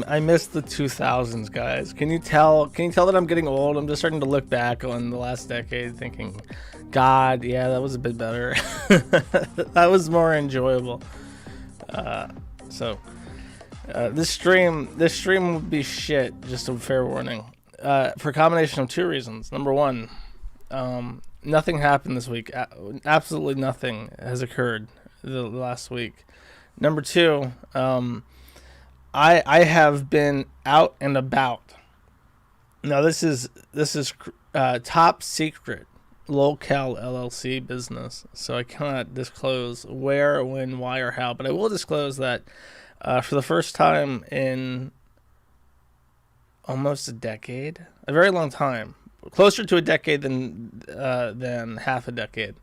I missed the 2000s, guys. Can you tell that I'm getting old? I'm just starting to look back on the last decade thinking, God, yeah, that was a bit better. That was more enjoyable. This stream would be shit, just a fair warning. For a combination of two reasons. Number one, nothing happened this week. Absolutely nothing has occurred the last week. Number two, I have been out and about. Now this is top secret locale LLC business, so I cannot disclose where, when, why, or how. But I will disclose that for the first time in almost a decade, a very long time, closer to a decade than half a decade,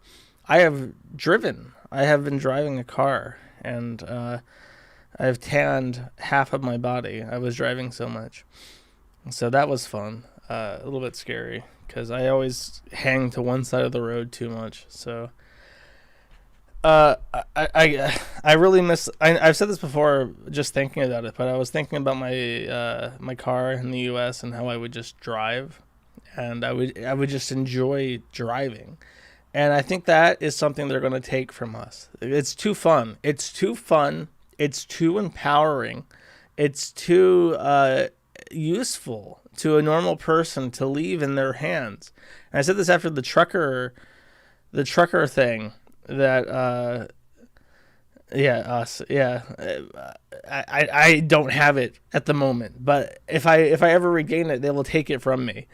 I have driven. I have been driving a car, and I've tanned half of my body. I was driving so much. So that was fun. A little bit scary because I always hang to one side of the road too much. So I really miss. I've said this before, just thinking about it. But I was thinking about my car in the U.S. and how I would just drive, and I would just enjoy driving. And I think that is something they're going to take from us. It's too fun. It's too fun. It's too empowering. It's too useful to a normal person to leave in their hands. And I said this after the trucker thing that I don't have it at the moment, but if I ever regain it, they will take it from me.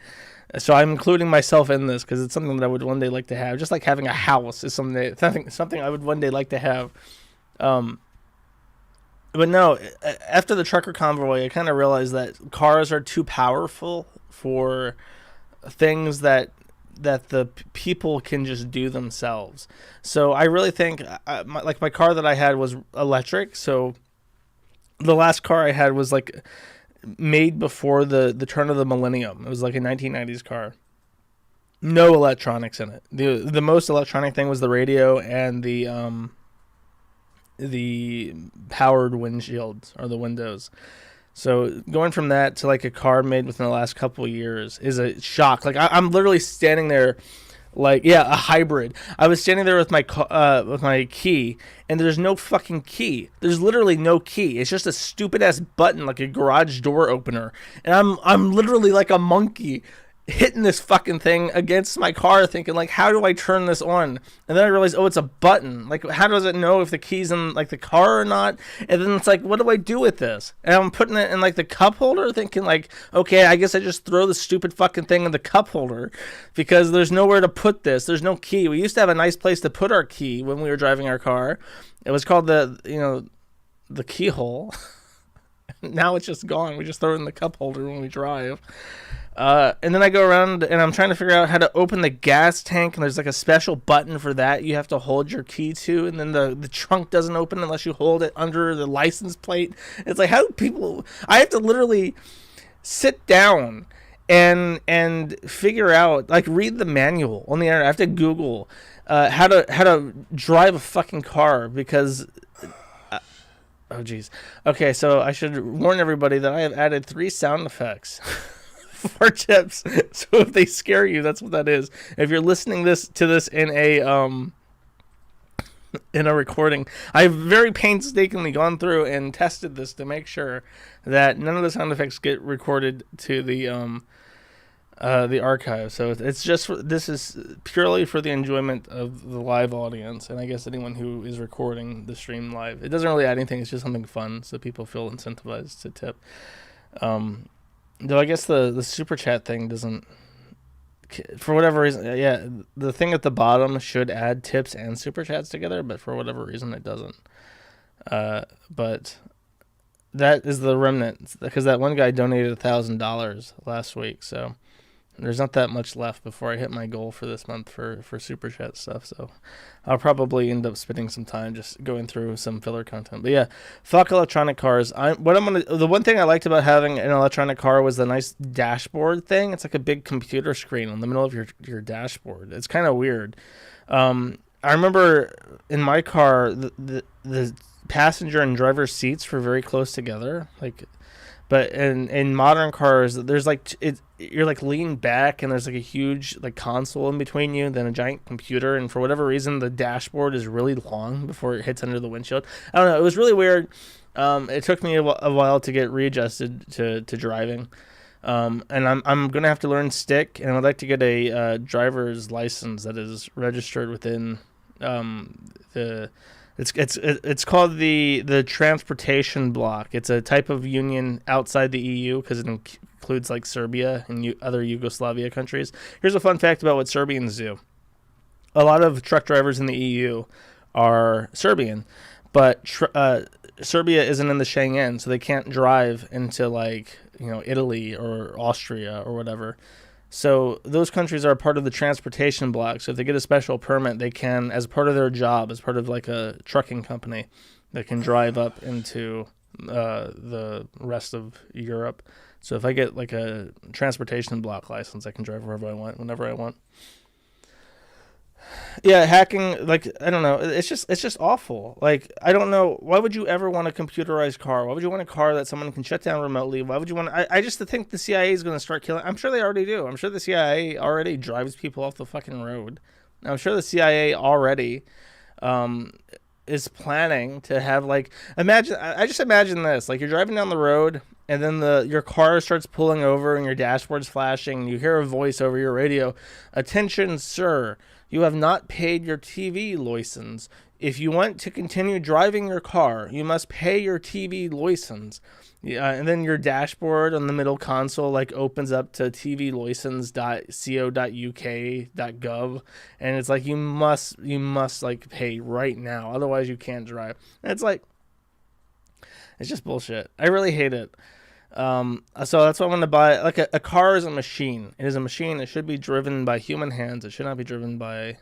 So I'm including myself in this because it's something that I would one day like to have. Just like having a house is something I would one day like to have. But no, after the trucker convoy, I kind of realized that cars are too powerful for things that the people can just do themselves. So I really think, my car that I had was electric. So the last car I had was like made before the turn of the millennium. It was like a 1990s car. No electronics in it. The most electronic thing was the radio and the powered windshields or the windows. So going from that to like a car made within the last couple of years is a shock. Like I'm literally standing there, like a hybrid. I was standing there with my key, and there's no fucking key. There's literally no key. It's just a stupid ass button, like a garage door opener, and I'm literally like a monkey hitting this fucking thing against my car thinking like, how do I turn this on? And then I realized, oh, it's a button. Like, how does it know if the key's in like the car or not? And then it's like, what do I do with this? And I'm putting it in like the cup holder thinking like, okay, I guess I just throw the stupid fucking thing in the cup holder because there's nowhere to put this. There's no key. We used to have a nice place to put our key when we were driving our car. It was called the keyhole. Now it's just gone. We just throw it in the cup holder when we drive. And then I go around and I'm trying to figure out how to open the gas tank, and there's like a special button for that you have to hold your key to, and then the trunk doesn't open unless you hold it under the license plate. It's like, how do people... I have to literally sit down and figure out, like, read the manual on the internet. I have to Google how to drive a fucking car because... oh, geez. Okay, so I should warn everybody that I have added 3 sound effects. 4 tips. So if they scare you, that's what that is. If you're listening to this in a recording, I've very painstakingly gone through and tested this to make sure that none of the sound effects get recorded to the archive. So this is purely for the enjoyment of the live audience, and I guess anyone who is recording the stream live. It doesn't really add anything. It's just something fun, so people feel incentivized to tip. Though I guess the super chat thing doesn't, for whatever reason, the thing at the bottom should add tips and super chats together, but for whatever reason it doesn't. But that is the remnant, because that one guy donated $1,000 last week, so There's not that much left before I hit my goal for this month for super chat stuff. So I'll probably end up spending some time just going through some filler content. But yeah, fuck electronic cars. The one thing I liked about having an electronic car was the nice dashboard thing. It's like a big computer screen in the middle of your dashboard. It's kind of weird. I remember in my car the passenger and driver seats were very close together, like. But in modern cars, there's like you're like leaned back, and there's like a huge like console in between you, then a giant computer, and for whatever reason, the dashboard is really long before it hits under the windshield. I don't know. It was really weird. It took me a while to get readjusted to driving, and I'm gonna have to learn stick, and I would like to get a driver's license that is registered within the. It's called the transportation bloc. It's a type of union outside the EU because it includes like Serbia and other Yugoslavia countries. Here's a fun fact about what Serbians do. A lot of truck drivers in the EU are Serbian, but Serbia isn't in the Schengen, so they can't drive into like Italy or Austria or whatever. So those countries are part of the transportation bloc. So if they get a special permit, they can, as part of their job, as part of like a trucking company, they can drive up into the rest of Europe. So if I get like a transportation bloc license, I can drive wherever I want, whenever I want. Yeah, hacking, like, I don't know. It's just awful. Like, I don't know. Why would you ever want a computerized car? Why would you want a car that someone can shut down remotely? Why would you want I just think the CIA is going to start killing. I'm sure they already do. I'm sure the CIA already drives people off the fucking road. I'm sure the CIA already is planning to have, like, I just imagine this. Like, you're driving down the road, and then your car starts pulling over, and your dashboard's flashing, and you hear a voice over your radio. Attention, sir. You have not paid your TV license. If you want to continue driving your car, you must pay your TV license. Yeah, and then your dashboard on the middle console like opens up to tvlicense.co.uk.gov, and it's like you must like pay right now, otherwise you can't drive. And it's like, it's just bullshit. I really hate it. So that's why I'm going to buy. Like, a car is a machine. It is a machine. It should be driven by human hands. It should not be driven by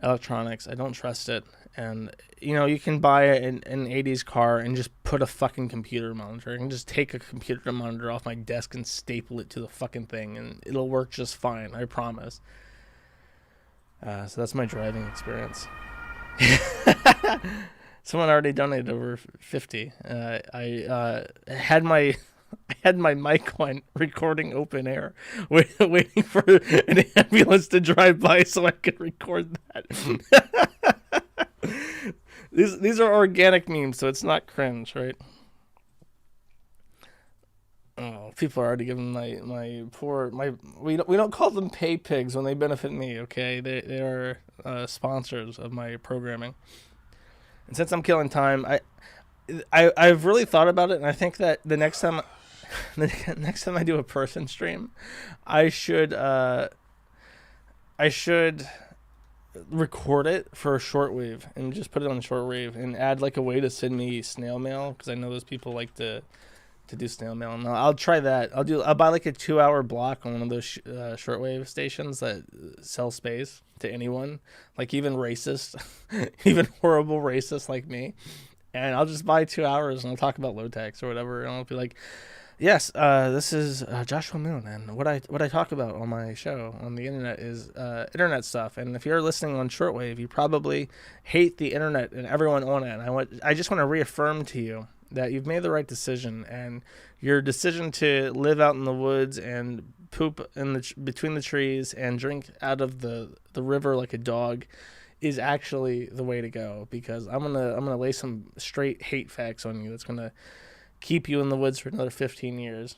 electronics. I don't trust it. And, you can buy an 80s car and just put a fucking computer monitor. I can just take a computer monitor off my desk and staple it to the fucking thing, and it'll work just fine. I promise. So that's my driving experience. Someone already donated over 50. I had my mic on, recording open air, waiting for an ambulance to drive by so I could record that. These are organic memes, so it's not cringe, right? Oh, people are already giving we don't call them pay pigs when they benefit me, okay? They are sponsors of my programming. And since I'm killing time, I've really thought about it, and I think that the next time I do a person stream, I should record it for a shortwave and just put it on shortwave and add like a way to send me snail mail, because I know those people like to do snail mail. And I'll try that. I'll buy like a 2-hour block on one of those shortwave stations that sell space to anyone, like even racist, even horrible racists like me. And I'll just buy 2 hours and I'll talk about low tax or whatever, and I'll be like, yes, this is Joshua Moon, and what I talk about on my show on the internet is internet stuff. And if you're listening on shortwave, you probably hate the internet and everyone on it. And I just want to reaffirm to you that you've made the right decision, and your decision to live out in the woods and poop between the trees and drink out of the river like a dog is actually the way to go, because I'm gonna lay some straight hate facts on you that's gonna keep you in the woods for another 15 years.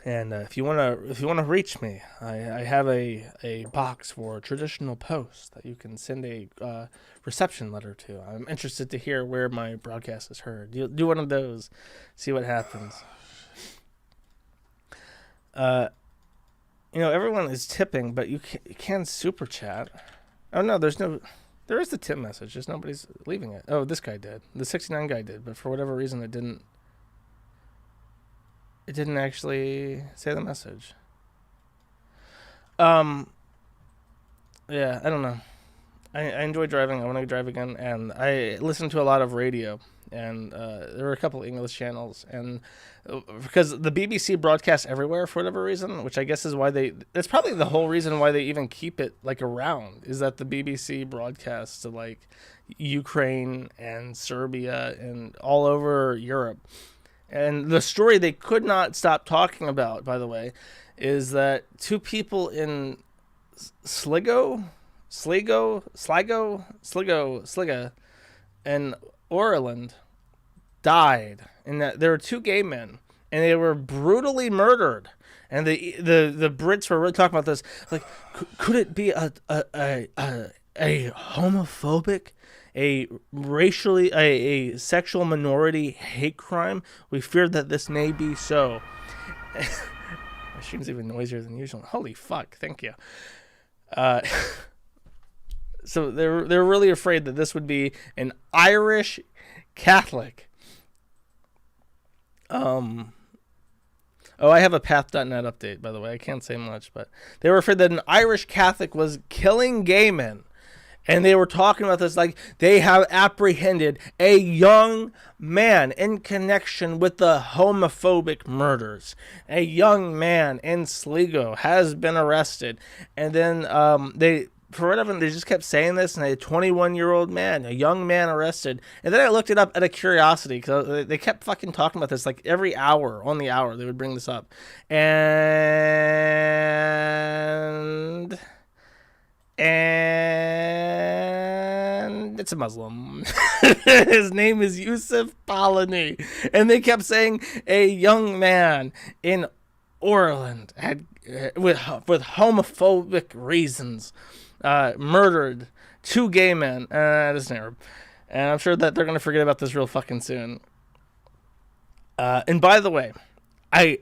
And if you wanna reach me, I have a box for traditional posts that you can send a reception letter to. I'm interested to hear where my broadcast is heard. Do one of those, see what happens. Everyone is tipping, but you can super chat. Oh no, there is the tip message, just nobody's leaving it. Oh, this guy did. The 69 guy did, but for whatever reason it didn't actually say the message. Um, yeah, I don't know. I enjoy driving. I want to drive again, and I listen to a lot of radio. And there were a couple English channels, and because the BBC broadcasts everywhere for whatever reason, which I guess is why that's probably the whole reason why they even keep it like around, is that the BBC broadcasts to like Ukraine and Serbia and all over Europe. And the story they could not stop talking about, by the way, is that two people in Sligo, and Ireland died, and that there were two gay men, and they were brutally murdered. And the Brits were really talking about this, like, could it be a homophobic, a racially, a sexual minority hate crime? We fear that this may be so. My stream's even noisier than usual. Holy fuck! Thank you. So they're really afraid that this would be an Irish Catholic. Oh, I have a Path.net update, by the way. I can't say much, but they were afraid that an Irish Catholic was killing gay men. And they were talking about this like they have apprehended a young man in connection with the homophobic murders. A young man in Sligo has been arrested. And then they, for whatever, they just kept saying this, and a 21-year-old man, a young man arrested. And then I looked it up out of curiosity, because they kept fucking talking about this like every hour, on the hour, they would bring this up. And it's a Muslim. His name is Yusuf Palani. And they kept saying a young man in Ireland had, with homophobic reasons, murdered two gay men. That's an Arab. And I'm sure that they're going to forget about this real fucking soon. And by the way, I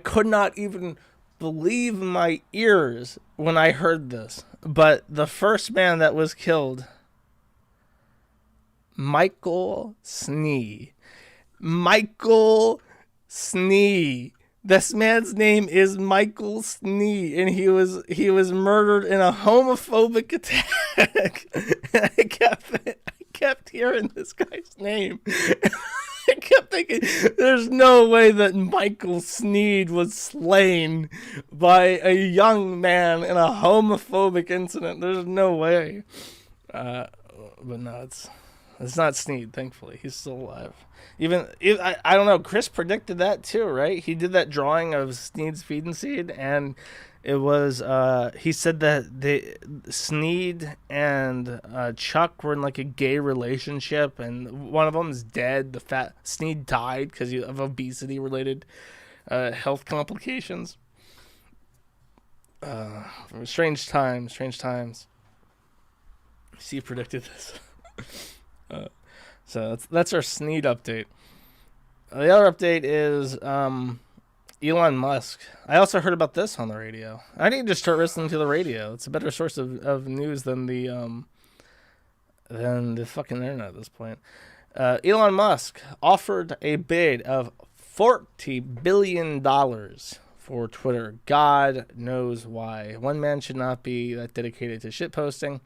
could not even believe my ears when I heard this. But the first man that was killed, Michael Snee. Michael Snee. This man's name is Michael Snee, and he was murdered in a homophobic attack. I kept hearing this guy's name. I kept thinking, there's no way that Michael Sneed was slain by a young man in a homophobic incident. There's no way. But no, it's not Sneed, thankfully. He's still alive. I don't know, Chris predicted that too, right? He did that drawing of Sneed's feed and seed, and it was, he said that Sneed and Chuck were in like a gay relationship, and one of them is dead. Sneed died because of obesity-related health complications. Strange times. He predicted this. So that's our Sneed update. The other update is Elon Musk. I also heard about this on the radio. I need to start listening to the radio. It's a better source of news than the fucking internet at this point. Elon Musk offered a bid of $40 billion for Twitter. God knows why. One man should not be that dedicated to shitposting.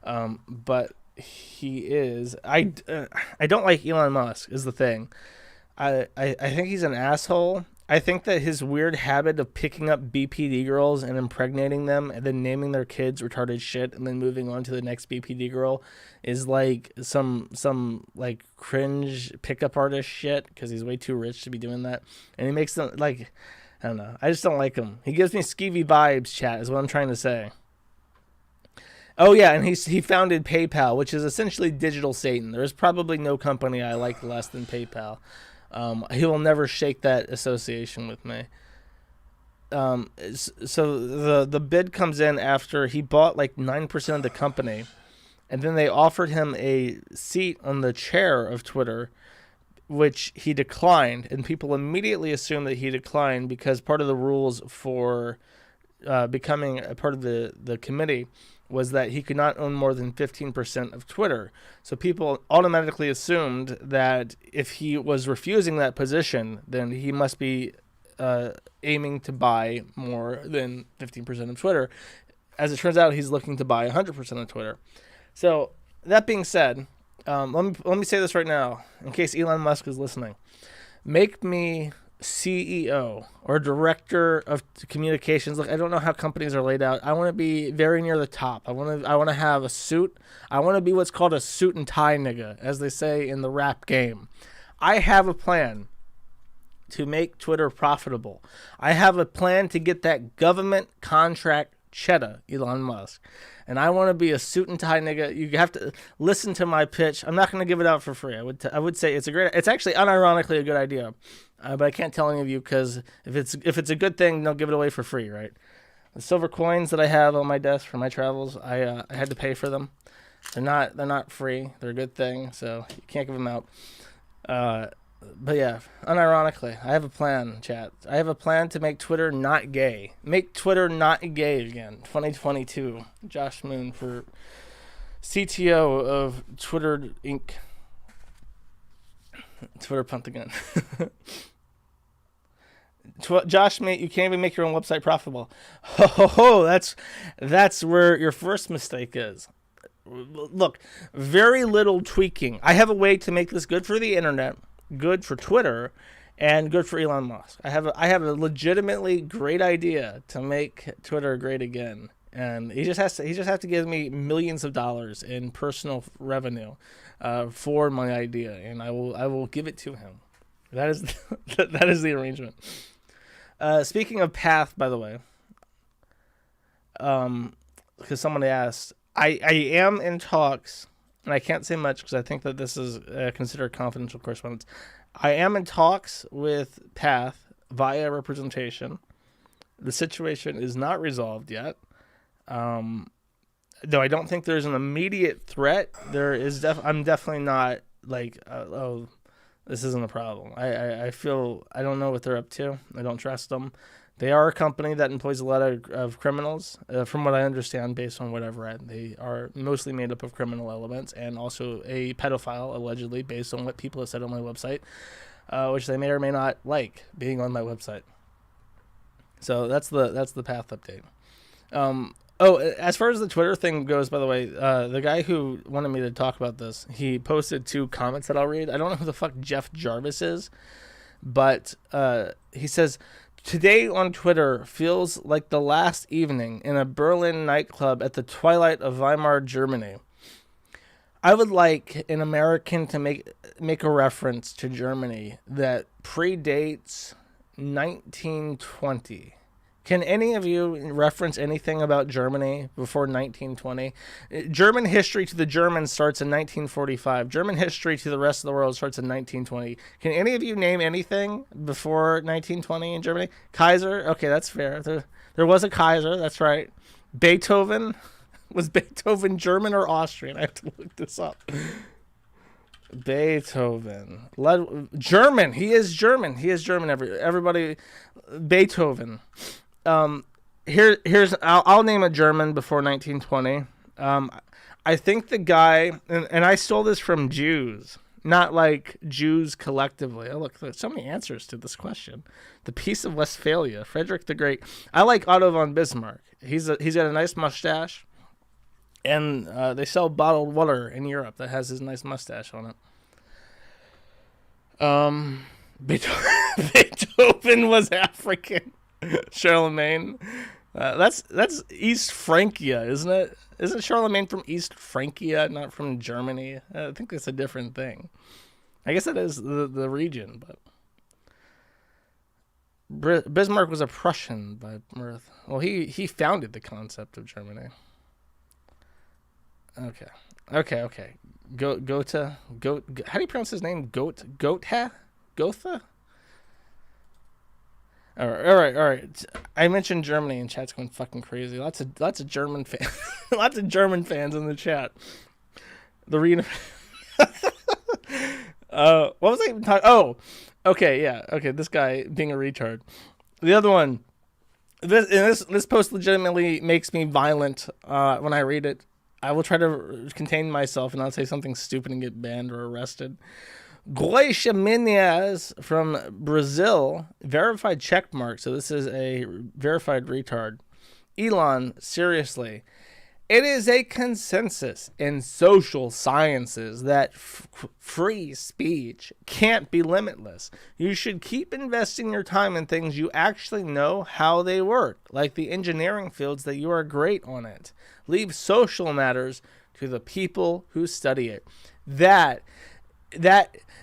But he is. I don't like Elon Musk, is the thing. I think he's an asshole. I think that his weird habit of picking up BPD girls and impregnating them and then naming their kids retarded shit and then moving on to the next BPD girl is like some like cringe pickup artist shit, because he's way too rich to be doing that. And he makes them like, I don't know. I just don't like him. He gives me skeevy vibes, chat, is what I'm trying to say. Oh yeah, and he founded PayPal, which is essentially digital Satan. There is probably no company I like less than PayPal. He will never shake that association with me. So the bid comes in after he bought like 9% of the company, and then they offered him a seat on the chair of Twitter, which he declined, and people immediately assumed that he declined because part of the rules for becoming a part of the committee was that he could not own more than 15% of Twitter. So people automatically assumed that if he was refusing that position, then he must be aiming to buy more than 15% of Twitter. As it turns out, he's looking to buy 100% of Twitter. So that being said, let me say this right now, in case Elon Musk is listening. Make me CEO or director of communications. Look, I don't know how companies are laid out. I want to be very near the top. I want to have a suit. I want to be what's called a suit and tie nigga, as they say in the rap game. I have a plan to make Twitter profitable. I have a plan to get that government contract cheddar, Elon Musk. And I want to be a suit and tie nigga. You have to listen to my pitch. I'm not going to give it out for free. I would say it's actually unironically a good idea. But I can't tell any of you because if it's a good thing, don't give it away for free, right? The silver coins that I have on my desk for my travels, I had to pay for them. They're not free. They're a good thing, so you can't give them out. But yeah, unironically, I have a plan, chat. I have a plan to make Twitter not gay. Make Twitter not gay again. 2022. Josh Moon for CTO of Twitter Inc. Twitter pumped again. Josh, mate, you can't even make your own website profitable. That's where your first mistake is. Look, very little tweaking. I have a way to make this good for the internet, good for Twitter, and good for Elon Musk. I have a legitimately great idea to make Twitter great again, and he just has to give me millions of dollars in personal revenue for my idea, and I will give it to him. That is that is the arrangement. Speaking of path, by the way, because somebody asked, I am in talks, and I can't say much because I think that this is considered confidential correspondence. I am in talks with Path via representation. The situation is not resolved yet. Though I don't think there's an immediate threat. There is I'm definitely not like, this isn't a problem. I feel I don't know what they're up to. I don't trust them. They are a company that employs a lot of criminals, from what I understand, based on what I've read. They are mostly made up of criminal elements and also a pedophile, allegedly, based on what people have said on my website, which they may or may not like being on my website. So that's the Path update. As far as the Twitter thing goes, by the way, the guy who wanted me to talk about this, he posted 2 comments that I'll read. I don't know who the fuck Jeff Jarvis is, but he says, "Today on Twitter feels like the last evening in a Berlin nightclub at the twilight of Weimar Germany. I would like an American to make a reference to Germany that predates 1920. Can any of you reference anything about Germany before 1920? German history to the Germans starts in 1945. German history to the rest of the world starts in 1920. Can any of you name anything before 1920 in Germany? Kaiser? Okay, that's fair. There was a Kaiser, that's right. Beethoven? Was Beethoven German or Austrian? I have to look this up. Beethoven. German. He is German. Everybody. Beethoven. Here's I'll name a German before 1920. I think the guy, and I stole this from Jews, not like Jews collectively. Oh, look, there's so many answers to this question. The Peace of Westphalia, Frederick the Great. I like Otto von Bismarck. He's got a nice mustache, and they sell bottled water in Europe that has his nice mustache on it. Beethoven was African. Charlemagne, that's East Francia, isn't it? Isn't Charlemagne from East Francia, not from Germany? I think that's a different thing. I guess that is the region, but Bismarck was a Prussian by birth. Well, he founded the concept of Germany. Okay. Goethe. How do you pronounce his name? Goethe? All right. I mentioned Germany, and chat's going fucking crazy. Lots of German fans, lots of German fans in the chat. What was I even talking? Oh, okay, yeah, okay. This guy being a retard. The other one. This post legitimately makes me violent when I read it. I will try to contain myself and not say something stupid and get banned or arrested. Goiximinhas from Brazil, verified check mark. So this is a verified retard. Elon, seriously. It is a consensus in social sciences that free speech can't be limitless. You should keep investing your time in things you actually know how they work, like the engineering fields that you are great on it. Leave social matters to the people who study it.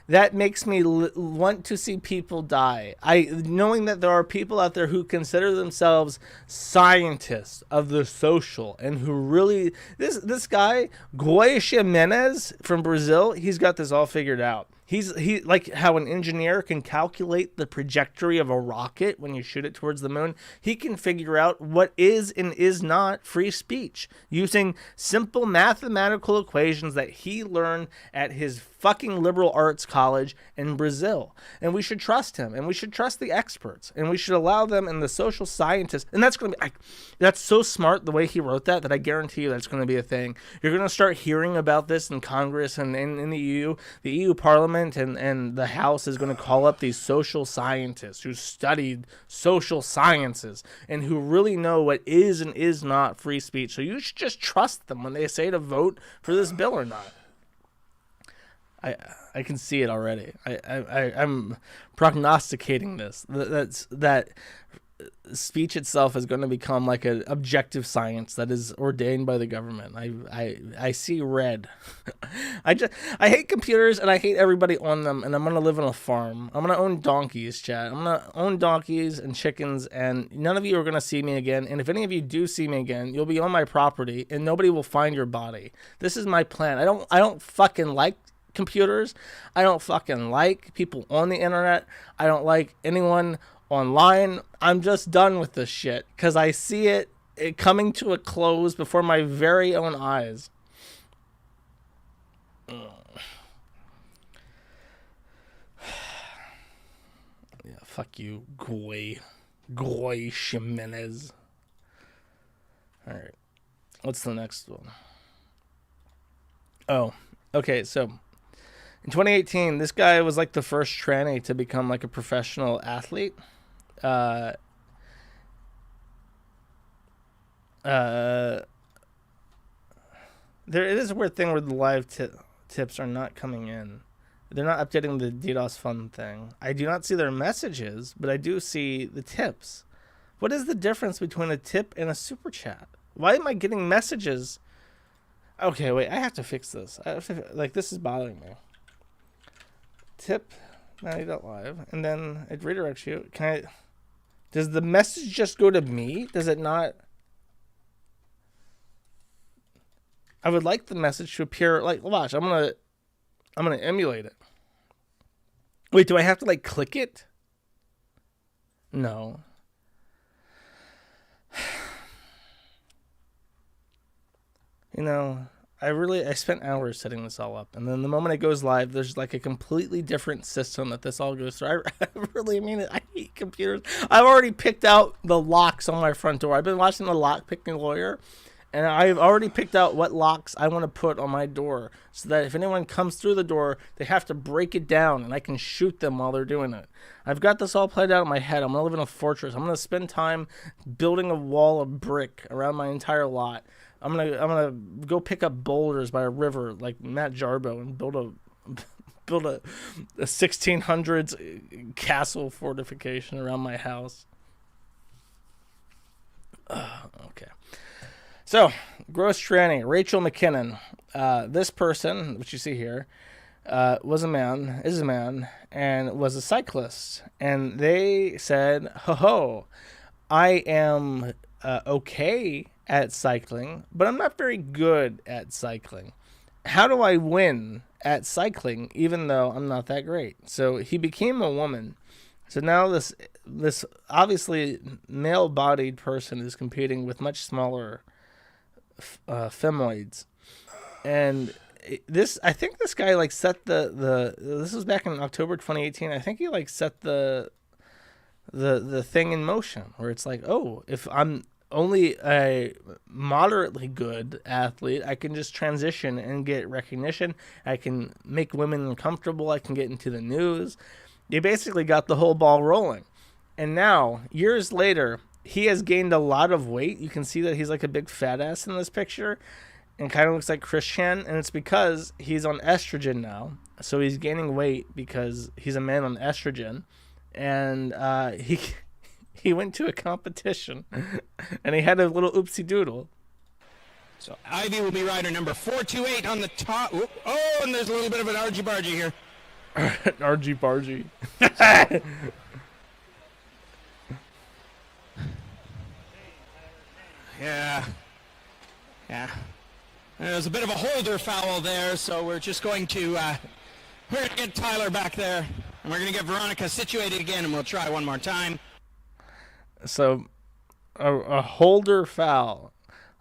That makes me want to see people die. Knowing that there are people out there who consider themselves scientists of the social and who really this guy Goya Jimenez from Brazil, he's got this all figured out. He like how an engineer can calculate the trajectory of a rocket when you shoot it towards the moon. He can figure out what is and is not free speech using simple mathematical equations that he learned at his fucking liberal arts college in Brazil. And we should trust him, and we should trust the experts, and we should allow them and the social scientists. And that's going to be that's so smart the way he wrote that I guarantee you that's going to be a thing. You're going to start hearing about this in Congress and in the EU. The EU Parliament and the House is going to call up these social scientists who studied social sciences and who really know what is and is not free speech. So you should just trust them when they say to vote for this bill or not. I can see it already. I'm prognosticating this. That speech itself is going to become like an objective science that is ordained by the government. I see red. I hate computers and I hate everybody on them, and I'm going to live on a farm. I'm going to own donkeys, chat. I'm going to own donkeys and chickens, and none of you are going to see me again. And if any of you do see me again, you'll be on my property and nobody will find your body. This is my plan. I don't fucking like computers. I don't fucking like people on the internet. I don't like anyone online. I'm just done with this shit because I see it coming to a close before my very own eyes. Yeah, fuck you, Goy Jimenez. All right, what's the next one? Oh, okay, so in 2018, this guy was like the first tranny to become like a professional athlete. There it is a weird thing where the live tips are not coming in. They're not updating the DDoS fun thing. I do not see their messages, but I do see the tips. What is the difference between a tip and a super chat? Why am I getting messages? Okay, wait, I have to fix this. This is bothering me. Tip 90.live, and then it redirects you. Does the message just go to me? Does it not? I would like the message to appear like, watch, I'm gonna emulate it. Wait, do I have to like click it? No. You know, I spent hours setting this all up, and then the moment it goes live, there's like a completely different system that this all goes through. I really mean it. I hate computers. I've already picked out the locks on my front door. I've been watching The Lock Picking Lawyer, and I've already picked out what locks I want to put on my door, so that if anyone comes through the door, they have to break it down, and I can shoot them while they're doing it. I've got this all played out in my head. I'm gonna live in a fortress. I'm gonna spend time building a wall of brick around my entire lot. I'm gonna go pick up boulders by a river like Matt Jarbo and build a 1600s castle fortification around my house. Okay. So, gross tranny, Rachel McKinnon. This person, which you see here, is a man, and was a cyclist. And they said, ho, I am okay at cycling, but I'm not very good at cycling. How do I win at cycling even though I'm not that great? So he became a woman. So now this obviously male-bodied person is competing with much smaller femoids. And I think this guy like set this was back in October 2018. I think he like set the thing in motion where it's like, oh, if I'm only a moderately good athlete. I can just transition and get recognition. I can make women comfortable. I can get into the news. He basically got the whole ball rolling. And now, years later, he has gained a lot of weight. You can see that he's like a big fat ass in this picture and kind of looks like Christian. And it's because he's on estrogen now. So he's gaining weight because he's a man on estrogen. And he went to a competition and he had a little oopsie doodle. So Ivy will be rider number 428 on the top. Oh, and there's a little bit of an argy-bargy here. Argy-bargy. Yeah. There's a bit of a holder foul there, so we're just going to we're going to get Tyler back there, and we're going to get Veronica situated again, and we'll try one more time. So, a holder foul.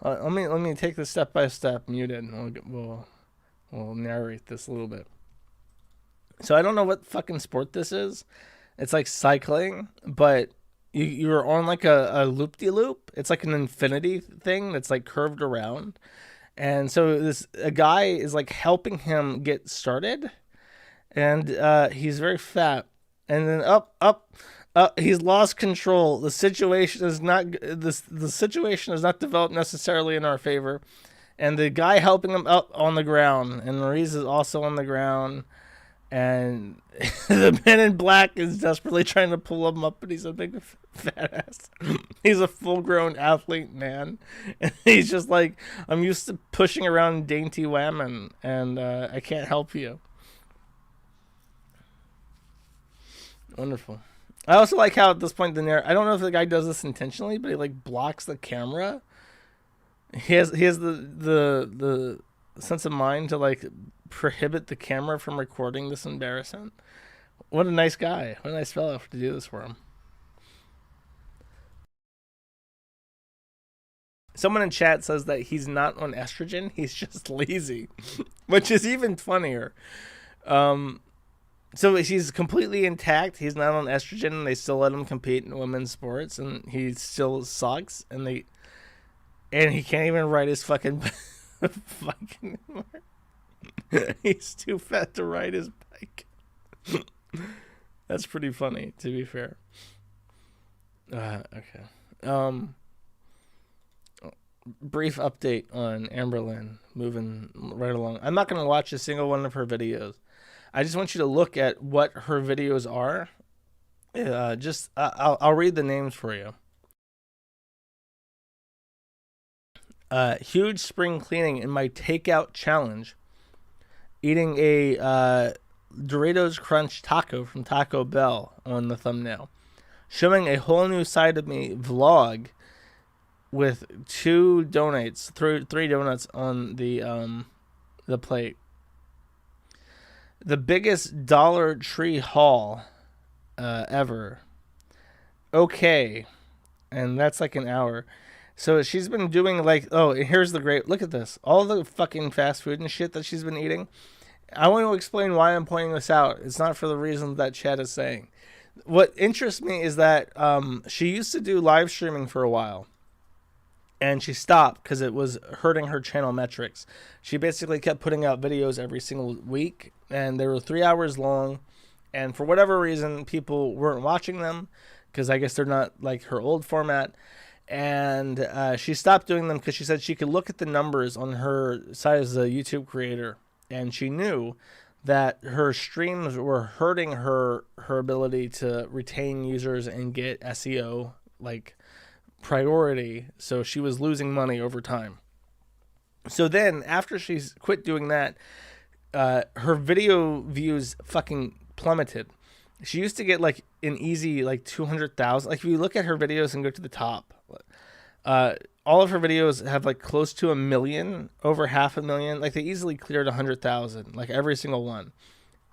Let me take this step by step. Muted. We'll narrate this a little bit. So I don't know what fucking sport this is. It's like cycling, but you're on like a loop-de-loop. It's like an infinity thing that's like curved around. And so a guy is like helping him get started, and he's very fat. And then up, he's lost control. The situation is not developed necessarily in our favor. And the guy helping him up on the ground, and Maurice is also on the ground. And the man in black is desperately trying to pull him up, but he's a big fat ass. He's a full-grown athlete man. And he's just like, I'm used to pushing around dainty women, and I can't help you. Wonderful. I also like how at this point I don't know if the guy does this intentionally, but he like blocks the camera. He has the sense of mind to like prohibit the camera from recording this embarrassment. What a nice guy. What a nice fellow to do this for him. Someone in chat says that he's not on estrogen, he's just lazy, which is even funnier. So he's completely intact. He's not on estrogen, and they still let him compete in women's sports, and he still sucks, and he can't even ride his fucking bike anymore. He's too fat to ride his bike. That's pretty funny, to be fair. Okay. Brief update on Amberlynn, moving right along. I'm not going to watch a single one of her videos. I just want you to look at what her videos are. I'll read the names for you. Huge spring cleaning in my takeout challenge. Eating a Doritos Crunch taco from Taco Bell on the thumbnail. Showing a whole new side of me vlog with three donuts on the plate. The biggest Dollar Tree haul ever. Okay. And that's like an hour. So she's been doing like, here's the great, look at this. All the fucking fast food and shit that she's been eating. I want to explain why I'm pointing this out. It's not for the reasons that Chad is saying. What interests me is that she used to do live streaming for a while. And she stopped because it was hurting her channel metrics. She basically kept putting out videos every single week. And they were 3 hours long. And for whatever reason, people weren't watching them. Because I guess they're not like her old format. And she stopped doing them because she said she could look at the numbers on her side as a YouTube creator. And she knew that her streams were hurting her ability to retain users and get SEO like priority. So she was losing money over time. So then after she's quit doing that, her video views fucking plummeted. She used to get like an easy like 200,000. Like if you look at her videos and go to the top, all of her videos have like close to 1 million, over 500,000. Like they easily cleared 100,000, like every single one.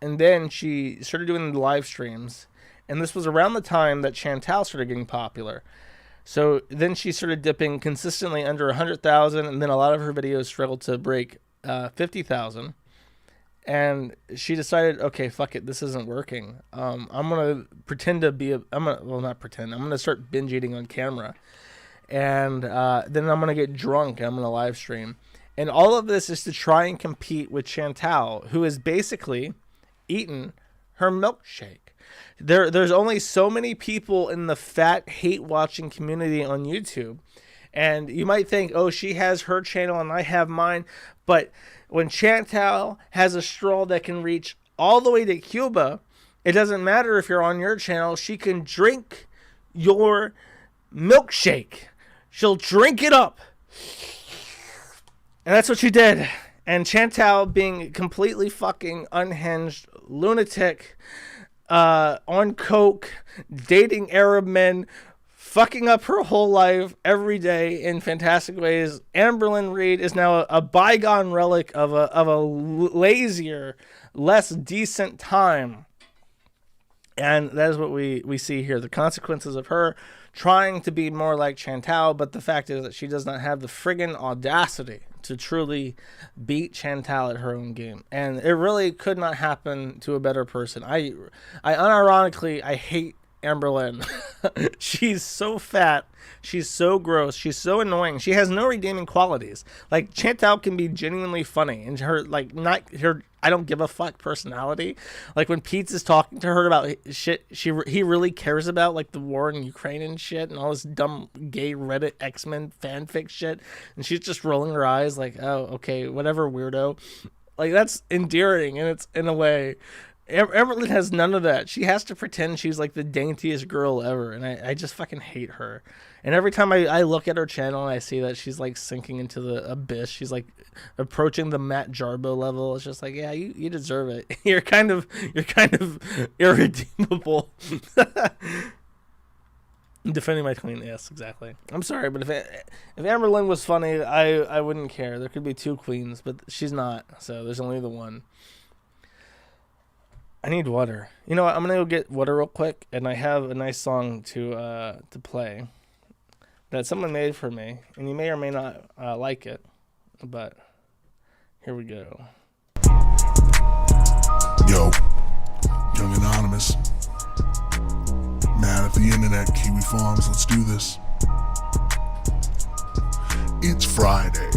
And then she started doing the live streams, and this was around the time that Chantal started getting popular. So then she started dipping consistently under 100,000, and then a lot of her videos struggled to break 50,000. And she decided, okay, fuck it, this isn't working. I'm gonna pretend to be I'm gonna not pretend. I'm gonna start binge eating on camera. and then I'm gonna get drunk and I'm gonna live stream. And all of this is to try and compete with Chantal, who is basically eaten her milkshake. There's only so many people in the fat hate watching community on YouTube. And you might think, oh, she has her channel and I have mine. But when Chantal has a straw that can reach all the way to Cuba, it doesn't matter if you're on your channel. She can drink your milkshake. She'll drink it up. And that's what she did. And Chantal, being completely fucking unhinged, lunatic, on coke, dating Arab men, fucking up her whole life every day in fantastic ways. Amberlynn Reid is now a bygone relic of a lazier, less decent time. And that is what we see here. The consequences of her trying to be more like Chantal, but the fact is that she does not have the friggin' audacity to truly beat Chantal at her own game. And it really could not happen to a better person. I unironically, I hate Amberlynn. She's so fat. She's so gross. She's so annoying. She has no redeeming qualities. Like, Chantal can be genuinely funny, and her, like, not her I don't give a fuck personality. Like, when Pete is talking to her about shit he really cares about, like the war in Ukraine and shit and all this dumb gay Reddit X-Men fanfic shit, and she's just rolling her eyes like, oh, okay, whatever, weirdo. Like, that's endearing, and it's in a way. Everlyn has none of that. She has to pretend she's like the daintiest girl ever, and I just fucking hate her. And every time I look at her channel and I see that she's like sinking into the abyss, she's like approaching the Matt Jarbo level. It's just like, yeah, you deserve it. You're kind of irredeemable. Defending my queen, yes, exactly. I'm sorry, but if Amberlynn was funny, I wouldn't care. There could be two queens, but she's not, so there's only the one. I need water. You know what? I'm gonna go get water real quick, and I have a nice song to play that someone made for me, and you may or may not like it, but here we go. Yo, Young Anonymous, mad at the internet, Kiwi Farms, let's do this. It's Friday,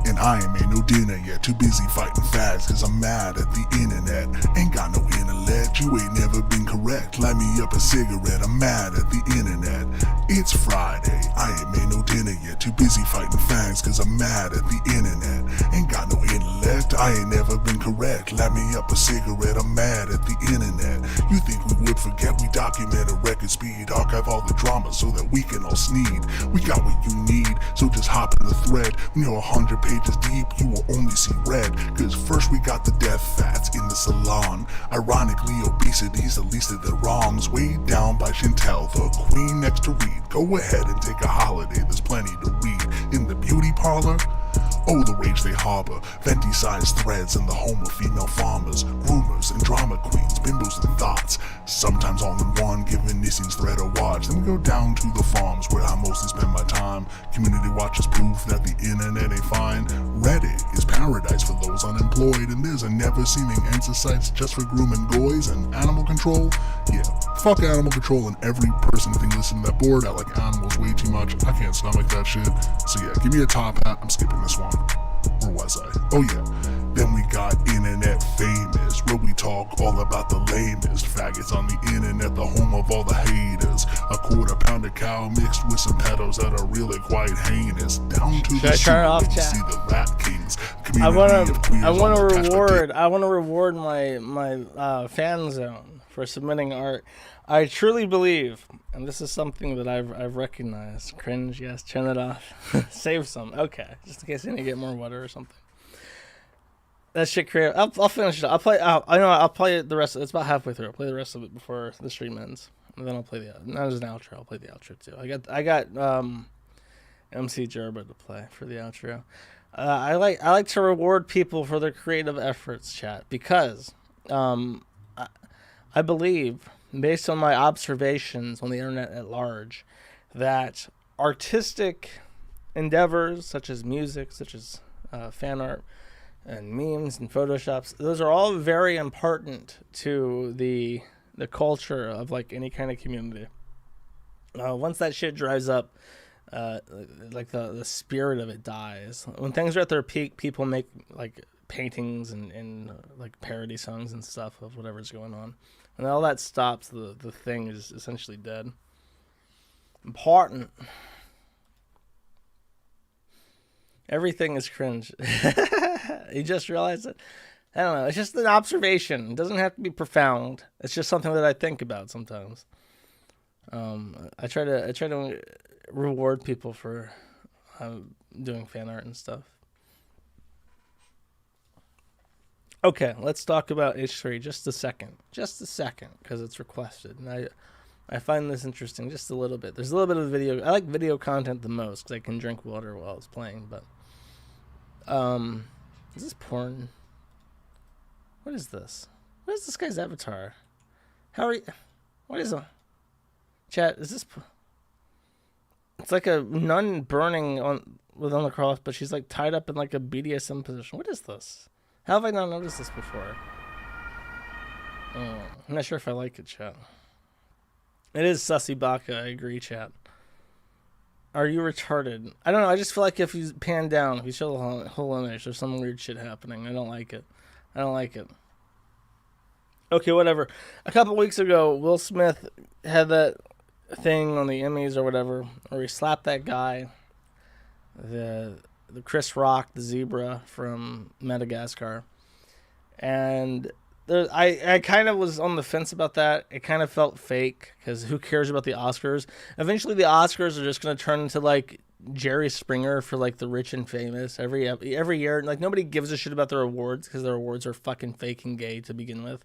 and I ain't made no dinner yet. Too busy fighting fads, cause I'm mad at the internet. Ain't got no intellect, you ain't never been correct. Light me up a cigarette, I'm mad at the internet. It's Friday, I ain't made no dinner yet. Too busy fighting fags, cause I'm mad at the internet. Ain't got no intellect, I ain't never been correct. Light me up a cigarette, I'm mad at the internet. You think we would forget? We document a record speed, archive all the drama so that we can all sneed. We got what you need, so just hop in the thread. When you're 100 pages deep, you will only see red. Cause first we got the death fats in the salon. Ironically, obesity's the least of their wrongs. Weighed down by Chantal, the queen next to Reed. Go ahead and take a holiday, there's plenty to read. In the beauty parlor, oh, the rage they harbor. Venti-sized threads in the home of female farmers. Rumors and drama queens, bimbos and thoughts. Sometimes all in one, giving Nissin's thread a watch. Then we go down to the farms where I mostly spend my time. Community watch is proof that the internet ain't fine. Reddit is paradise for those unemployed. And there's a never-seeming end to sites just for grooming goys and animal control. Yeah, fuck animal control and every person thing listening to that board. I like animals way too much. I can't stomach that shit. So yeah, give me a top hat. I'm skipping this one. Where was I? Oh yeah. Then we got Internet Famous, where we talk all about the lamest faggots on the internet, the home of all the haters. A quarter-pounder cow mixed with some pedos that are really quite heinous. Down to the street where you see the Rat Kings. I want to reward my fan zone for submitting art. I truly believe, and this is something that I've recognized. Cringe, yes, turn it off. Save some. Okay, just in case I need to get more water or something. That shit creative. I'll finish it. I'll play the rest. It's about halfway through. I'll play the rest of it before the stream ends, and then I'll play not as an outro. I'll play the outro too. I got MC Jarbo to play for the outro. I like to reward people for their creative efforts, chat, because I believe, based on my observations on the internet at large, that artistic endeavors such as music, such as fan art and memes and photoshops, those are all very important to the culture of like any kind of community. Once that shit dries up, like the spirit of it dies. When things are at their peak, people make like paintings and like parody songs and stuff of whatever's going on. And all that stops, the thing is essentially dead. Important. Everything is cringe. You just realized it? I don't know. It's just an observation. It doesn't have to be profound. It's just something that I think about sometimes. I try to reward people for doing fan art and stuff. Okay, let's talk about H3 just a second, because it's requested, and I find this interesting just a little bit. There's a little bit of video. I like video content the most because I can drink water while it's playing. But is this porn? What is this? What is this guy's avatar? How are you? What is it? Chat, is this? It's like a nun burning on the cross, but she's like tied up in like a BDSM position. What is this? How have I not noticed this before? I'm not sure if I like it, chat. It is Sussy Baka, I agree, chat. Are you retarded? I don't know, I just feel like if you pan down, if you show the whole image, there's some weird shit happening. I don't like it. Okay, whatever. A couple weeks ago, Will Smith had that thing on the Emmys or whatever, where he slapped that guy, the Chris Rock, the zebra from Madagascar. And I kind of was on the fence about that. It kind of felt fake, because who cares about the Oscars? Eventually the Oscars are just going to turn into like Jerry Springer for like the rich and famous every year. Like nobody gives a shit about their awards because their awards are fucking fake and gay to begin with.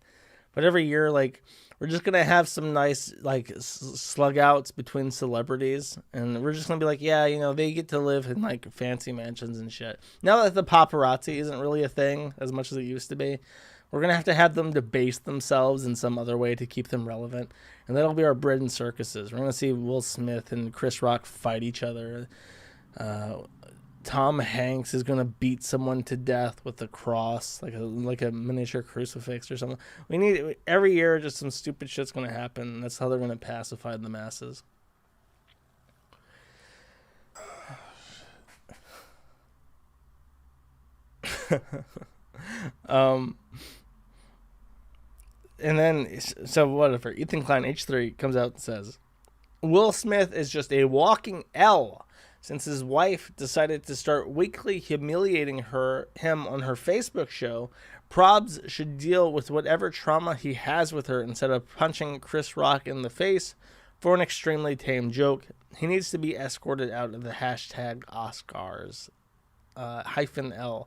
But every year, like, we're just going to have some nice, like, slug outs between celebrities. And we're just going to be like, yeah, you know, they get to live in, like, fancy mansions and shit. Now that the paparazzi isn't really a thing as much as it used to be, we're going to have them debase themselves in some other way to keep them relevant. And that'll be our bread and circuses. We're going to see Will Smith and Chris Rock fight each other. Tom Hanks is going to beat someone to death with a cross, like a miniature crucifix or something. We need, every year, just some stupid shit's going to happen. That's how they're going to pacify the masses. And then, so whatever, Ethan Klein, H3, comes out and says, Will Smith is just a walking L since his wife decided to start weekly humiliating him on her Facebook show. Probs should deal with whatever trauma he has with her instead of punching Chris Rock in the face for an extremely tame joke. He needs to be escorted out of the hashtag Oscars -L.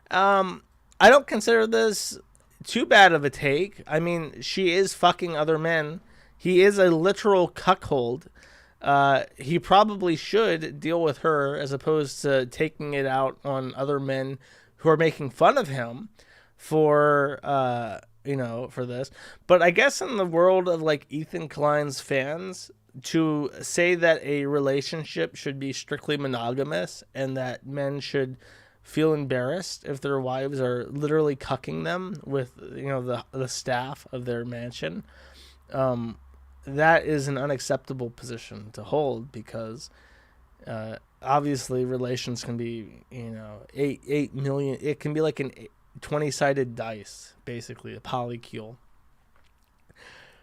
I don't consider this too bad of a take. I mean, she is fucking other men. He is a literal cuckold. He probably should deal with her as opposed to taking it out on other men who are making fun of him for this. But I guess in the world of like Ethan Klein's fans, to say that a relationship should be strictly monogamous and that men should feel embarrassed if their wives are literally cucking them with, you know, the staff of their mansion, that is an unacceptable position to hold, because obviously relations can be, you know, 8 million. It can be like an 20-sided dice, basically a polycule.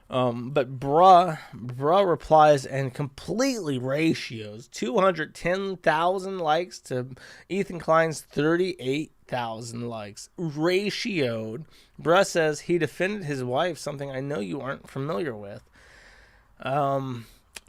But bruh replies and completely ratios 210,000 likes to Ethan Klein's 38,000 likes. Ratioed. Bruh says he defended his wife, something I know you aren't familiar with.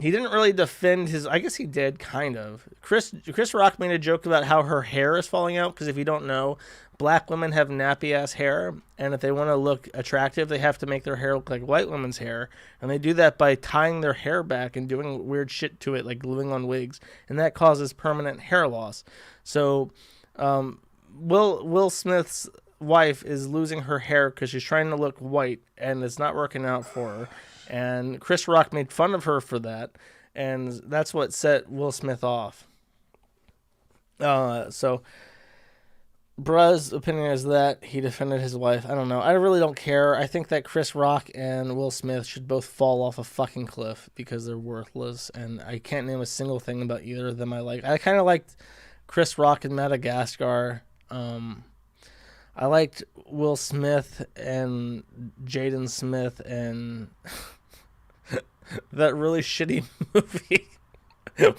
He didn't really defend his, I guess he did, kind of. Chris Rock made a joke about how her hair is falling out, because if you don't know, black women have nappy-ass hair, and if they want to look attractive, they have to make their hair look like white women's hair, and they do that by tying their hair back and doing weird shit to it, like gluing on wigs, and that causes permanent hair loss. So, Will Smith's wife is losing her hair because she's trying to look white, and it's not working out for her. And Chris Rock made fun of her for that, and that's what set Will Smith off. So Bruh's opinion is that he defended his wife. I don't know. I really don't care. I think that Chris Rock and Will Smith should both fall off a fucking cliff because they're worthless, and I can't name a single thing about either of them I like. I kind of liked Chris Rock in Madagascar. I liked Will Smith and Jaden Smith and that really shitty movie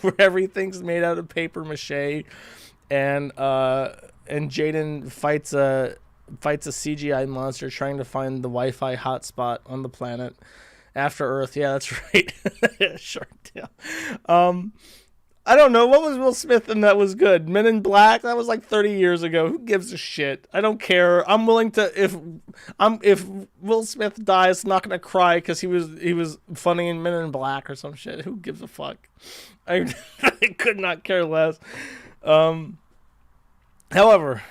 where everything's made out of paper mache, and Jaden fights a CGI monster trying to find the Wi-Fi hotspot on the planet after Earth. Yeah, that's right. Shark Tale. I don't know. What was Will Smith in that was good? Men in Black? That was like 30 years ago. Who gives a shit? I don't care. I'm willing to if Will Smith dies, I'm not gonna cry because he was funny in Men in Black or some shit. Who gives a fuck? I could not care less. However,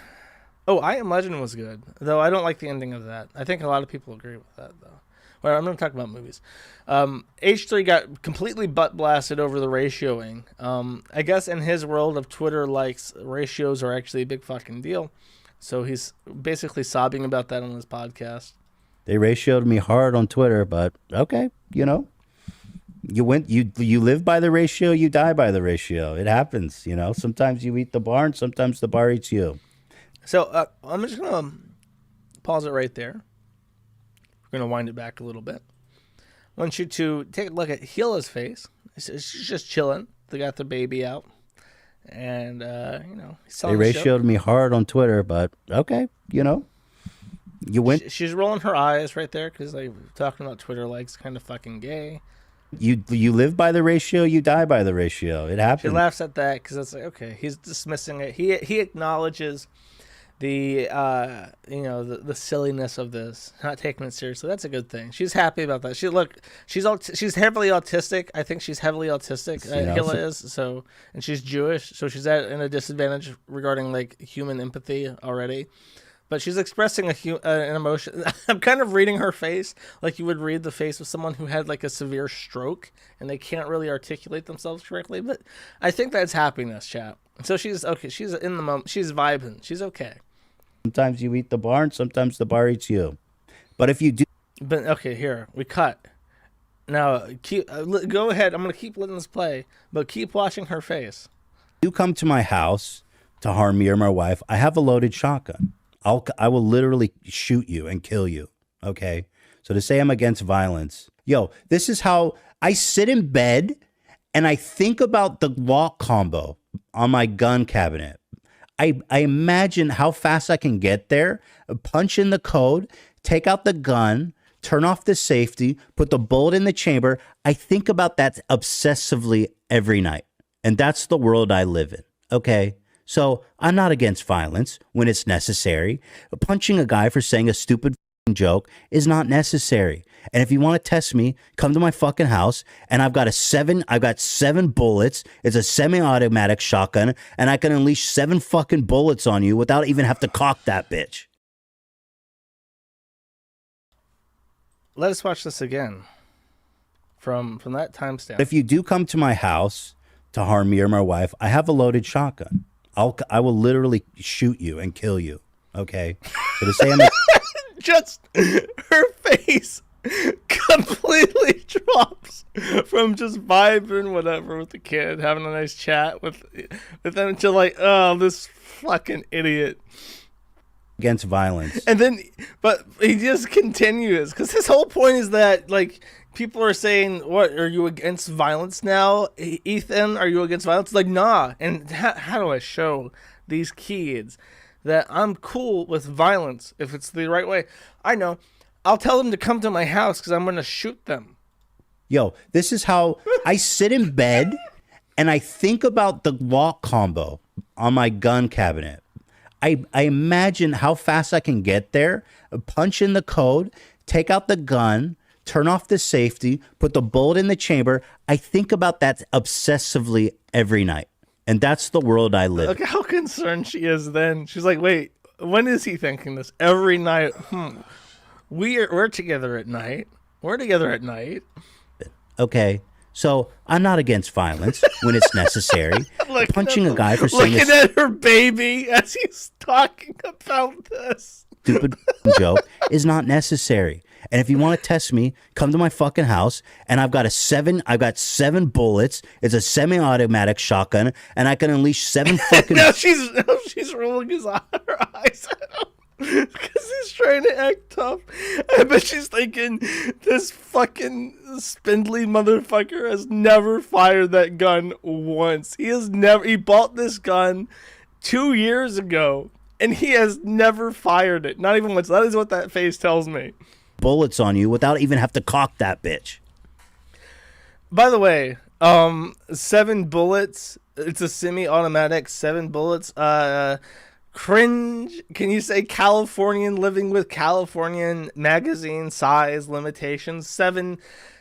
I Am Legend was good, though I don't like the ending of that. I think a lot of people agree with that, though. Well, I'm going to talk about movies. H3 got completely butt blasted over the ratioing. I guess in his world of Twitter likes, ratios are actually a big fucking deal. So he's basically sobbing about that on his podcast. They ratioed me hard on Twitter, but okay, you know. You live by the ratio, you die by the ratio. It happens, you know. Sometimes you eat the bar, and sometimes the bar eats you. So I'm just gonna pause it right there. We're gonna wind it back a little bit. I want you to take a look at Hila's face. She's just chilling. They got the baby out, and you know, he's they ratioed me hard on Twitter, but okay, you know. She's rolling her eyes right there because like talking about Twitter likes kind of fucking gay. You live by the ratio, you die by the ratio. It happens. She laughs at that because it's like, okay, he's dismissing it. He acknowledges the the silliness of this, not taking it seriously. That's a good thing. She's happy about that. She's heavily autistic. I think she's heavily autistic. Hila is so, and she's Jewish, so she's in a disadvantage regarding like human empathy already. But she's expressing an emotion. I'm kind of reading her face like you would read the face of someone who had like a severe stroke and they can't really articulate themselves correctly. But I think that's happiness, chat. So she's okay. She's in the moment. She's vibing. She's okay. Sometimes you eat the bar, and sometimes the bar eats you. But if you do, but okay, here we cut. Now keep go ahead. I'm gonna keep letting this play, but keep watching her face. You come to my house to harm me or my wife. I have a loaded shotgun. I will literally shoot you and kill you, okay? So to say I'm against violence, this is how I sit in bed and I think about the lock combo on my gun cabinet. I imagine how fast I can get there, punch in the code, take out the gun, turn off the safety, put the bullet in the chamber. I think about that obsessively every night, and that's the world I live in, okay? So I'm not against violence when it's necessary. Punching a guy for saying a stupid joke is not necessary. And if you want to test me, come to my fucking house and I've got 7 bullets. It's a semi-automatic shotgun and I can unleash 7 fucking bullets on you without even have to cock that bitch. Let us watch this again from that timestamp. If you do come to my house to harm me or my wife, I have a loaded shotgun. I will literally shoot you and kill you. Okay. So to say I'm just her face completely drops from just vibing whatever with the kid, having a nice chat with them to like, oh, this fucking idiot. Against violence. And then, but he just continues because his whole point is that like people are saying, what, are you against violence now, Ethan? Are you against violence? Like, nah. And how do I show these kids that I'm cool with violence if it's the right way? I know. I'll tell them to come to my house because I'm going to shoot them. This is how I sit in bed and I think about the lock combo on my gun cabinet. I imagine how fast I can get there, punch in the code, take out the gun, turn off the safety, put the bullet in the chamber. I think about that obsessively every night. And that's the world I live in. Look how concerned she is then. She's like, wait, when is he thinking this? Every night. We're together at night. We're together at night. Okay. So I'm not against violence when it's necessary. Punching a guy for saying looking at her baby as he's talking about this stupid joke is not necessary. And if you want to test me, come to my fucking house. And I've got 7 bullets. It's a semi-automatic shotgun, and I can unleash 7 fucking. now she's rolling her eyes at him because he's trying to act tough. I bet she's thinking this fucking spindly motherfucker has never fired that gun once. He bought this gun 2 years ago, and he has never fired it. Not even once. That is what that face tells me. Bullets on you without even have to cock that bitch. By the way, 7 bullets. It's a semi-automatic 7 bullets. Cringe. Can you say Californian living with Californian magazine size limitations? 7.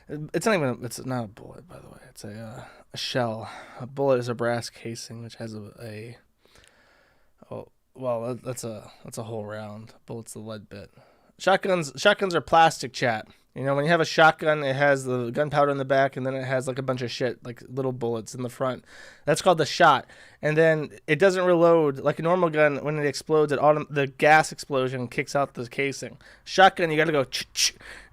It's not a bullet, by the way. It's a shell. A bullet is a brass casing which has that's a whole round. Bullet's the lead bit. Shotguns are plastic, chat. You know, when you have a shotgun, it has the gunpowder in the back, and then it has like a bunch of shit, like little bullets in the front. That's called the shot. And then it doesn't reload like a normal gun. When it explodes, the gas explosion kicks out the casing. Shotgun, you got to go,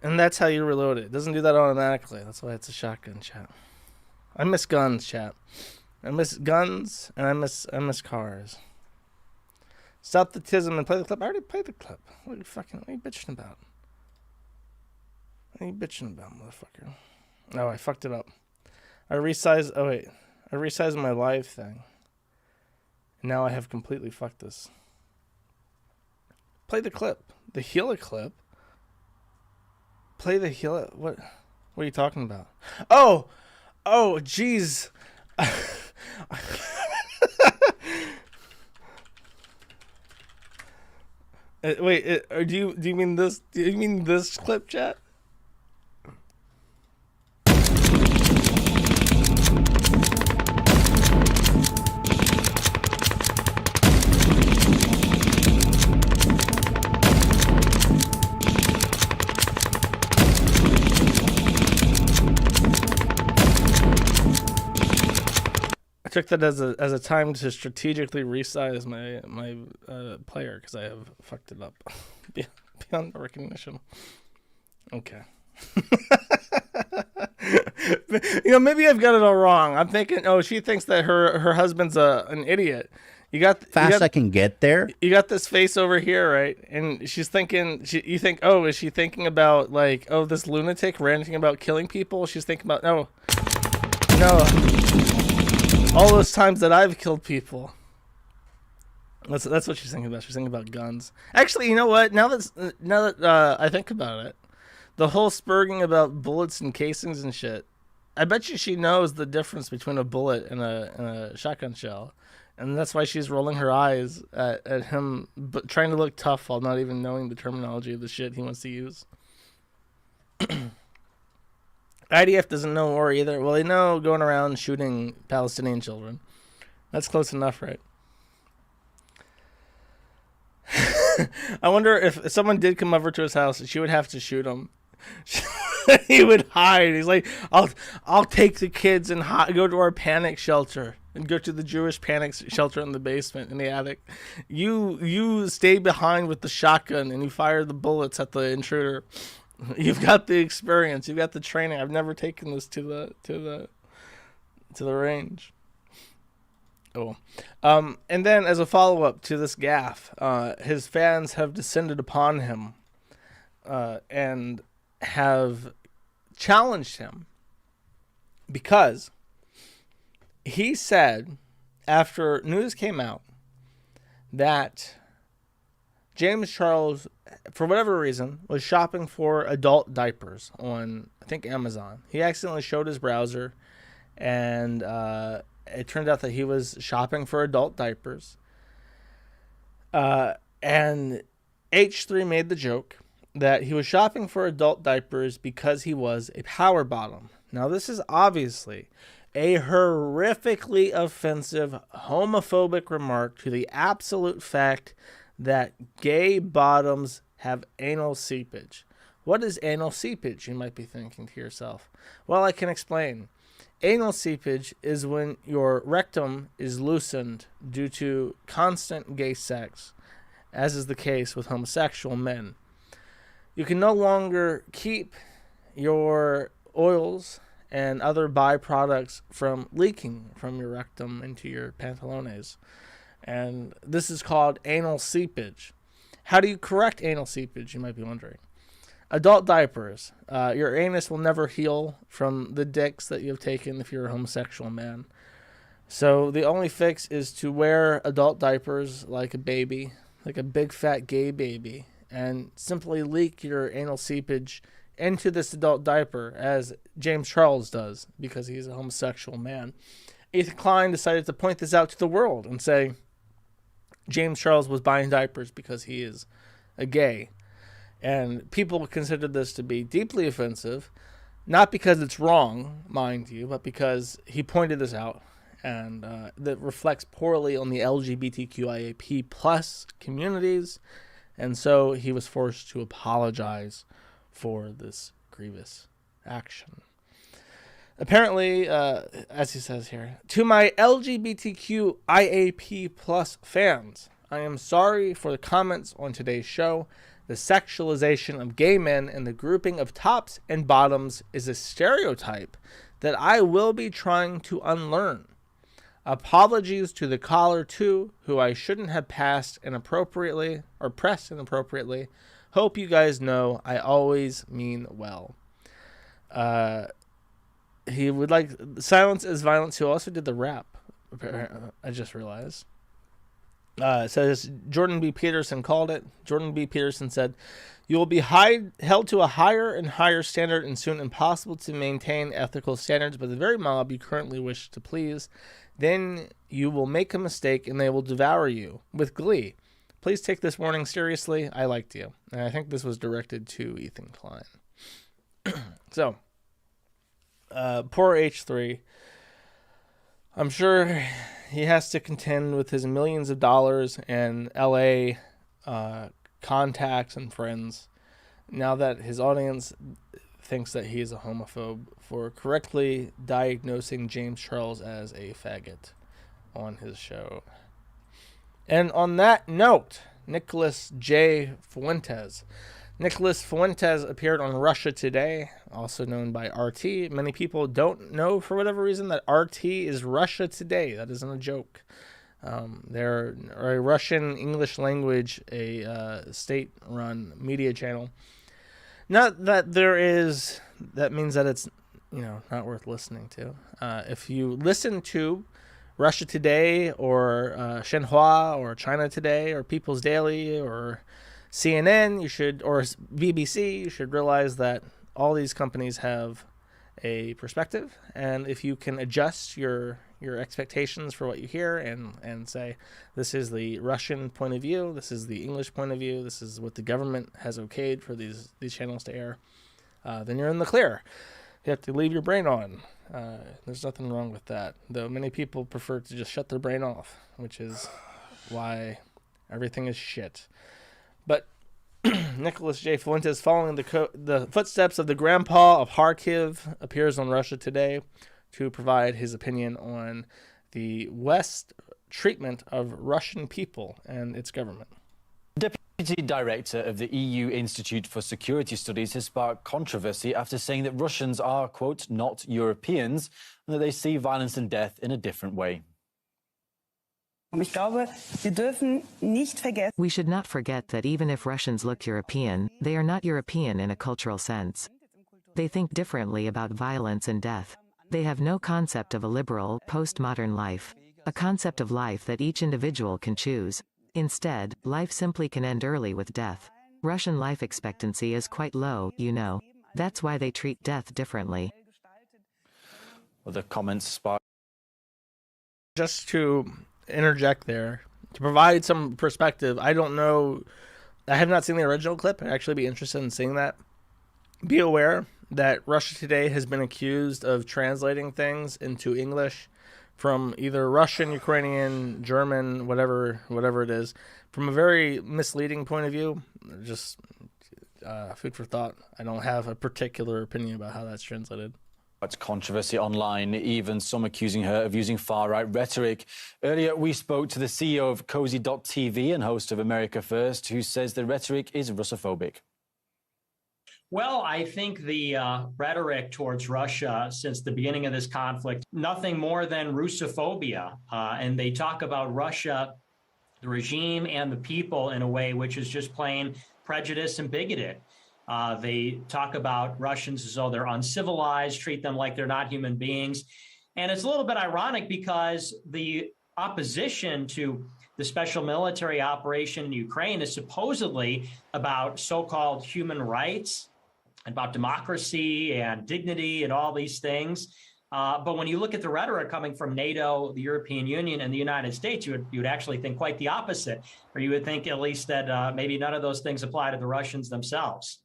and that's how you reload it. It doesn't do that automatically. That's why it's a shotgun, chat. I miss guns, chat. I miss guns, and I miss cars. Stop the tism and play the clip. I already played the clip. What are you bitching about? What are you bitching about, motherfucker? Oh, I fucked it up. I resized my live thing. And now I have completely fucked this. Play the clip. The Hila clip. Play the Hila. What are you talking about? Oh, jeez. Wait, do you mean this? Do you mean this clip, chat? I took that as a time to strategically resize my player because I have fucked it up beyond recognition. Okay. Maybe I've got it all wrong. I'm thinking, she thinks that her husband's an idiot. I can get there. You got this face over here, right? And she's thinking, you think, is she thinking about this lunatic ranting about killing people? She's thinking about, no. All those times that I've killed people. That's what she's thinking about. She's thinking about guns. Actually, you know what? Now that I think about it, the whole spurging about bullets and casings and shit, I bet you she knows the difference between a bullet and a shotgun shell. And that's why she's rolling her eyes at him, but trying to look tough while not even knowing the terminology of the shit he wants to use. IDF doesn't know war either. Well, they know going around shooting Palestinian children. That's close enough, right? I wonder if someone did come over to his house, she would have to shoot him. He would hide. He's like, I'll take the kids and go to our panic shelter and go to the Jewish panic shelter in the basement, in the attic. You stay behind with the shotgun and you fire the bullets at the intruder. You've got the experience. You've got the training. I've never taken this to the range. Oh, and then as a follow-up to this gaffe, his fans have descended upon him, and have challenged him because he said after news came out that James Charles, for whatever reason, was shopping for adult diapers on, I think, Amazon. He accidentally showed his browser, and it turned out that he was shopping for adult diapers. And H3 made the joke that he was shopping for adult diapers because he was a power bottom. Now, this is obviously a horrifically offensive, homophobic remark to the absolute fact that gay bottoms have anal seepage. What is anal seepage, you might be thinking to yourself? Well, I can explain. Anal seepage is when your rectum is loosened due to constant gay sex, as is the case with homosexual men. You can no longer keep your oils and other byproducts from leaking from your rectum into your pantalones. And this is called anal seepage. How do you correct anal seepage, you might be wondering? Adult diapers. Your anus will never heal from the dicks that you've taken if you're a homosexual man. So the only fix is to wear adult diapers like a baby, like a big fat gay baby, and simply leak your anal seepage into this adult diaper, as James Charles does, because he's a homosexual man. Ethan Klein decided to point this out to the world and say James Charles was buying diapers because he is a gay. And people consider this to be deeply offensive, not because it's wrong, mind you, but because he pointed this out, and that reflects poorly on the LGBTQIAP plus communities, and so he was forced to apologize for this grievous action. Apparently, as he says here, to my LGBTQIAP plus fans, I am sorry for the comments on today's show. The sexualization of gay men and the grouping of tops and bottoms is a stereotype that I will be trying to unlearn. Apologies to the caller, too, who I shouldn't have passed inappropriately or pressed inappropriately. Hope you guys know I always mean well. He would like silence is violence. Who also did the rap? I just realized. It says Jordan B. Peterson called it. Jordan B. Peterson said, "You will be held to a higher and higher standard and soon impossible to maintain ethical standards by the very mob you currently wish to please. Then you will make a mistake and they will devour you with glee. Please take this warning seriously. I liked you." And I think this was directed to Ethan Klein. So, poor H3. I'm sure he has to contend with his millions of dollars and LA contacts and friends now that his audience thinks that he is a homophobe for correctly diagnosing James Charles as a faggot on his show. And on that note, Nicholas J. Fuentes. Nicholas Fuentes appeared on Russia Today, also known by RT. Many people don't know, for whatever reason, that RT is Russia Today. That isn't a joke. They're a Russian English language, a state-run media channel. Not that that means that it's, not worth listening to. If you listen to Russia Today or Xinhua or China Today or People's Daily or CNN, or BBC, you should realize that all these companies have a perspective, and if you can adjust your expectations for what you hear and say, this is the Russian point of view, this is the English point of view, this is what the government has okayed for these channels to air, then you're in the clear. You have to leave your brain on. There's nothing wrong with that, though many people prefer to just shut their brain off, which is why everything is shit. But Nicholas J. Fuentes, following the footsteps of the grandpa of Kharkiv, appears on Russia Today to provide his opinion on the West treatment of Russian people and its government. Deputy Director of the EU Institute for Security Studies has sparked controversy after saying that Russians are, quote, not Europeans, and that they see violence and death in a different way. We should not forget that even if Russians look European, they are not European in a cultural sense. They think differently about violence and death. They have no concept of a liberal, postmodern life, a concept of life that each individual can choose. Instead, life simply can end early with death. Russian life expectancy is quite low, That's why they treat death differently. Well, the comments sparked. Just to interject there, to provide some perspective, I don't know, I have not seen the original clip. I'd actually be interested in seeing that. Be aware that Russia Today has been accused of translating things into English from either Russian, Ukrainian, German, whatever it is, from a very misleading point of view. Just food for thought. I don't have a particular opinion about how that's translated. Controversy online, even some accusing her of using far-right rhetoric. Earlier, we spoke to the CEO of Cozy.tv and host of America First, who says the rhetoric is Russophobic. Well, I think the rhetoric towards Russia since the beginning of this conflict, nothing more than Russophobia. And they talk about Russia, the regime, and the people in a way which is just plain prejudice and bigoted. They talk about Russians as though they're uncivilized, treat them like they're not human beings. And it's a little bit ironic because the opposition to the special military operation in Ukraine is supposedly about so-called human rights, about democracy and dignity and all these things. But when you look at the rhetoric coming from NATO, the European Union, and the United States, you would actually think quite the opposite, or you would think at least that maybe none of those things apply to the Russians themselves.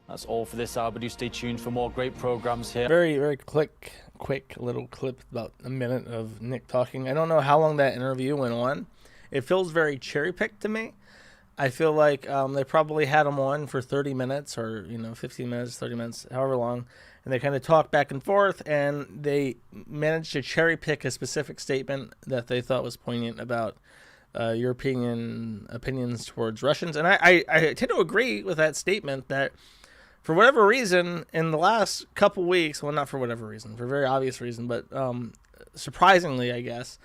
That's all for this hour, but do stay tuned for more great programs here. Very, very quick little clip, about a minute of Nick talking. I don't know how long that interview went on. It feels very cherry-picked to me. I feel like they probably had him on for 30 minutes or, 15 minutes, 30 minutes, however long. And they kind of talked back and forth, and they managed to cherry-pick a specific statement that they thought was poignant about European opinions towards Russians. And I tend to agree with that statement that for whatever reason, in the last couple weeks, well, not for whatever reason, for a very obvious reason, but surprisingly, I guess,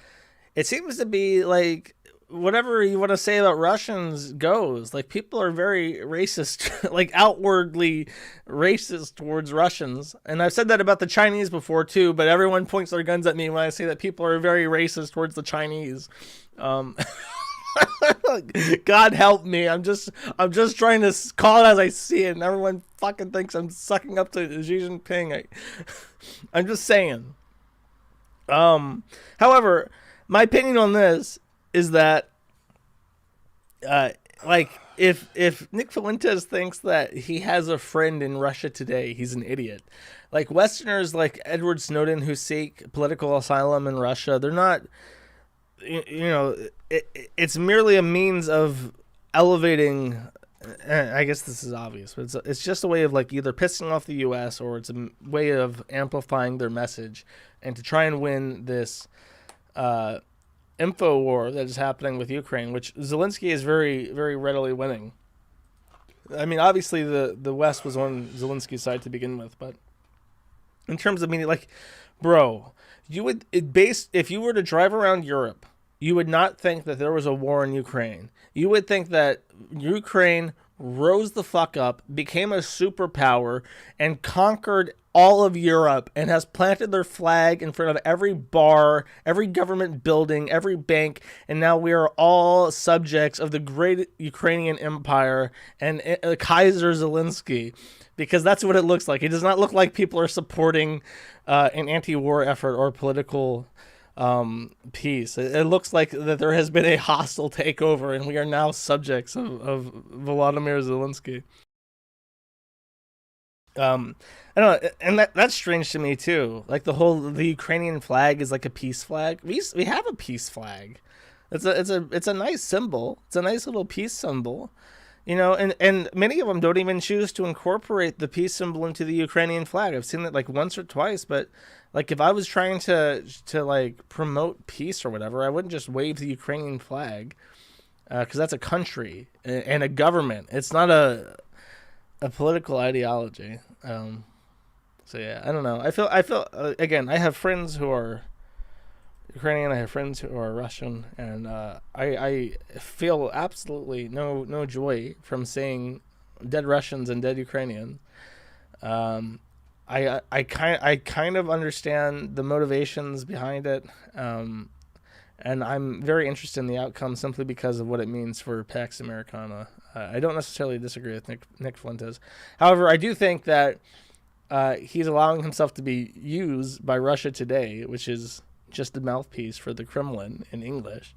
it seems to be like whatever you want to say about Russians goes. Like, people are very racist, like outwardly racist towards Russians. And I've said that about the Chinese before too, but everyone points their guns at me when I say that people are very racist towards the Chinese. God help me. I'm just trying to call it as I see it, and everyone fucking thinks I'm sucking up to Xi Jinping. I'm just saying. However, my opinion on this is that if Nick Fuentes thinks that he has a friend in Russia today, he's an idiot. Like, Westerners like Edward Snowden who seek political asylum in Russia, they're not, it's merely a means of elevating, I guess this is obvious, but it's just a way of like either pissing off the U.S. or it's a way of amplifying their message and to try and win this info war that is happening with Ukraine, which Zelensky is very, very readily winning. I mean, obviously the West was on Zelensky's side to begin with, but in terms of meaning, like, bro, if you were to drive around Europe, you would not think that there was a war in Ukraine. You would think that Ukraine rose the fuck up, became a superpower, and conquered all of Europe and has planted their flag in front of every bar, every government building, every bank, and now we are all subjects of the great Ukrainian empire and Kaiser Zelensky, because that's what it looks like. It does not look like people are supporting an anti-war effort or political peace. It looks like that there has been a hostile takeover and we are now subjects of Volodymyr Zelensky. I don't know, and that's strange to me too. Like the Ukrainian flag is like a peace flag. We have a peace flag. It's a nice symbol. It's a nice little peace symbol, and many of them don't even choose to incorporate the peace symbol into the Ukrainian flag. I've seen it like once or twice, but like if I was trying to like promote peace or whatever, I wouldn't just wave the Ukrainian flag, because that's a country and a government. It's not a political ideology. So yeah, I don't know. I feel again, I have friends who are Ukrainian, I have friends who are Russian, and I feel absolutely no joy from seeing dead Russians and dead Ukrainians. I kind of understand the motivations behind it, and I'm very interested in the outcome simply because of what it means for Pax Americana. I don't necessarily disagree with Nick Fuentes. However, I do think that he's allowing himself to be used by Russia today, which is just a mouthpiece for the Kremlin in English.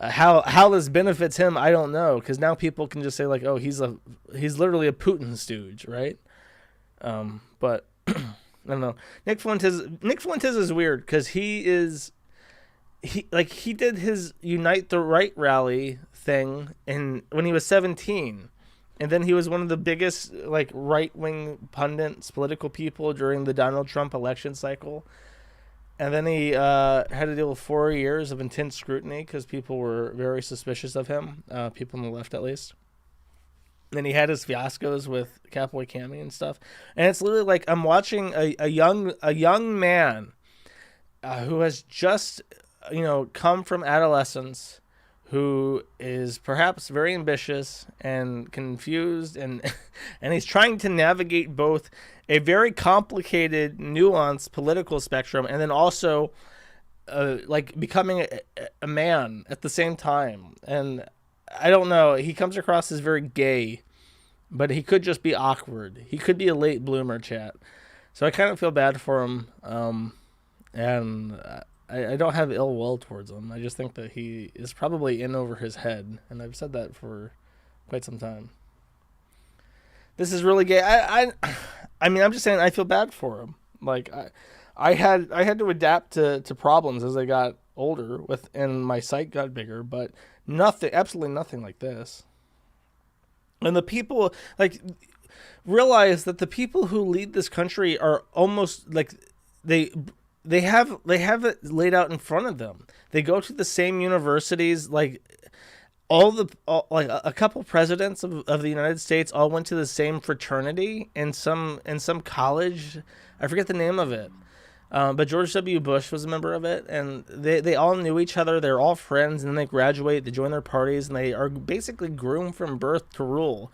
How this benefits him, I don't know, because now people can just say like, oh, he's literally a Putin stooge, right? But I don't know. Nick Fuentes is weird because he did his Unite the Right rally thing when he was 17, And then he was one of the biggest like right-wing pundits, political people during the Donald Trump election cycle. And then he had to deal with 4 years of intense scrutiny because people were very suspicious of him, people on the left at least. And he had his fiascos with Catboy Cammy and stuff. And it's literally like I'm watching a young man who has just, come from adolescence, who is perhaps very ambitious and confused, and and he's trying to navigate both a very complicated, nuanced political spectrum, and then also like becoming a man at the same time. And I don't know, he comes across as very gay, but he could just be awkward. He could be a late bloomer, chat. So I kind of feel bad for him, and I don't have ill will towards him. I just think that he is probably in over his head, and I've said that for quite some time. This is really gay. I mean, I'm just saying I feel bad for him. Like I had to adapt to problems as I got older and my sight got bigger, but absolutely nothing like this. And the people realize that the people who lead this country are almost like they have it laid out in front of them. They go to the same universities. Like a couple presidents of the United States all went to the same fraternity in some college. I forget the name of it. But George W. Bush was a member of it, and they all knew each other. They're all friends, and then they graduate, they join their parties, and they are basically groomed from birth to rule.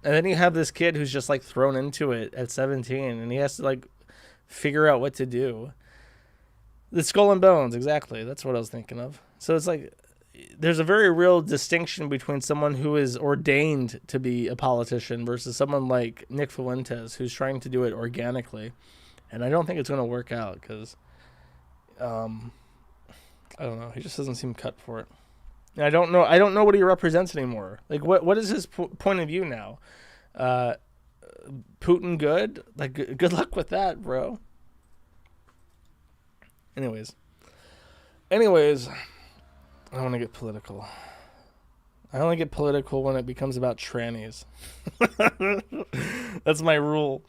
And then you have this kid who's just like thrown into it at 17, and he has to like figure out what to do. The skull and bones, exactly. That's what I was thinking of. So it's like there's a very real distinction between someone who is ordained to be a politician versus someone like Nick Fuentes, who's trying to do it organically. And I don't think it's going to work out because, I don't know. He just doesn't seem cut for it. And I don't know what he represents anymore. Like, what is his point of view now? Putin good? Like, good luck with that, bro. Anyways, I don't want to get political. I only get political when it becomes about trannies. That's my rule.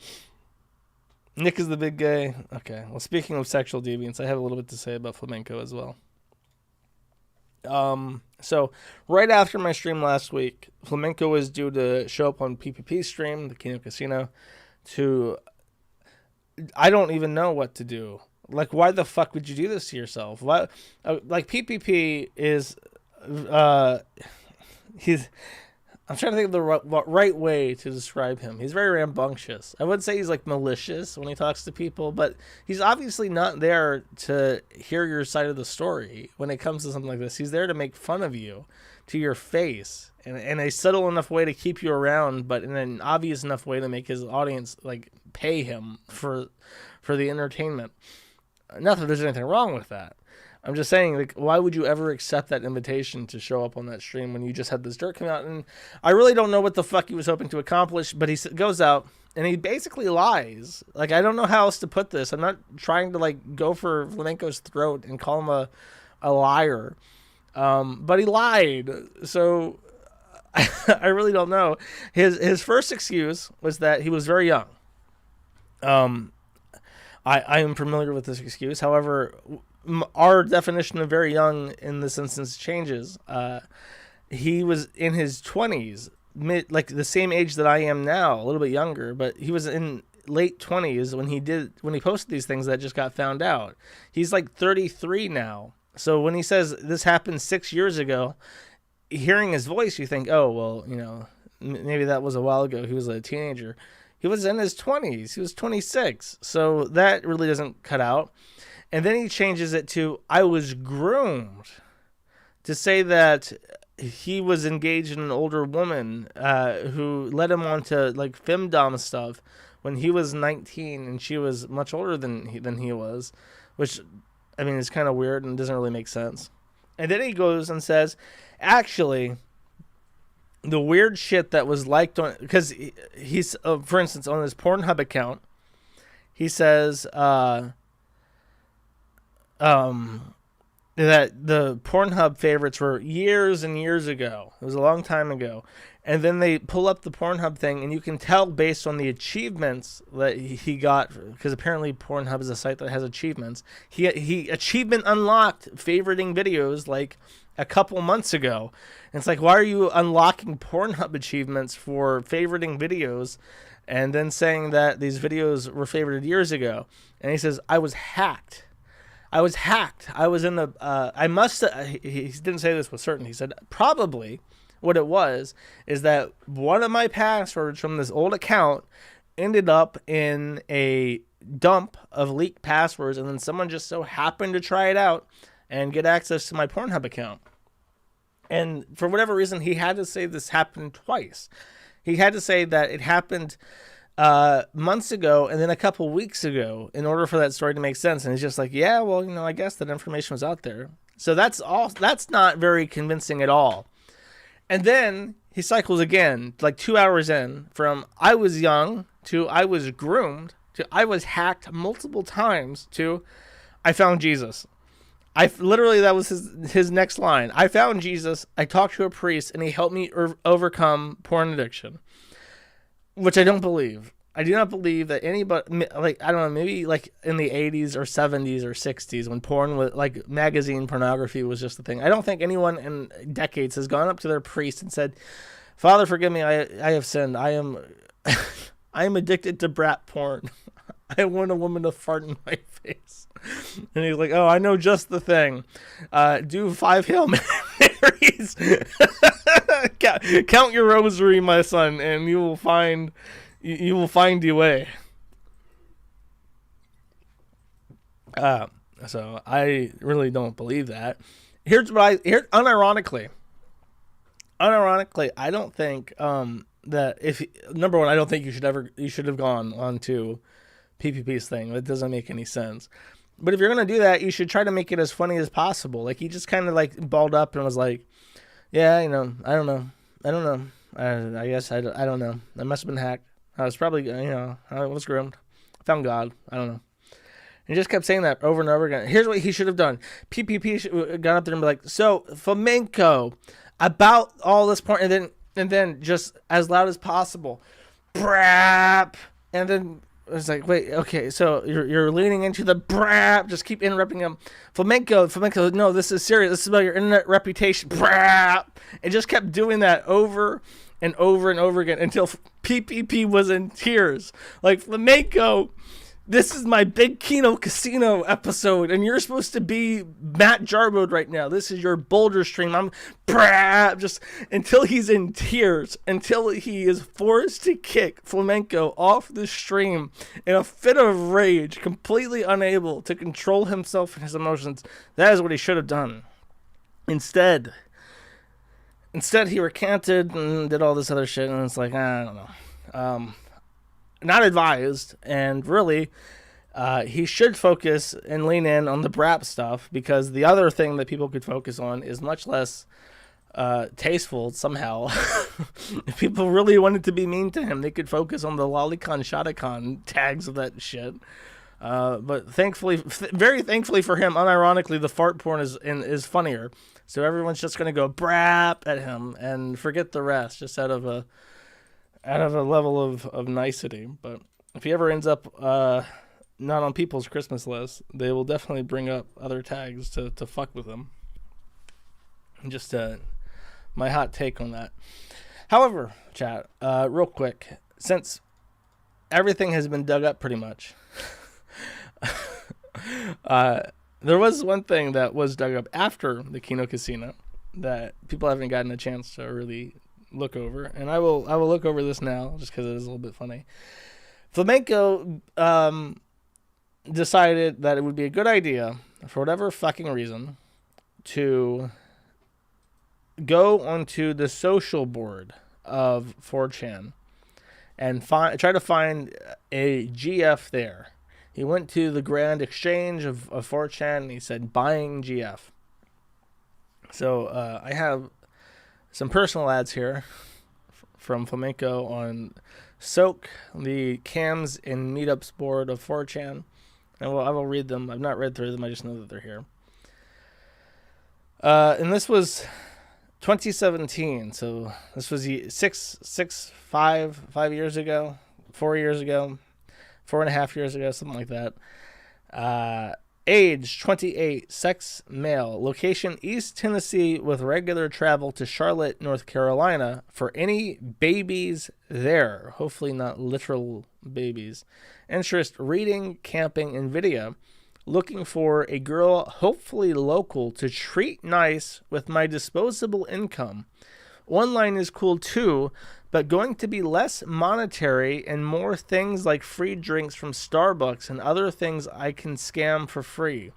Nick is the big gay. Okay. Well, speaking of sexual deviance, I have a little bit to say about Flamenco as well. So right after my stream last week, Flamenco was due to show up on PPP's stream, the Kino Casino, I don't even know what to do. Like, why the fuck would you do this to yourself? Why? Like, PPP is, I'm trying to think of the right way to describe him. He's very rambunctious. I wouldn't say he's like malicious when he talks to people, but he's obviously not there to hear your side of the story when it comes to something like this. He's there to make fun of you to your face in a subtle enough way to keep you around, but in an obvious enough way to make his audience like pay him for the entertainment. Not that there's anything wrong with that. I'm just saying, like, why would you ever accept that invitation to show up on that stream when you just had this dirt come out? And I really don't know what the fuck he was hoping to accomplish, but he goes out and he basically lies. Like, I don't know how else to put this. I'm not trying to, like, go for Flamenco's throat and call him a liar. But he lied. So I really don't know. His first excuse was that he was very young. I am familiar with this excuse. However, our definition of very young in this instance changes. He was in his 20s, like the same age that I am now, a little bit younger, but he was in late 20s when he posted these things that just got found out. He's like 33 now. So when he says this happened 6 years ago, hearing his voice, you think, oh, well, maybe that was a while ago. He was a teenager. He was in his 20s. He was 26. So that really doesn't cut out. And then he changes it to, I was groomed, to say that he was engaged in an older woman who led him on to like femdom stuff when he was 19 and she was much older than he was, which, I mean, is kind of weird and doesn't really make sense. And then he goes and says, actually, the weird shit that was liked on, because he's, for instance, on his Pornhub account, he says that the Pornhub favorites were years and years ago. It was a long time ago. And then they pull up the Pornhub thing, and you can tell based on the achievements that he got, because apparently Pornhub is a site that has achievements. He achievement unlocked favoriting videos like a couple months ago. And it's like, why are you unlocking Pornhub achievements for favoriting videos and then saying that these videos were favorited years ago? And he says, I was hacked. I was in the, he didn't say this with certainty. He said, probably what it was is that one of my passwords from this old account ended up in a dump of leaked passwords, and then someone just so happened to try it out and get access to my Pornhub account. And for whatever reason, he had to say this happened twice. He had to say that it happened months ago and then a couple weeks ago in order for that story to make sense. And he's just like, yeah, well, I guess that information was out there. So that's not very convincing at all. And then he cycles again, like 2 hours in, from I was young to I was groomed to I was hacked multiple times to I found Jesus. Literally, that was his next line. I found Jesus. I talked to a priest, and he helped me overcome porn addiction, which I don't believe. I do not believe that anybody, like, I don't know, maybe like in the 80s or 70s or 60s when porn was, like, magazine pornography was just the thing. I don't think anyone in decades has gone up to their priest and said, Father, forgive me, I have sinned. I am I am addicted to brat porn. I want a woman to fart in my face. And he's like, oh, I know just the thing. Do 5 Hail Marys. Count your rosary, my son, and you will find your way. So I really don't believe that. Here's what unironically, I don't think that if number one, I don't think you should have gone on to PPP's thing. That doesn't make any sense. But if you're gonna do that, you should try to make it as funny as possible. Like, he just kind of like balled up and was like, yeah, I don't know. I guess I don't know. I must have been hacked. I was probably, I was groomed. I found God. I don't know. He just kept saying that over and over again. Here's what he should have done. PPP got up there and be like, so Flamenco, about all this porn, and then just as loud as possible, brap, and then it's like, wait, okay, so you're leaning into the brap, just keep interrupting him. Flamenco, no, this is serious. This is about your internet reputation, brap, and just kept doing that over and over and over again until PPP was in tears. Like, Flamenco, this is my big Kino Casino episode, and you're supposed to be Matt Jarbo right now. This is your Boulder stream. I'm just until he's in tears, until he is forced to kick Flamenco off the stream in a fit of rage, completely unable to control himself and his emotions. That is what he should have done. Instead, he recanted and did all this other shit, and it's like, I don't know. Not advised, and really, he should focus and lean in on the brap stuff, because the other thing that people could focus on is much less tasteful somehow. If people really wanted to be mean to him, they could focus on the lolicon shotacon tags of that shit. But thankfully, very thankfully for him, unironically, the fart porn is funnier. So everyone's just gonna go brap at him and forget the rest, just out of a level of nicety. But if he ever ends up not on people's Christmas list, they will definitely bring up other tags to fuck with him. Just my hot take on that. However, chat, real quick, since everything has been dug up pretty much, there was one thing that was dug up after the Kino Casino that people haven't gotten a chance to really look over, and I will look over this now just because it is a little bit funny. Flamenco decided that it would be a good idea, for whatever fucking reason, to go onto the social board of 4chan and try to find a GF there. He went to the Grand Exchange of 4chan and he said, buying GF. So I have some personal ads here from Flamenco on Soak, the cams and meetups board of 4chan. And I will read them. I've not read through them. I just know that they're here. And this was 2017. So this was 5 years ago, 4 years ago, 4.5 years ago, something like that. Age 28, sex male, location East Tennessee with regular travel to Charlotte, North Carolina for any babies there. Hopefully not literal babies. Interest reading, camping, and video. Looking for a girl, hopefully local, to treat nice with my disposable income. Online is cool too, but going to be less monetary and more things like free drinks from Starbucks and other things I can scam for free.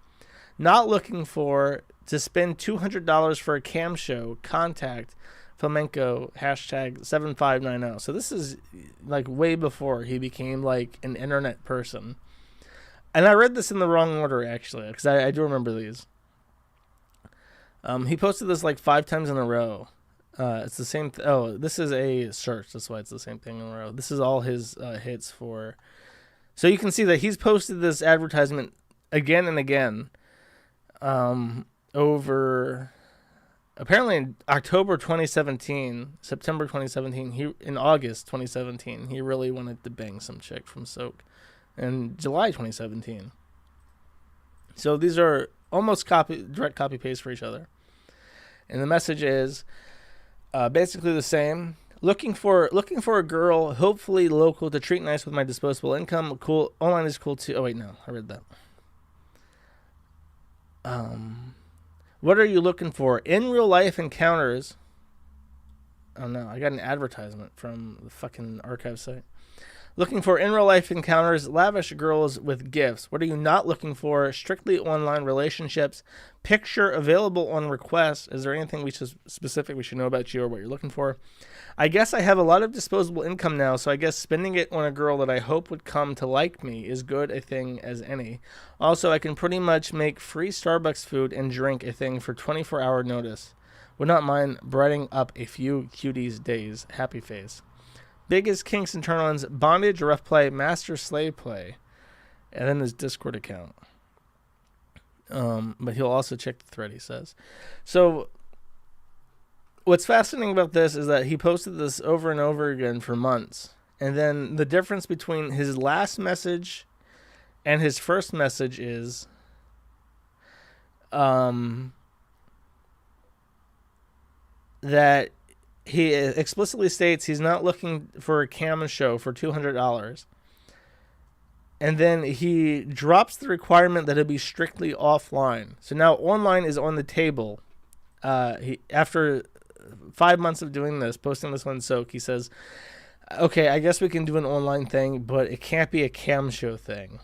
Not looking for to spend $200 for a cam show. Contact Flamenco #7590. So this is like way before he became like an internet person. And I read this in the wrong order, actually, because I do remember these. He posted this like 5 times in a row. It's the same. This is a search. That's why it's the same thing in a row. This is all his hits for. So you can see that he's posted this advertisement again and again over apparently in October 2017, September 2017, in August 2017, he really wanted to bang some chick from Soak. In July 2017. So these are almost direct copy paste for each other. And the message is basically the same. Looking for a girl, hopefully local, to treat nice with my disposable income. Cool. Online is cool too. Oh wait, no, I read that. What are you looking for? In real life encounters. Oh no, I got an advertisement from the fucking archive site. Looking for in real life encounters, lavish girls with gifts. What are you not looking for? Strictly online relationships. Picture available on request. Is there anything specific we should know about you or what you're looking for? I guess I have a lot of disposable income now, so I guess spending it on a girl that I hope would come to like me is good a thing as any. Also, I can pretty much make free Starbucks food and drink a thing for 24-hour notice. Would not mind brightening up a few cuties days. Happy face. Biggest kinks and turn-ons: bondage, rough play, master slave play, and then his Discord account. But he'll also check the thread, he says. So what's fascinating about this is that he posted this over and over again for months. And then the difference between his last message and his first message is that he explicitly states he's not looking for a cam show for $200. And then he drops the requirement that it be strictly offline. So now online is on the table. After 5 months of doing this, posting this on Soak, he says, okay, I guess we can do an online thing, but it can't be a cam show thing.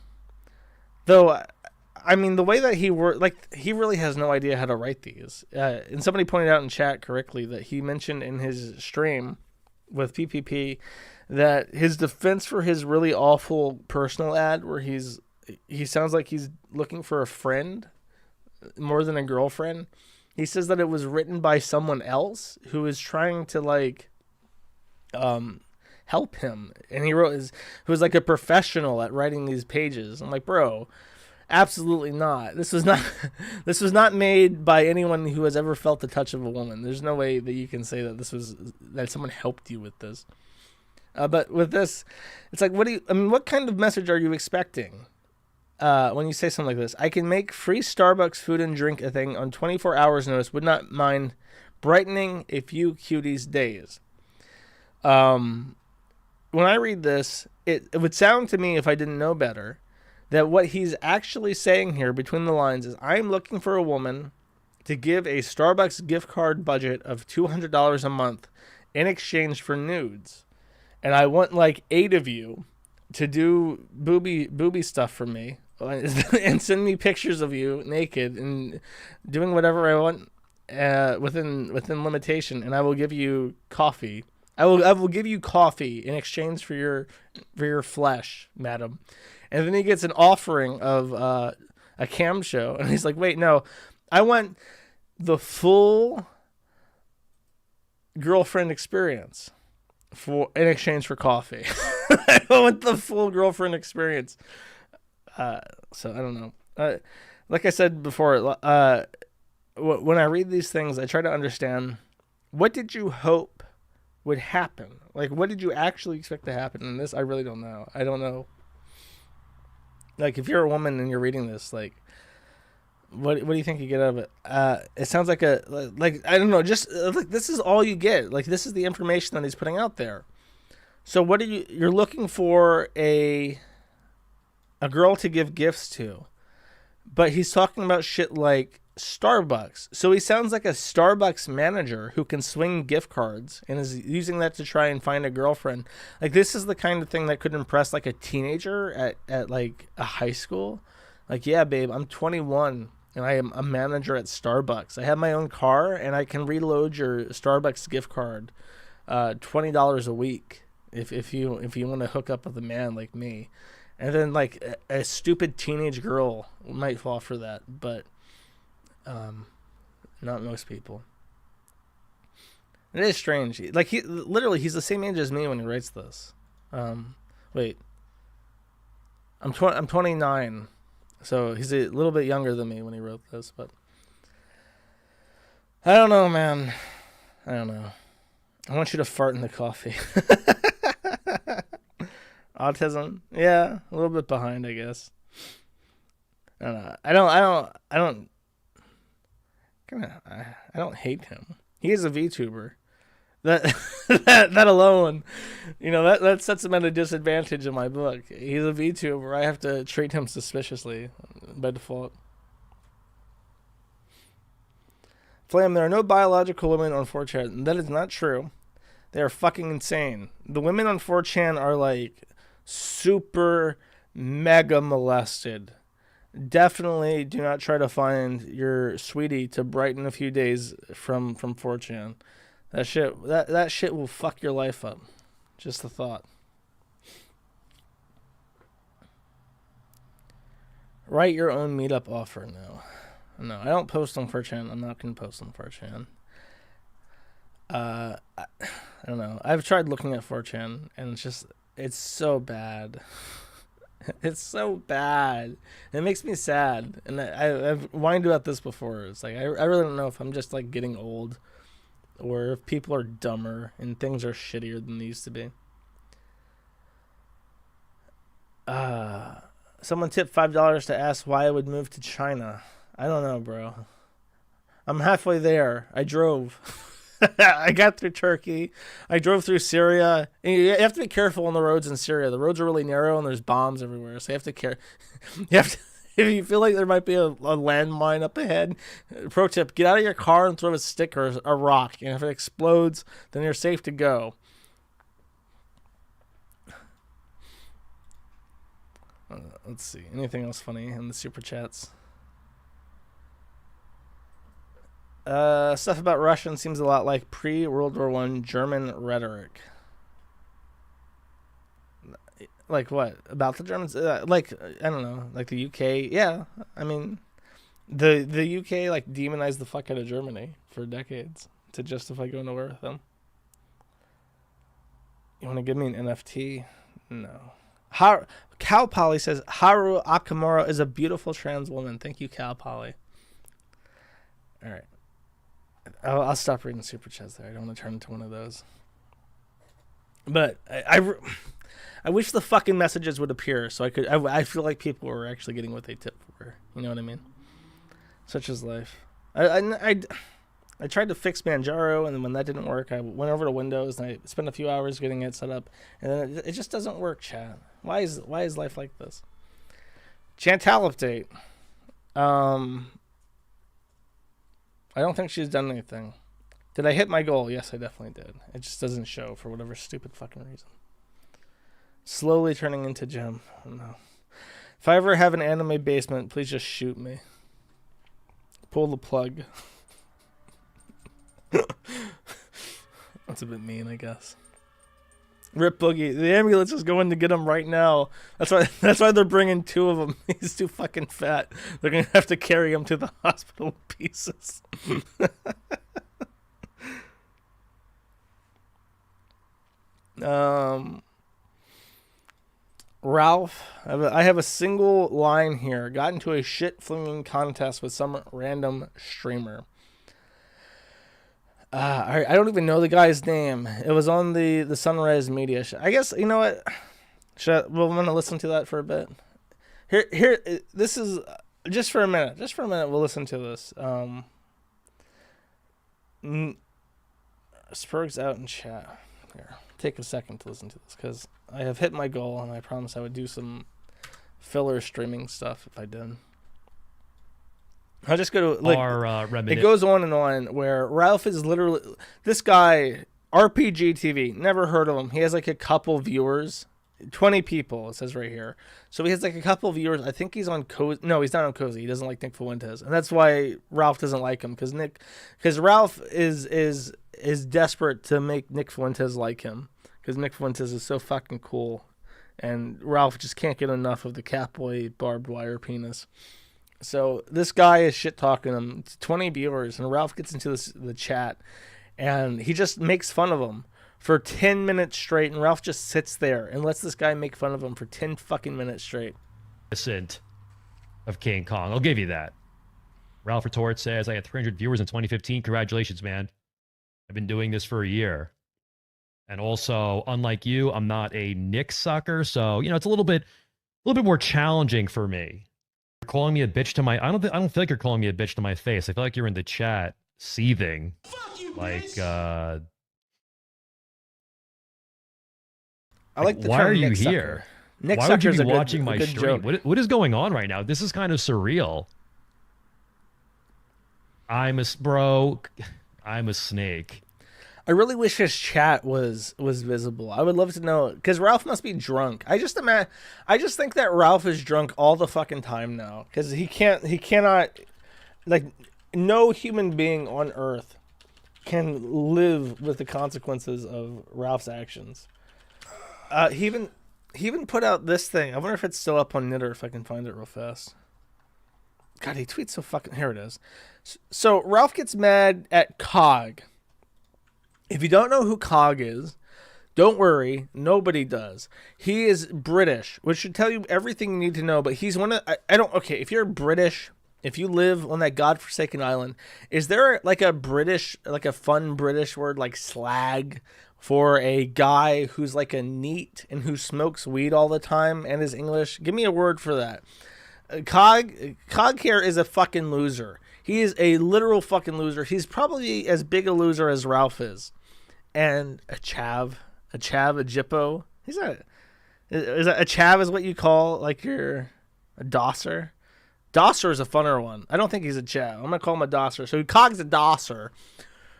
Though, I mean, the way that he he really has no idea how to write these. And somebody pointed out in chat correctly that he mentioned in his stream with PPP that his defense for his really awful personal ad, where he sounds like he's looking for a friend more than a girlfriend. He says that it was written by someone else who is trying to help him, and who was like a professional at writing these pages. I'm like, bro. Absolutely not. This was not made by anyone who has ever felt the touch of a woman. There's no way that you can say that that someone helped you with this. But with this, it's like, what kind of message are you expecting when you say something like this? I can make free Starbucks food and drink a thing on 24 hours notice. Would not mind brightening a few cuties days. When I read this, it would sound to me, if I didn't know better, that what he's actually saying here between the lines is, I'm looking for a woman to give a Starbucks gift card budget of $200 a month in exchange for nudes. And I want like 8 of you to do booby stuff for me and send me pictures of you naked and doing whatever I want within limitation, and I will give you coffee. I will give you coffee in exchange for your flesh, madam. And then he gets an offering of a cam show, and he's like, wait, no, I want the full girlfriend experience in exchange for coffee. I want the full girlfriend experience. So I don't know. Like I said before, when I read these things, I try to understand What did you hope would happen? Like, what did you actually expect to happen in this? I really don't know. I don't know. Like, if you're a woman and you're reading this, like, what do you think you get out of it? It sounds like I don't know, just like this is all you get. Like, this is the information that he's putting out there. So what you're looking for a girl to give gifts to, but he's talking about shit like Starbucks. So he sounds like a Starbucks manager who can swing gift cards and is using that to try and find a girlfriend. Like, this is the kind of thing that could impress like a teenager at like a high school. Like, yeah, babe, I'm 21 and I am a manager at Starbucks. I have my own car and I can reload your Starbucks gift card, $20 a week if you want to hook up with a man like me. And then like a stupid teenage girl might fall for that, but not most people. It is strange. Like, he's the same age as me when he writes this. Wait, I'm 29, so he's a little bit younger than me when he wrote this. But I don't know, man. I don't know. I want you to fart in the coffee. Autism, yeah, a little bit behind, I guess. I don't know. I don't hate him. He is a VTuber. That alone, that sets him at a disadvantage in my book. He's a VTuber. I have to treat him suspiciously by default. Flam, there are no biological women on 4chan. That is not true. They are fucking insane. The women on 4chan are like super mega molested. Definitely do not try to find your sweetie to brighten a few days from 4chan. That shit will fuck your life up. Just a thought. Write your own meetup offer. No, I don't post on 4chan. I'm not gonna post on 4chan. I don't know. I've tried looking at 4chan and it's so bad. It's so bad. It makes me sad. And I've whined about this before. It's like, I really don't know if I'm just like getting old or if people are dumber and things are shittier than they used to be. Someone tipped $5 to ask why I would move to China. I don't know, bro. I'm halfway there. I drove. I got through Turkey. I drove through Syria. And you have to be careful on the roads in Syria. The roads are really narrow and there's bombs everywhere. So you have to care. If you feel like there might be a landmine up ahead, pro tip: get out of your car and throw a stick or a rock. And if it explodes, then you're safe to go. Let's see. Anything else funny in the super chats? Stuff about Russian seems a lot like pre-World War I German rhetoric. Like what? About the Germans? Like, I don't know. Like the UK? Yeah. I mean, the UK like demonized the fuck out of Germany for decades to justify going to war with them. You want to give me an NFT? No. Cal Polly says, Haru Akamura is a beautiful trans woman. Thank you, Cal Polly. All right. I'll stop reading super chats there. I don't want to turn into one of those. But I wish the fucking messages would appear so I feel like people were actually getting what they tipped for. You know what I mean? Such is life. I tried to fix Manjaro, and when that didn't work, I went over to Windows and I spent a few hours getting it set up, and then it just doesn't work, chat. Why is life like this? Chantal update. I don't think she's done anything. Did I hit my goal? Yes, I definitely did. It just doesn't show for whatever stupid fucking reason. Slowly turning into Gem. Oh, no. If I ever have an anime basement, please just shoot me. Pull the plug. That's a bit mean, I guess. Rip Boogie. The ambulance is going to get him right now. That's why they're bringing two of them. He's too fucking fat. They're going to have to carry him to the hospital in pieces. Ralph, I have a single line here. Got into a shit flinging contest with some random streamer. I don't even know the guy's name. It was on the Sunrise Media show. I guess, you know what? We'll want to listen to that for a bit. Here, this is just for a minute. Just for a minute, we'll listen to this. Spurg's out in chat. Here, take a second to listen to this because I have hit my goal, and I promised I would do some filler streaming stuff if I did. I'll just go to it goes on and on where Ralph is literally this guy RPG TV. Never heard of him. He has like a couple viewers, 20 people. It says right here. So he has like a couple viewers. I think he's on Cozy. No, he's not on Cozy. He doesn't like Nick Fuentes, and that's why Ralph doesn't like him because Ralph is desperate to make Nick Fuentes like him because Nick Fuentes is so fucking cool, and Ralph just can't get enough of the Catboy barbed wire penis. So this guy is shit talking him. 20 viewers, and Ralph gets into the chat, and he just makes fun of him for 10 minutes straight. And Ralph just sits there and lets this guy make fun of him for 10 fucking minutes straight. Of King Kong, I'll give you that. Ralph Retort says, "I had 300 viewers in 2015. Congratulations, man. I've been doing this for a year, and also, unlike you, I'm not a Nick sucker, so it's a little bit more challenging for me." Calling me a bitch to my I don't feel like you're calling me a bitch to my face. I feel like you're in the chat seething. Like I like the why term are you Nick here? Sucker. Nick why would you Sucker's be watching my good stream? joke. What is going on right now? This is kind of surreal. I'm a snake. I really wish his chat was visible. I would love to know because Ralph must be drunk. I just think that Ralph is drunk all the fucking time now because he cannot, like, no human being on earth can live with the consequences of Ralph's actions. He even put out this thing. I wonder if it's still up on Knitter if I can find it real fast. God, he tweets so fucking. Here it is. So Ralph gets mad at Cog. If you don't know who Cog is, don't worry. Nobody does. He is British, which should tell you everything you need to know. But he's one of okay. If you're British, if you live on that godforsaken island, is there like a fun British word like slag for a guy who's like a neat and who smokes weed all the time and is English? Give me a word for that. Cog here is a fucking loser. He is a literal fucking loser. He's probably as big a loser as Ralph is. And a chav, a jippo. He's a chav is what you call like a dosser. Dosser is a funner one. I don't think he's a chav. I'm gonna call him a dosser. So Cog's a dosser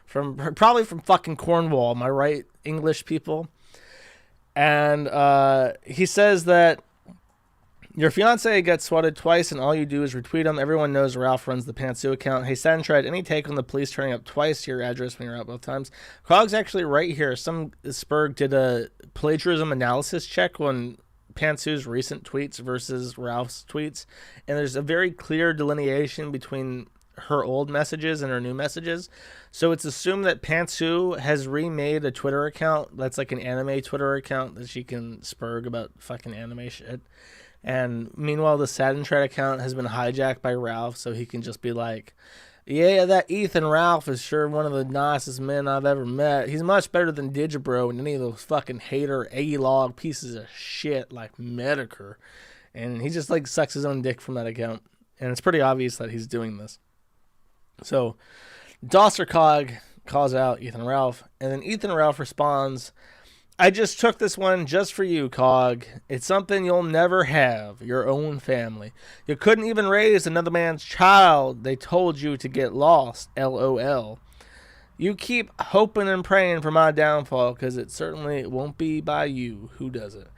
probably from fucking Cornwall. Am I right, English people? And he says that your fiance gets swatted twice and all you do is retweet him. Everyone knows Ralph runs the Pantsu account. Hey, Satin tried any take on the police turning up twice to your address when you're out both times. Cog's actually right here. Some Spurg did a plagiarism analysis check on Pantsu's recent tweets versus Ralph's tweets. And there's a very clear delineation between her old messages and her new messages. So it's assumed that Pantsu has remade a Twitter account that's like an anime Twitter account that she can Spurg about fucking anime shit. And meanwhile, the Satin Tread account has been hijacked by Ralph, so he can just be like, yeah, that Ethan Ralph is sure one of the nicest men I've ever met. He's much better than Digibro and any of those fucking hater A-log pieces of shit like Medicare. And he just like sucks his own dick from that account. And it's pretty obvious that he's doing this. So Dosser Cog calls out Ethan Ralph, and then Ethan Ralph responds, I just took this one just for you, Cog. It's something you'll never have, your own family. You couldn't even raise another man's child. They told you to get lost, LOL. You keep hoping and praying for my downfall because it certainly won't be by you. Who does it?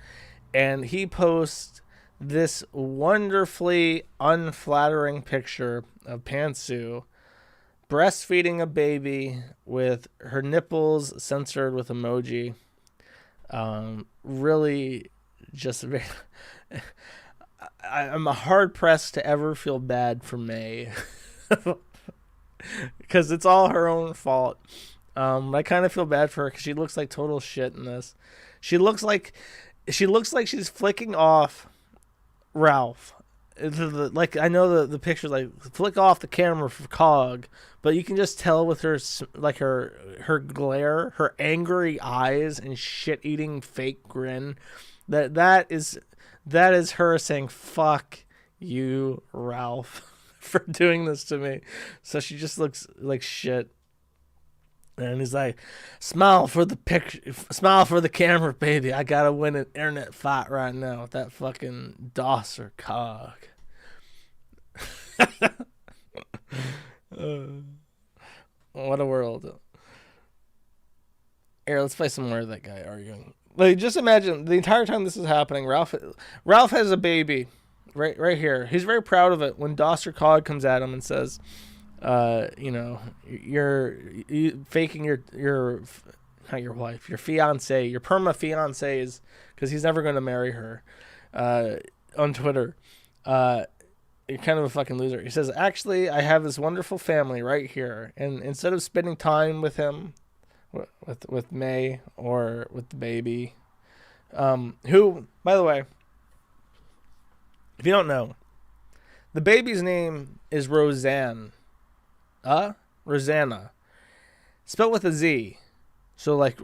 And he posts this wonderfully unflattering picture of Pantsu breastfeeding a baby with her nipples censored with emoji. Really just very I'm hard pressed to ever feel bad for May because it's all her own fault. I kind of feel bad for her because she looks like total shit in this. She looks like she's flicking off Ralph. like I know the picture, like flick off the camera for Cog, but you can just tell with her like her glare, her angry eyes and shit eating fake grin, that is her saying fuck you, Ralph, for doing this to me. So she just looks like shit. And he's like, smile for the picture, smile for the camera, baby. I gotta win an internet fight right now with that fucking DOS or Cog. What a world. Here, let's play some more of that guy arguing. Like, just imagine the entire time this is happening, Ralph has a baby right here. He's very proud of it when DOS or Cog comes at him and says, you're faking your not your wife, your fiance, your perma fiancés, because he's never going to marry her, on Twitter. You're kind of a fucking loser. He says, actually, I have this wonderful family right here, and instead of spending time with him, with May or with the baby, who, by the way, if you don't know, the baby's name is Roseanne. Rosanna. Spelled with a Z. So like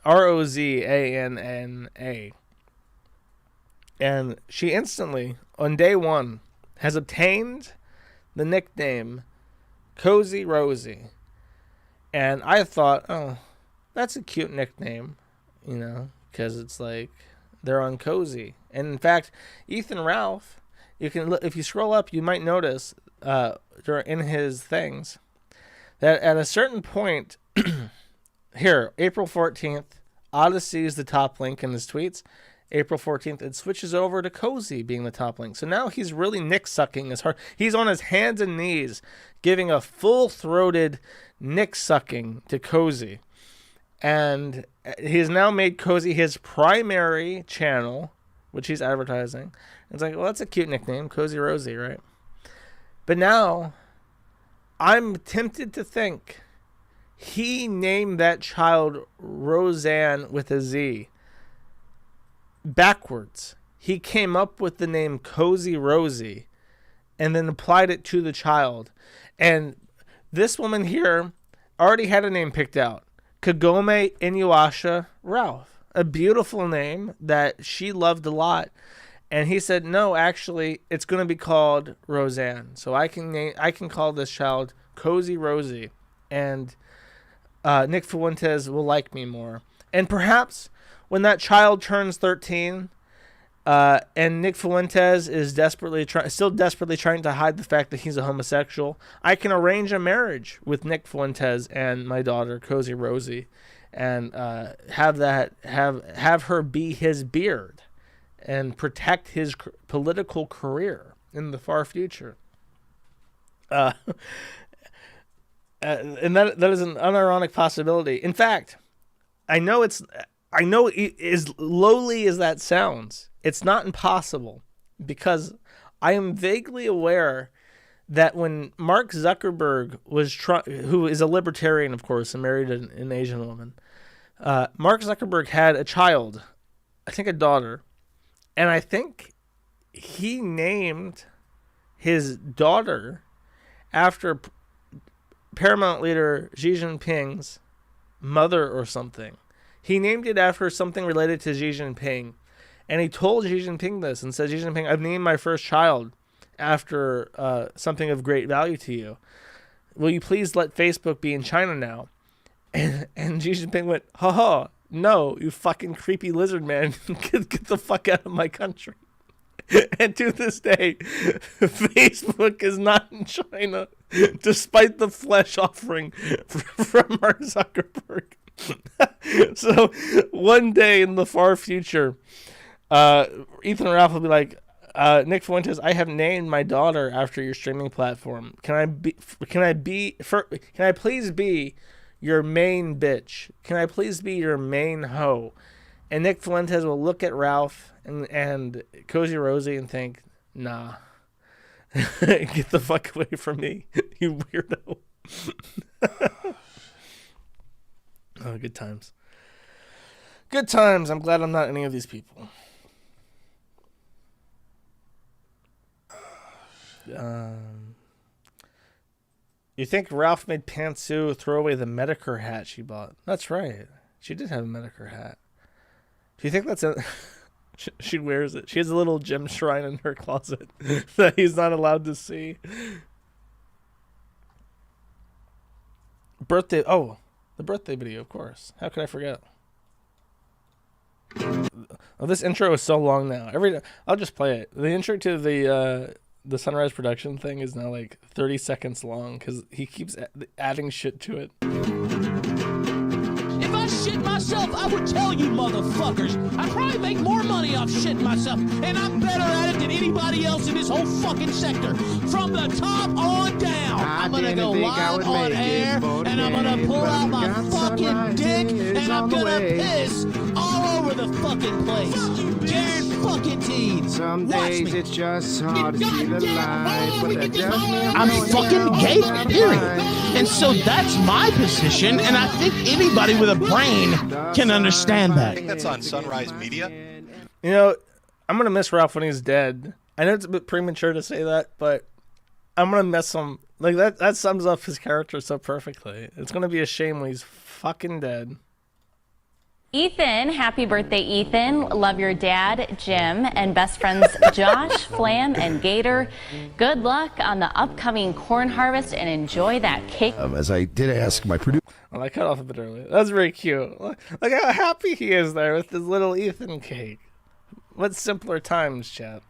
Rozanna. And she instantly, on day one, has obtained the nickname Cozy Rosie. And I thought, oh, that's a cute nickname, because it's like they're on Cozy. And in fact, Ethan Ralph, you can look, if you scroll up, you might notice in his things that at a certain point here, April 14th, Odyssey is the top link in his tweets. April 14th, it switches over to Cozy being the top link. So now he's really nick sucking his heart. He's on his hands and knees giving a full-throated nick sucking to Cozy. And he's now made Cozy his primary channel, which he's advertising. It's like, well, that's a cute nickname, Cozy Rosie, right? But now I'm tempted to think he named that child Roseanne with a Z backwards. He came up with the name Cozy Rosie and then applied it to the child. And this woman here already had a name picked out. Kagome Inuyasha Ralph. A beautiful name that she loved a lot. And he said, no, actually, it's going to be called Roseanne. So I can call this child Cozy Rosie. And Nick Fuentes will like me more. And perhaps when that child turns 13, and Nick Fuentes is still desperately trying to hide the fact that he's a homosexual, I can arrange a marriage with Nick Fuentes and my daughter, Cozy Rosie, and have her be his beard and protect his political career in the far future. And that is an unironic possibility. In fact, I know as lowly as that sounds, it's not impossible, because I am vaguely aware that when Mark Zuckerberg who is a libertarian, of course, and married an Asian woman, Mark Zuckerberg had a child, I think a daughter, and I think he named his daughter after Paramount leader Xi Jinping's mother or something. He named it after something related to Xi Jinping. And he told Xi Jinping this and said, Xi Jinping, I've named my first child after something of great value to you. Will you please let Facebook be in China now? And Xi Jinping went, ha, no, you fucking creepy lizard man. Get the fuck out of my country. And to this day, Facebook is not in China, despite the flesh offering from Mark Zuckerberg. So one day in the far future, Ethan Ralph will be like, Nick Fuentes, I have named my daughter after your streaming platform. Can I please be your main bitch? Can I please be your main hoe? And Nick Fuentes will look at Ralph and Cozy Rosie and think, nah, get the fuck away from me, you weirdo. Oh, good times. Good times. I'm glad I'm not any of these people. You think Ralph made Pantsu throw away the Medicare hat she bought? That's right. She did have a Medicare hat. Do you think that's a... she wears it. She has a little gem shrine in her closet that he's not allowed to see. Birthday... Oh, the birthday video, of course. How could I forget? Oh, this intro is so long now. I'll just play it. The intro to the Sunrise production thing is now like 30 seconds long because he keeps adding shit to it. If I shit myself, I would tell you motherfuckers. I probably make more money off shitting myself, and I'm better at it than anybody else in this whole fucking sector. From the top on down, I'm gonna go live on air, and I'm gonna pull out my fucking dick, and I'm gonna piss all over the fucking place. Jared fucking teens. Some days it's just hard to see the light, but that doesn't mean I'm fucking gay, period. And so that's my position, and I think anybody with a brain can understand that. I think that's on Sunrise Media. You know, I'm gonna miss Ralph when he's dead. I know it's a bit premature to say that, but I'm gonna miss him. Like that sums up his character so perfectly. It's gonna be a shame when he's fucking dead. Ethan, happy birthday, Ethan. Love your dad, Jim, and best friends Josh, Flam, and Gator. Good luck on the upcoming corn harvest and enjoy that cake. As I did ask my producer. Well, I cut off a bit early. That's very cute. Look how happy he is there with his little Ethan cake. What simpler times, chat.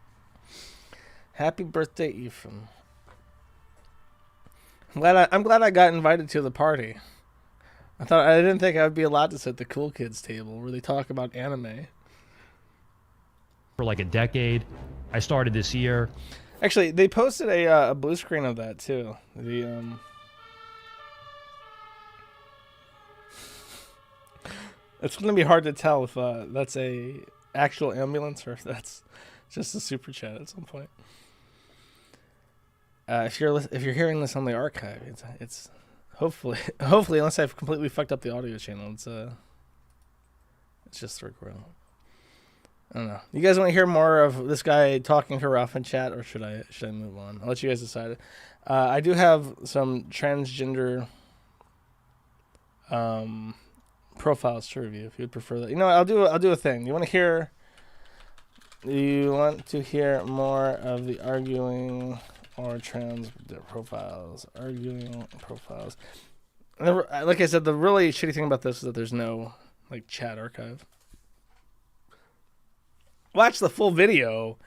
Happy birthday, Ethan. I'm glad I got invited to the party. I didn't think I would be allowed to sit at the cool kids table where they talk about anime. For like a decade. I started this year. Actually, they posted a blue screen of that too. It's gonna be hard to tell if that's a actual ambulance or if that's just a super chat at some point. If you're hearing this on the archive, it's hopefully unless I've completely fucked up the audio channel, it's just recording. I don't know. You guys want to hear more of this guy talking to Ralph in chat, or should I move on? I'll let you guys decide. I do have some transgender profiles to review if you'd prefer that. You know, I'll do a thing. You want to hear more of the arguing or trans profiles? Arguing profiles. Like I said, the really shitty thing about this is that there's no like chat archive. Watch the full video.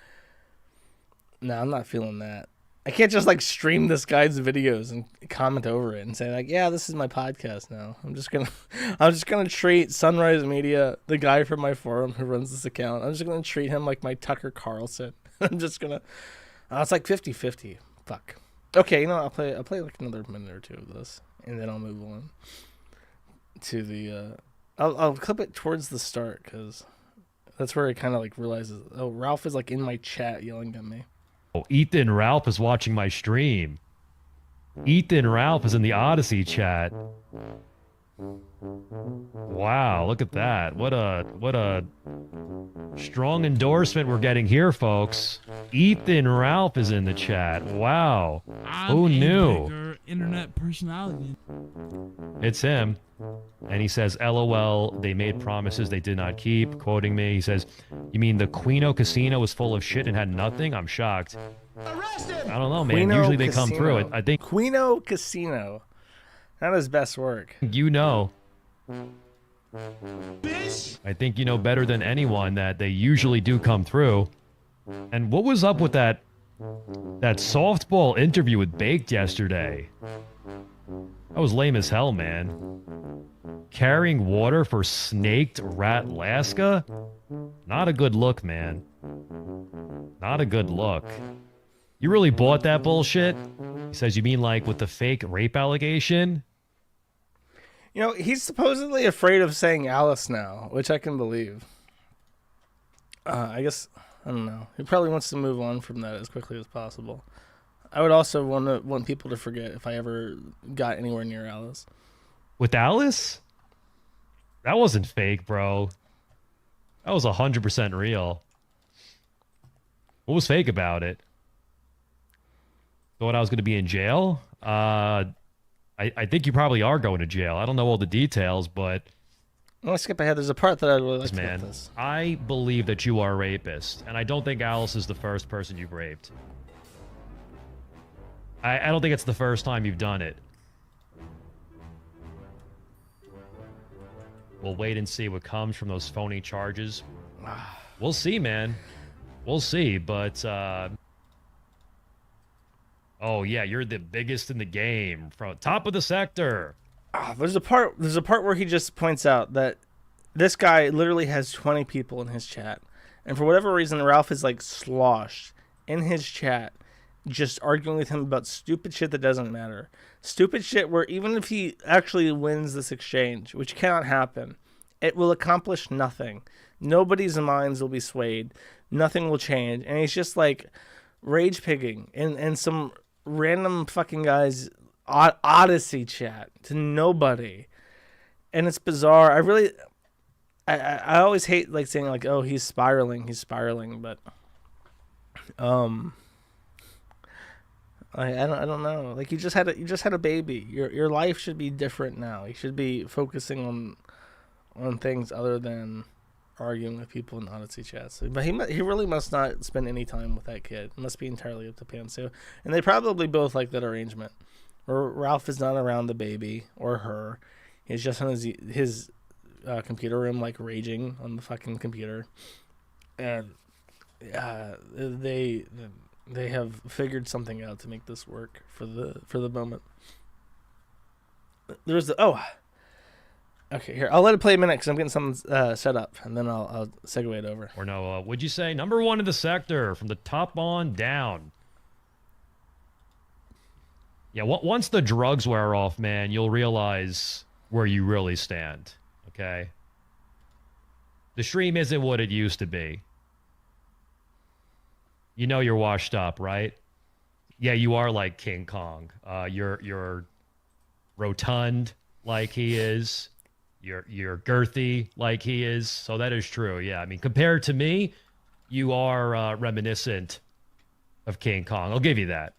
No, I'm not feeling that. I can't just like stream this guy's videos and comment over it and say like, yeah, this is my podcast now. I'm just gonna treat Sunrise Media, the guy from my forum who runs this account, I'm just gonna treat him like my Tucker Carlson. I'm just gonna it's like 50-50. Fuck. Okay, you know, I'll play like another minute or two of this and then I'll move on to the I'll clip it towards the start because that's where it kind of like realizes, oh, Ralph is like in my chat yelling at me. Oh, Ethan Ralph is watching my stream. Ethan Ralph is in the Odyssey chat. Wow, look at that. What a strong endorsement we're getting here, folks. Ethan Ralph is in the chat. Wow. Who knew? Internet personality. It's him. And he says, LOL, they made promises they did not keep. Quoting me, he says, you mean the Quino Casino was full of shit and had nothing? I'm shocked. I don't know, man. Quino Usually they Casino. come through it. I think Quino Casino. Not his best work. you know. I think you know better than anyone that they usually do come through. And what was up with that softball interview with Baked yesterday? That was lame as hell, man. Carrying water for snaked rat Alaska? Not a good look, man. Not a good look. You really bought that bullshit? He says, you mean like with the fake rape allegation? You know, he's supposedly afraid of saying Alice now, which I can believe. I guess, I don't know. He probably wants to move on from that as quickly as possible. I would also want people to forget if I ever got anywhere near Alice. With Alice? That wasn't fake, bro. That was 100% real. What was fake about it? Thought I was going to be in jail. I think you probably are going to jail. I don't know all the details, but I'm gonna skip ahead. There's a part that I really like man, about this. I believe that you are a rapist, and I don't think Alice is the first person you've raped. I don't think it's the first time you've done it. We'll wait and see what comes from those phony charges. We'll see, man. We'll see, but oh yeah, you're the biggest in the game from top of the sector. There's a part where he just points out that this guy literally has 20 people in his chat, and for whatever reason, Ralph is like sloshed in his chat, just arguing with him about stupid shit that doesn't matter. Stupid shit where even if he actually wins this exchange, which cannot happen, it will accomplish nothing. Nobody's minds will be swayed. Nothing will change. And he's just like rage pigging in some random fucking guy's Odyssey chat to nobody. And it's bizarre. I always hate like saying like, oh, he's spiraling, but I don't know. Like you just had a baby. Your life should be different now. You should be focusing on things other than arguing with people in Odyssey chats. But he really must not spend any time with that kid. It must be entirely up to Pantsu. And they probably both like that arrangement, where Ralph is not around the baby or her. He's just in his computer room, like raging on the fucking computer, and they have figured something out to make this work for the moment. There's okay, here, I'll let it play a minute because I'm getting something set up, and then I'll segue it over. Or no, would you say number one in the sector from the top on down? Yeah, once the drugs wear off, man, you'll realize where you really stand, okay? The stream isn't what it used to be. You know you're washed up, right? Yeah, you are like King Kong. You're rotund like he is. You're girthy like he is. So that is true. Yeah, I mean, compared to me, you are reminiscent of King Kong. I'll give you that.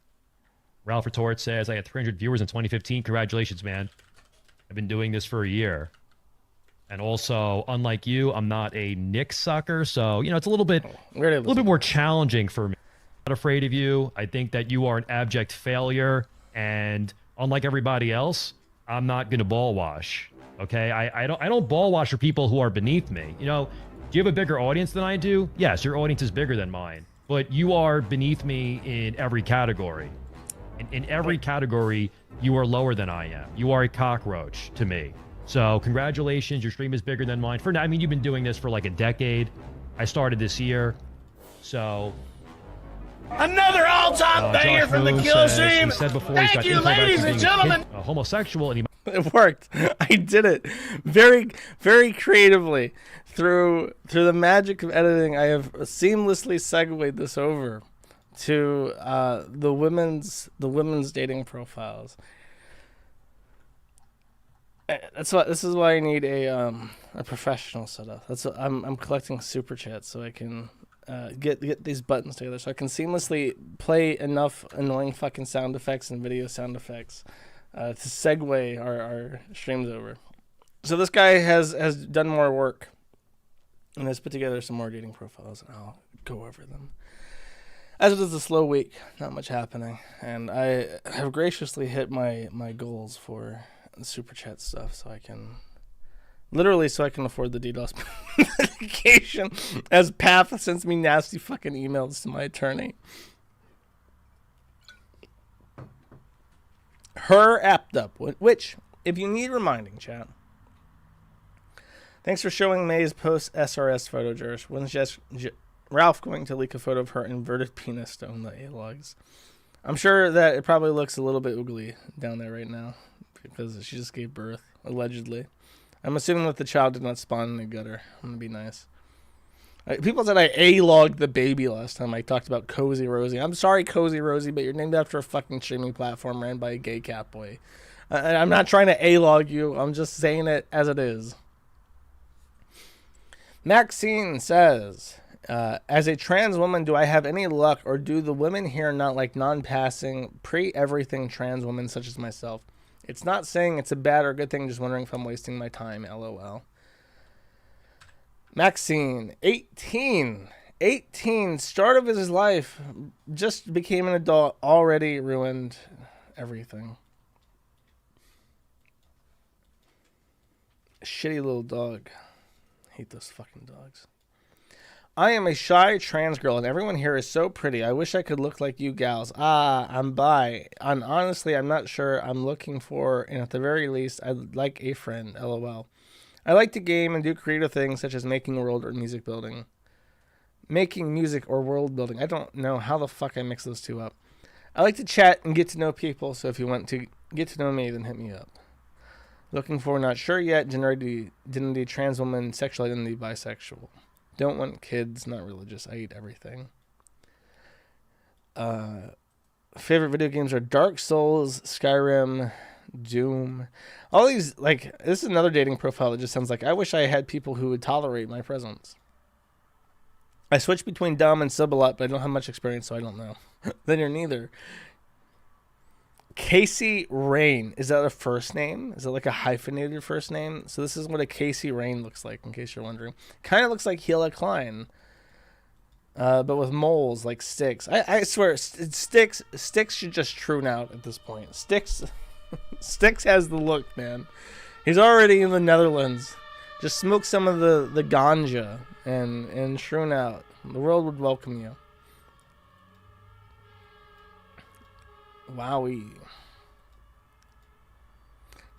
Ralph Retort says, I had 300 viewers in 2015. Congratulations, man. I've been doing this for a year. And also, unlike you, I'm not a Nick sucker. So, it's a little bit more challenging for me. I'm not afraid of you. I think that you are an abject failure. And unlike everybody else, I'm not going to ball wash. Okay? I don't ball wash for people who are beneath me. Do you have a bigger audience than I do? Yes, your audience is bigger than mine. But you are beneath me in every category. In every category, you are lower than I am. You are a cockroach to me. So congratulations, your stream is bigger than mine. For now, I mean, you've been doing this for like a decade. I started this year. So Another all-time banger from the kill stream. He said before, Thank you, ladies and gentlemen. Homosexual, and he It worked. I did it very, very creatively through the magic of editing. I have seamlessly segued this over to the women's dating profiles. This is why I need a professional setup. That's what, I'm collecting super chats so I can get these buttons together so I can seamlessly play enough annoying fucking sound effects and video sound effects to segue our streams over. So this guy has done more work and has put together some more dating profiles, and I'll go over them. As it is a slow week, not much happening, and I have graciously hit my goals for super chat stuff, so I can afford the DDoS medication as Path sends me nasty fucking emails to my attorney. Her apped up, which, if you need reminding, chat. Thanks for showing May's post SRS photo, Jerish. When's just Ralph going to leak a photo of her inverted penis to own the A-logs? I'm sure that it probably looks a little bit oogly down there right now because she just gave birth, allegedly. I'm assuming that the child did not spawn in a gutter. I'm going to be nice. People said I A-logged the baby last time I talked about Cozy Rosie. I'm sorry, Cozy Rosie, but you're named after a fucking streaming platform ran by a gay cat boy. I'm not trying to A-log you. I'm just saying it as it is. Maxine says, As a trans woman, do I have any luck, or do the women here not like non-passing, pre-everything trans women such as myself? It's not saying it's a bad or good thing, just wondering if I'm wasting my time, LOL. Maxine, 18, start of his life, just became an adult, already ruined everything. Shitty little dog. Hate those fucking dogs. I am a shy trans girl, and everyone here is so pretty. I wish I could look like you gals. I'm bi. And honestly, I'm not sure I'm looking for, and at the very least, I'd like a friend, LOL. I like to game and do creative things such as making world or music building. Making music or world building. I don't know how the fuck I mix those two up. I like to chat and get to know people, so if you want to get to know me, then hit me up. Looking for, not sure yet, gender identity, trans woman, sexual identity, bisexual. Don't want kids, not religious. I eat everything. Favorite video games are Dark Souls, Skyrim, Doom. All these, like, this is another dating profile that just sounds like, I wish I had people who would tolerate my presence. I switch between dumb and sub a lot, but I don't have much experience, so I don't know. Then you're neither. Casey Rain. Is that a first name? Is it like a hyphenated first name? So this is what a Casey Rain looks like, in case you're wondering. Kind of looks like Hila Klein. But with moles, like Sticks. I swear, Sticks should just trune out at this point. Sticks has the look, man. He's already in the Netherlands. Just smoke some of the ganja and trune out. The world would welcome you. Wowie.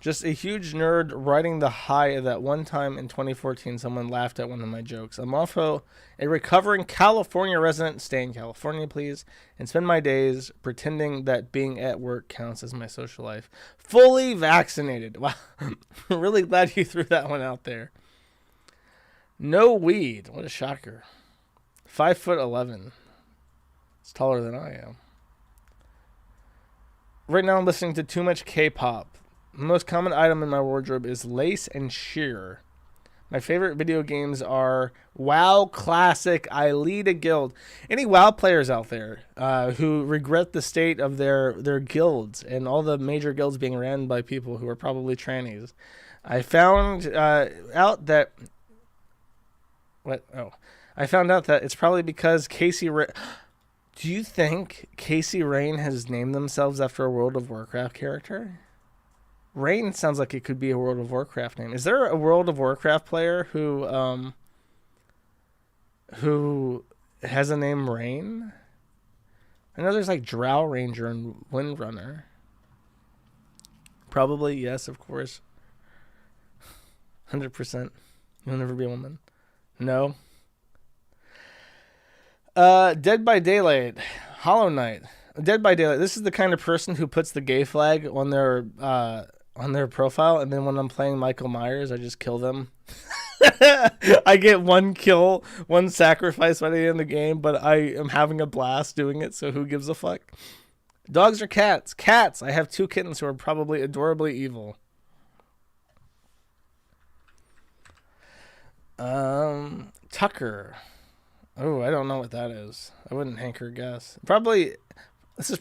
Just a huge nerd riding the high that one time in 2014 someone laughed at one of my jokes. I'm also a recovering California resident. Stay in California, please. And spend my days pretending that being at work counts as my social life. Fully vaccinated. Wow. Really glad you threw that one out there. No weed. What a shocker. 5'11". It's taller than I am. Right now I'm listening to too much K-pop. The most common item in my wardrobe is lace and sheer. My favorite video games are WoW Classic. I lead a guild. Any WoW players out there who regret the state of their guilds and all the major guilds being ran by people who are probably trannies? I found out that... What? Oh. I found out that it's probably because Casey... Do you think Casey Rain has named themselves after a World of Warcraft character? Rain sounds like it could be a World of Warcraft name. Is there a World of Warcraft player who has a name Rain? I know there's like Drow Ranger and Windrunner. Probably, yes, of course. 100%. You'll never be a woman. No. Dead by Daylight, Hollow Knight. Dead by Daylight. This is the kind of person who puts the gay flag on their profile, and then when I'm playing Michael Myers, I just kill them. I get one kill, one sacrifice by the end of the game, but I am having a blast doing it, so who gives a fuck? Dogs or cats? Cats. I have 2 kittens who are probably adorably evil. Tucker. Oh, I don't know what that is. I wouldn't hanker guess. This is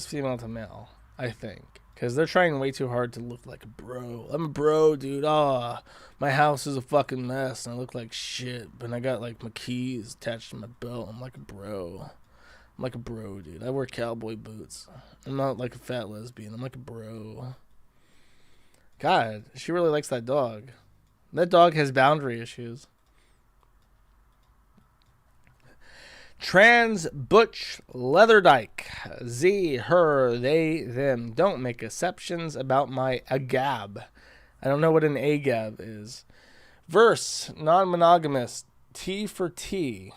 female to male, I think. Because they're trying way too hard to look like a bro. I'm a bro, dude. My house is a fucking mess and I look like shit. But I got like my keys attached to my belt. I'm like a bro. I'm like a bro, dude. I wear cowboy boots. I'm not like a fat lesbian. I'm like a bro. God, she really likes that dog. That dog has boundary issues. Trans Butch Leatherdyke. Z, her, they, them. Don't make exceptions about my agab. I don't know what an agab is. Verse, non-monogamous, T for T.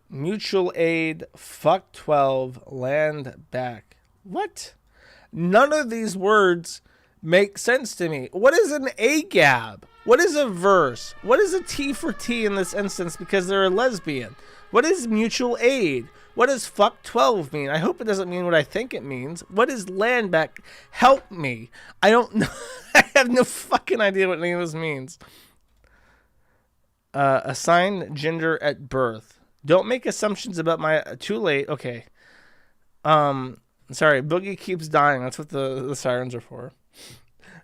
Mutual aid, fuck 12, land back. What? None of these words make sense to me. What is an agab? What is a verse? What is a T for T in this instance because they're a lesbian? What is mutual aid? What does fuck 12 mean? I hope it doesn't mean what I think it means. What is land back? Help me. I don't know. I have no fucking idea what any of this means. Assigned gender at birth. Don't make assumptions about my... Too late. Okay. Sorry. Boogie keeps dying. That's what the sirens are for.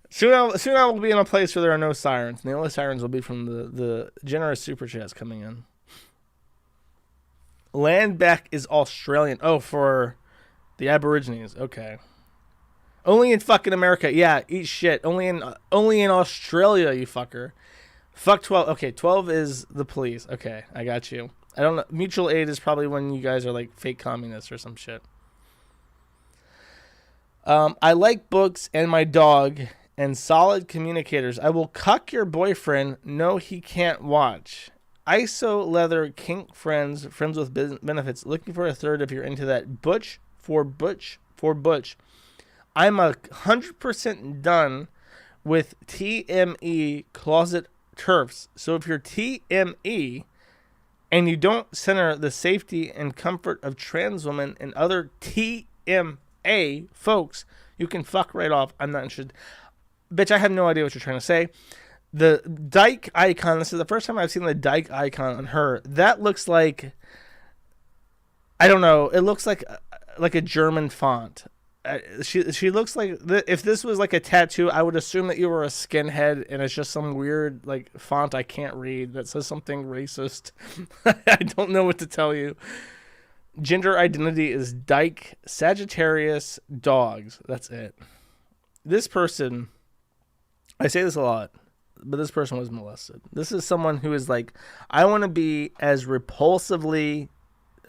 Soon I will be in a place where there are no sirens. And the only sirens will be from the generous super chats coming in. Land back is Australian. Oh, for the Aborigines. Okay. Only in fucking America. Yeah, eat shit. Only in Australia, you fucker. Fuck 12. Okay, 12 is the police. Okay, I got you. I don't know. Mutual aid is probably when you guys are like fake communists or some shit. I like books and my dog and solid communicators. I will cuck your boyfriend. No, he can't watch. ISO leather kink friends with benefits. Looking for a third if you're into that. Butch. I'm 100% done with TME closet turfs. So if you're TME and you don't center the safety and comfort of trans women and other TMA folks, you can fuck right off. I'm not interested. Bitch, I have no idea what you're trying to say. The dyke icon, this is the first time I've seen the dyke icon on her. That looks like, I don't know, it looks like a German font. She looks like, if this was like a tattoo, I would assume that you were a skinhead and it's just some weird like font I can't read that says something racist. I don't know what to tell you. Gender identity is dyke, Sagittarius, dogs. That's it. This person, I say this a lot, but this person was molested. This is someone who is like, I want to be as repulsively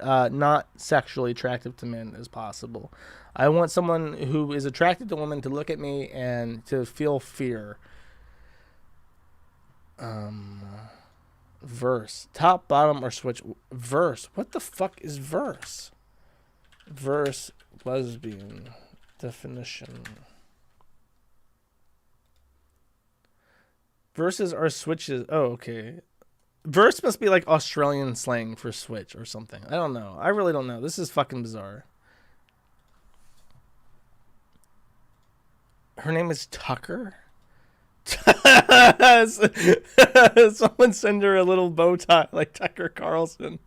not sexually attractive to men as possible. I want someone who is attracted to women to look at me and to feel fear. Verse. Top, bottom, or switch. Verse. What the fuck is verse? Verse, lesbian. Definition. Verses are switches. Oh, okay. Verse must be like Australian slang for switch or something. I don't know. I really don't know. This is fucking bizarre. Her name is Tucker? Someone send her a little bow tie like Tucker Carlson.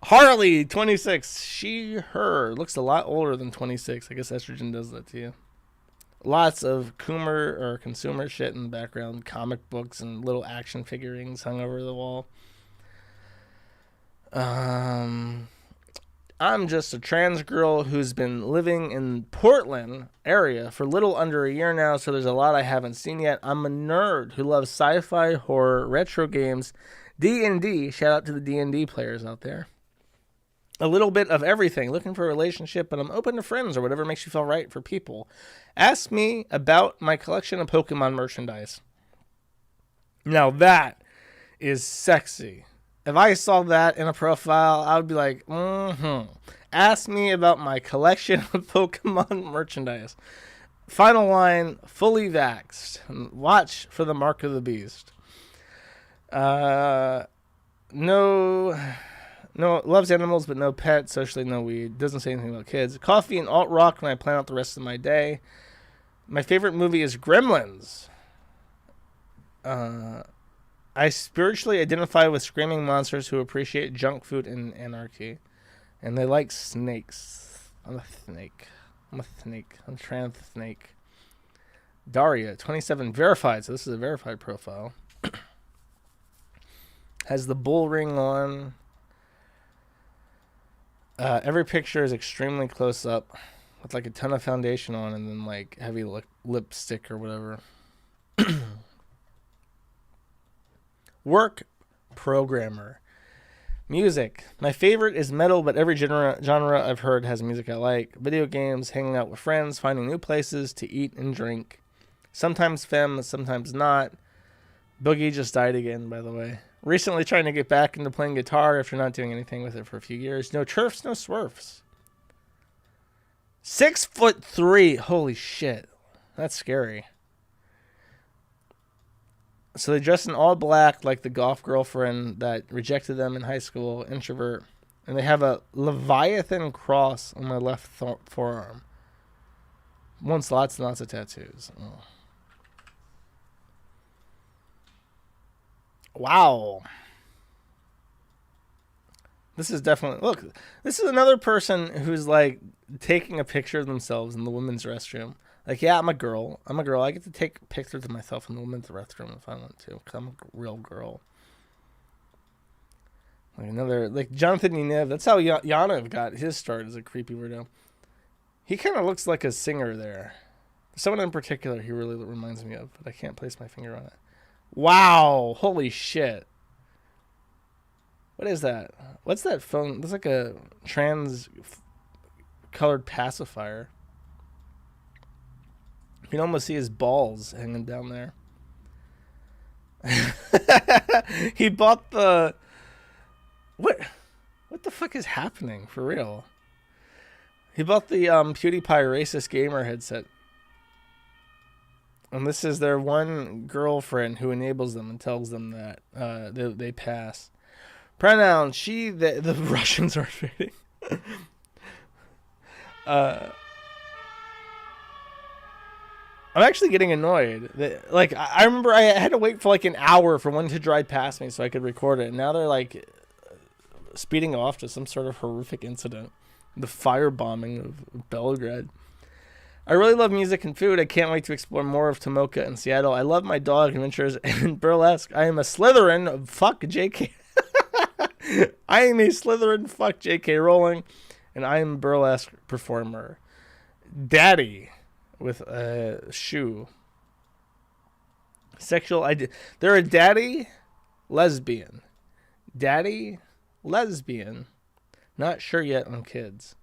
Harley, 26. She, her. Looks a lot older than 26. I guess estrogen does that to you. Lots of consumer shit in the background. Comic books and little action figurines hung over the wall. I'm just a trans girl who's been living in Portland area for a little under a year now, so there's a lot I haven't seen yet. I'm a nerd who loves sci-fi, horror, retro games, D&D. Shout out to the D&D players out there. A little bit of everything. Looking for a relationship, but I'm open to friends or whatever makes you feel right for people. Ask me about my collection of Pokemon merchandise. Now that is sexy. If I saw that in a profile, I would be like, Ask me about my collection of Pokemon merchandise. Final line, fully vaxxed. Watch for the mark of the beast. No, loves animals, but no pets. Socially, no weed. Doesn't say anything about kids. Coffee and alt-rock when I plan out the rest of my day. My favorite movie is Gremlins. I spiritually identify with screaming monsters who appreciate junk food and anarchy. And they like snakes. I'm a snake. I'm trans snake. Daria, 27, verified. So this is a verified profile. Has the bull ring on. Every picture is extremely close up with like a ton of foundation on and then like heavy lipstick or whatever. Work programmer. Music. My favorite is metal, but every genre I've heard has music I like. Video games, hanging out with friends, finding new places to eat and drink. Sometimes femme, sometimes not. Boogie just died again, by the way. Recently trying to get back into playing guitar after not doing anything with it for a few years. No turfs, no swerfs. 6'3". Holy shit. That's scary. So they dress in all black like the goth girlfriend that rejected them in high school, introvert. And they have a Leviathan cross on my left forearm. Wants lots and lots of tattoos. Oh. Wow. This is definitely, look, this is another person who's like taking a picture of themselves in the women's restroom. Like, yeah, I'm a girl. I get to take pictures of myself in the women's restroom if I want to, because I'm a real girl. Like another, like Jonathan Yaniv. That's how Yaniv got his start as a creepy weirdo. He kind of looks like a singer there. Someone in particular he really reminds me of, but I can't place my finger on it. Wow. Holy shit. What is that? What's that phone? It's like a trans-colored pacifier. You can almost see his balls hanging down there. He bought the... What the fuck is happening? For real. He bought the PewDiePie racist gamer headset. And this is their one girlfriend who enables them and tells them that they pass. Pronoun, she, the Russians are fading. I'm actually getting annoyed. Like, I remember I had to wait for like an hour for one to drive past me so I could record it. And now they're like speeding off to some sort of horrific incident. The firebombing of Belgrade. I really love music and food. I can't wait to explore more of Tomoka and Seattle. I love my dog adventures and burlesque. I am a Slytherin. Fuck JK. I am a Slytherin. Fuck JK Rowling. And I am a burlesque performer. Daddy with a shoe. Sexual idea. They're a daddy lesbian. Daddy lesbian. Not sure yet on kids.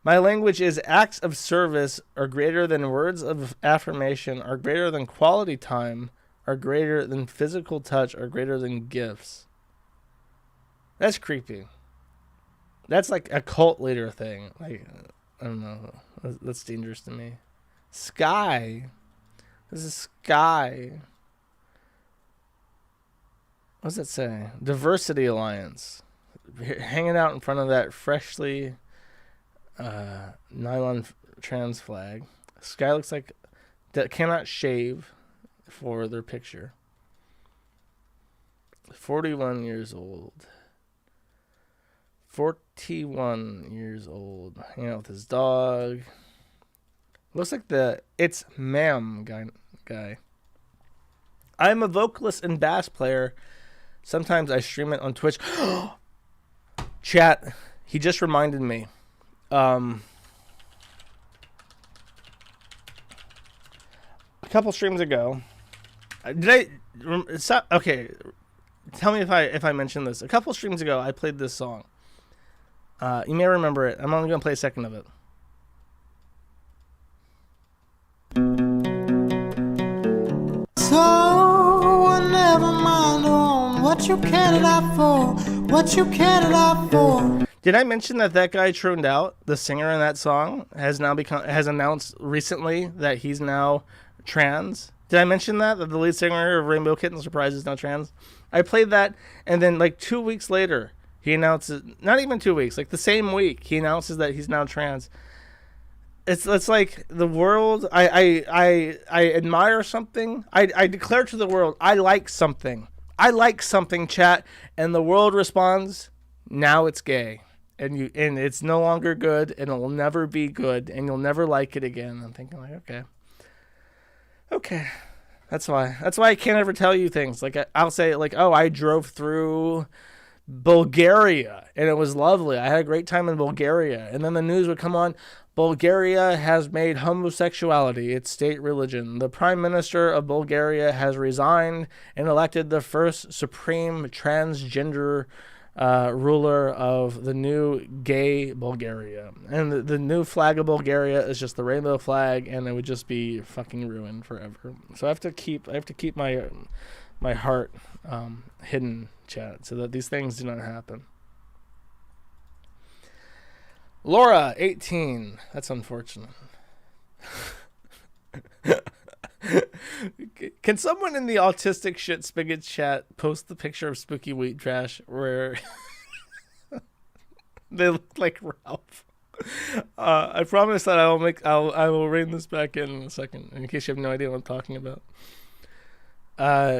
My language is acts of service are greater than words of affirmation, are greater than quality time, are greater than physical touch, are greater than gifts. That's creepy. That's like a cult leader thing. Like, I don't know. That's dangerous to me. Sky. This is Sky. What does that say? Diversity Alliance. Hanging out in front of that freshly nylon trans flag. Sky looks like that cannot shave for their picture. 41 years old. 41 years old. Hanging out with his dog. Looks like the It's Ma'am guy. I'm a vocalist and bass player. Sometimes I stream it on Twitch. Chat, he just reminded me. A couple streams ago, okay, tell me if I mentioned this. A couple streams ago, I played this song. You may remember it. I'm only going to play a second of it. So never mind on what you cared out for, what you cared out for. Did I mention that guy troned out? The singer in that song has announced recently that he's now trans. Did I mention that the lead singer of Rainbow Kitten Surprise is now trans? I played that, and then like 2 weeks later, he announces, not even 2 weeks, like the same week, he announces that he's now trans. It's like the world. I admire something. I declare to the world I like something. I like something, chat, and the world responds, now it's gay. And it's no longer good, and it will never be good, and you'll never like it again. I'm thinking like, okay, that's why I can't ever tell you things. Like I'll say like, oh, I drove through Bulgaria and it was lovely. I had a great time in Bulgaria, and then the news would come on. Bulgaria has made homosexuality its state religion. The Prime Minister of Bulgaria has resigned and elected the first supreme transgender ruler of the new gay Bulgaria. And the new flag of Bulgaria is just the rainbow flag, and it would just be fucking ruined forever. So I have to keep my heart hidden, chat, so that these things do not happen. Laura, 18. That's unfortunate. Can someone in the autistic shit spigot chat post the picture of Spooky Wheat Trash where they look like Ralph? I promise that I will rein this back in a second, in case you have no idea what I'm talking about.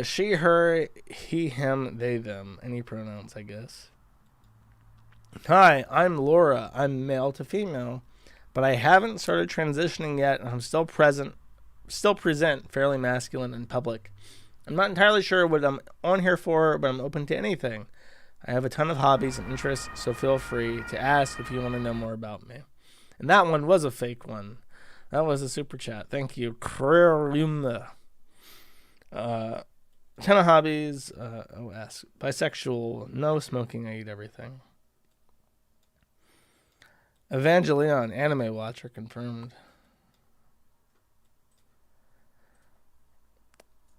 She, her, he, him, they, them. Any pronouns, I guess. Hi, I'm Laura. I'm male to female, but I haven't started transitioning yet, and I'm still present fairly masculine in public. I'm not entirely sure what I'm on here for, but I'm open to anything. I have a ton of hobbies and interests, so feel free to ask if you want to know more about me. And that one was a fake one. That was a super chat. Thank you. Ton of hobbies. OS. Bisexual. No smoking. I eat everything. Evangelion. Anime watcher confirmed.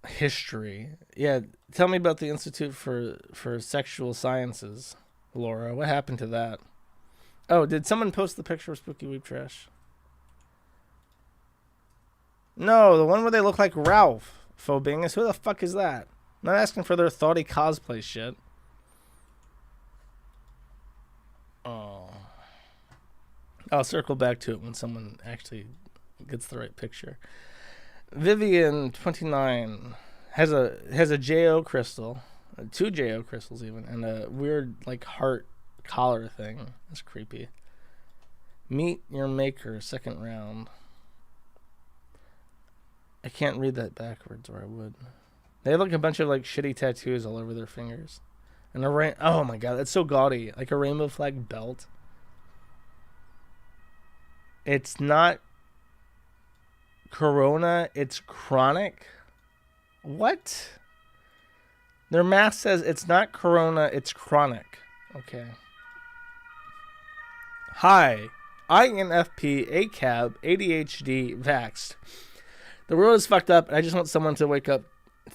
History. Yeah, tell me about the Institute for Sexual Sciences, Laura. What happened to that? Oh, did someone post the picture of Spooky Weep Trash? No, the one where they look like Ralph. Phobingus. Who the fuck is that? I'm not asking for their thoughty cosplay shit. Oh. I'll circle back to it when someone actually gets the right picture. Vivian 29 has a JO crystal, 2 JO crystals even, and a weird like heart collar thing. That's creepy. Meet your maker, second round. I can't read that backwards, or I would. They have like a bunch of like shitty tattoos all over their fingers, and oh my god, that's so gaudy, like a rainbow flag belt. It's not Corona, it's chronic. What? Their mask says it's not Corona, it's chronic. Okay. Hi, INFP, ACAB, ADHD, vaxxed. The world is fucked up, and I just want someone to wake up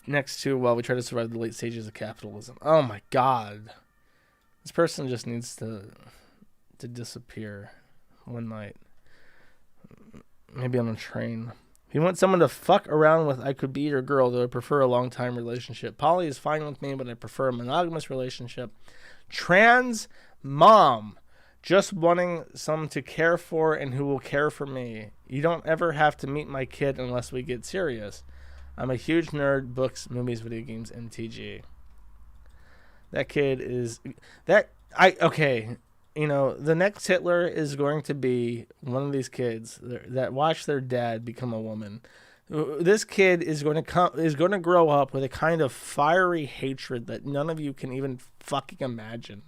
next to while we try to survive the late stages of capitalism. Oh my god. This person just needs to disappear one night. Maybe on a train. If you want someone to fuck around with, I could be your girl, though I prefer a long-time relationship. Poly is fine with me, but I prefer a monogamous relationship. Trans mom. Just wanting some to care for and who will care for me. You don't ever have to meet my kid unless we get serious. I'm a huge nerd, books, movies, video games, and TG. That kid is... Okay... You know, the next Hitler is going to be one of these kids that watch their dad become a woman. This kid is going to grow up with a kind of fiery hatred that none of you can even fucking imagine.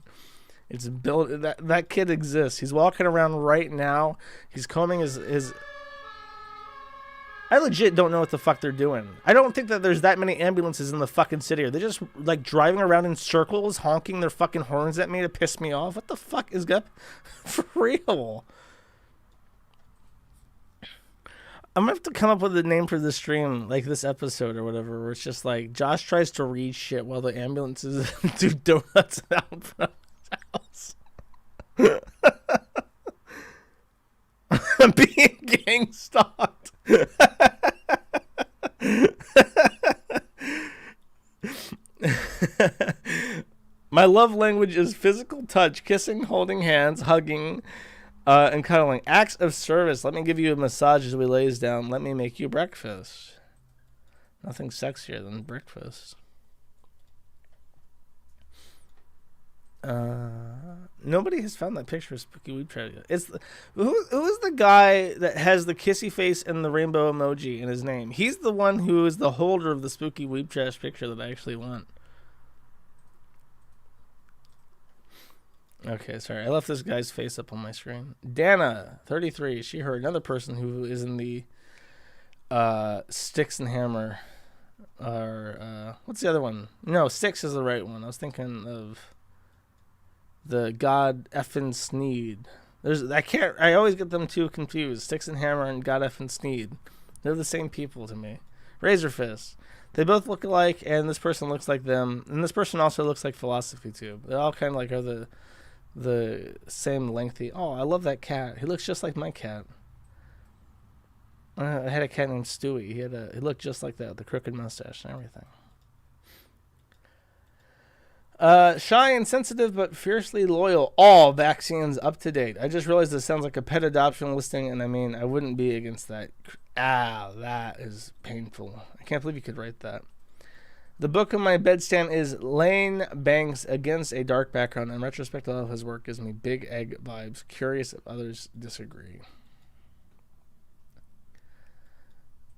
It's built. That kid exists. He's walking around right now. He's combing his. I legit don't know what the fuck they're doing. I don't think that there's that many ambulances in the fucking city. Are they just like driving around in circles, honking their fucking horns at me to piss me off? What the fuck is up? For real. I'm gonna have to come up with a name for the stream, like this episode or whatever, where it's just like Josh tries to read shit while the ambulances do donuts out front of his house. Being gang stalked. My love language is physical touch, kissing, holding hands, hugging, and cuddling. Acts of service. Let me give you a massage as we lays down. Let me make you breakfast. Nothing sexier than breakfast. Nobody has found that picture of Spooky Weep Trash yet. Who is the guy that has the kissy face and the rainbow emoji in his name? He's the one who is the holder of the Spooky Weep Trash picture that I actually want. Okay, sorry. I left this guy's face up on my screen. Dana, 33. She heard another person who is in the Sticks and Hammer. Or, what's the other one? No, Sticks is the right one. I was thinking of the God effing Sneed. I always get them two confused. Sticks and Hammer and God effing Sneed. They're the same people to me. Razor Fist. They both look alike, and this person looks like them. And this person also looks like Philosophy Tube. They all kind of like are the same lengthy. Oh, I love that cat. He looks just like my cat. I had a cat named Stewie. He looked just like that, the crooked mustache and everything. Shy and sensitive, but fiercely loyal. All vaccines up to date. I just realized this sounds like a pet adoption listing, and I mean, I wouldn't be against that. That is painful. I can't believe you could write that. The book on my bedstand is Lane Banks Against a Dark Background. In retrospect, a lot of his work gives me big egg vibes. Curious if others disagree.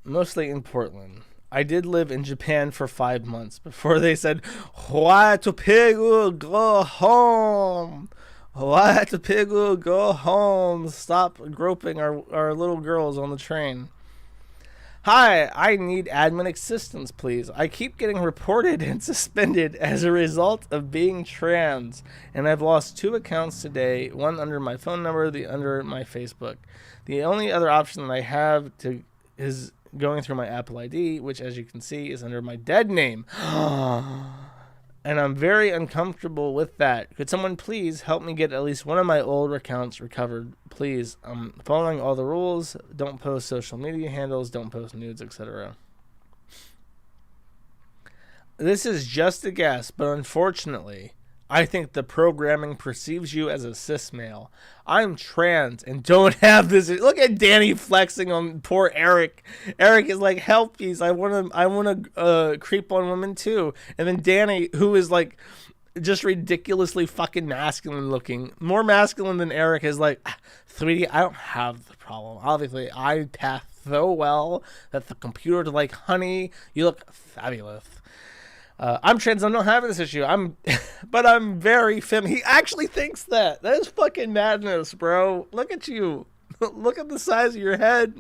Mostly in Portland. I did live in Japan for 5 months before they said, "Why to Pegu, go home. Why to Pegu, go home. Stop groping our little girls on the train." Hi, I need admin assistance, please. I keep getting reported and suspended as a result of being trans, and I've lost 2 accounts today, one under my phone number, the under my Facebook. The only other option that I have is going through my Apple ID, which, as you can see, is under my dead name. And I'm very uncomfortable with that. Could someone please help me get at least one of my old accounts recovered? Please. I'm following all the rules. Don't post social media handles. Don't post nudes, etc. This is just a guess, but unfortunately, I think the programming perceives you as a cis male. I'm trans and don't have this. Look at Danny flexing on poor Eric. Eric is like, helpies. I want to creep on women too. And then Danny, who is like just ridiculously fucking masculine looking, more masculine than Eric, is like, 3D, I don't have the problem. Obviously, I path so well that the computer's like, honey, you look fabulous. I'm trans. I don't have this issue. But I'm very fem. He actually thinks that. That is fucking madness, bro. Look at you. Look at the size of your head,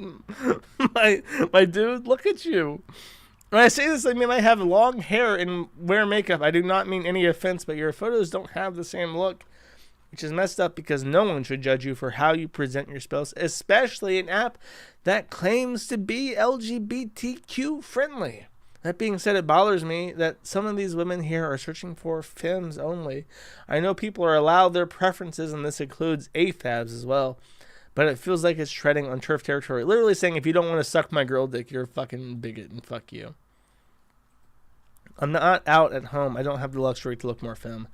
my dude. Look at you. When I say this, I mean I have long hair and wear makeup. I do not mean any offense, but your photos don't have the same look, which is messed up because no one should judge you for how you present your spells, especially an app that claims to be LGBTQ friendly. That being said, it bothers me that some of these women here are searching for femmes only. I know people are allowed their preferences, and this includes AFABs as well, but it feels like it's treading on turf territory. Literally saying, if you don't want to suck my girl dick, you're a fucking bigot, and fuck you. I'm not out at home. I don't have the luxury to look more femme.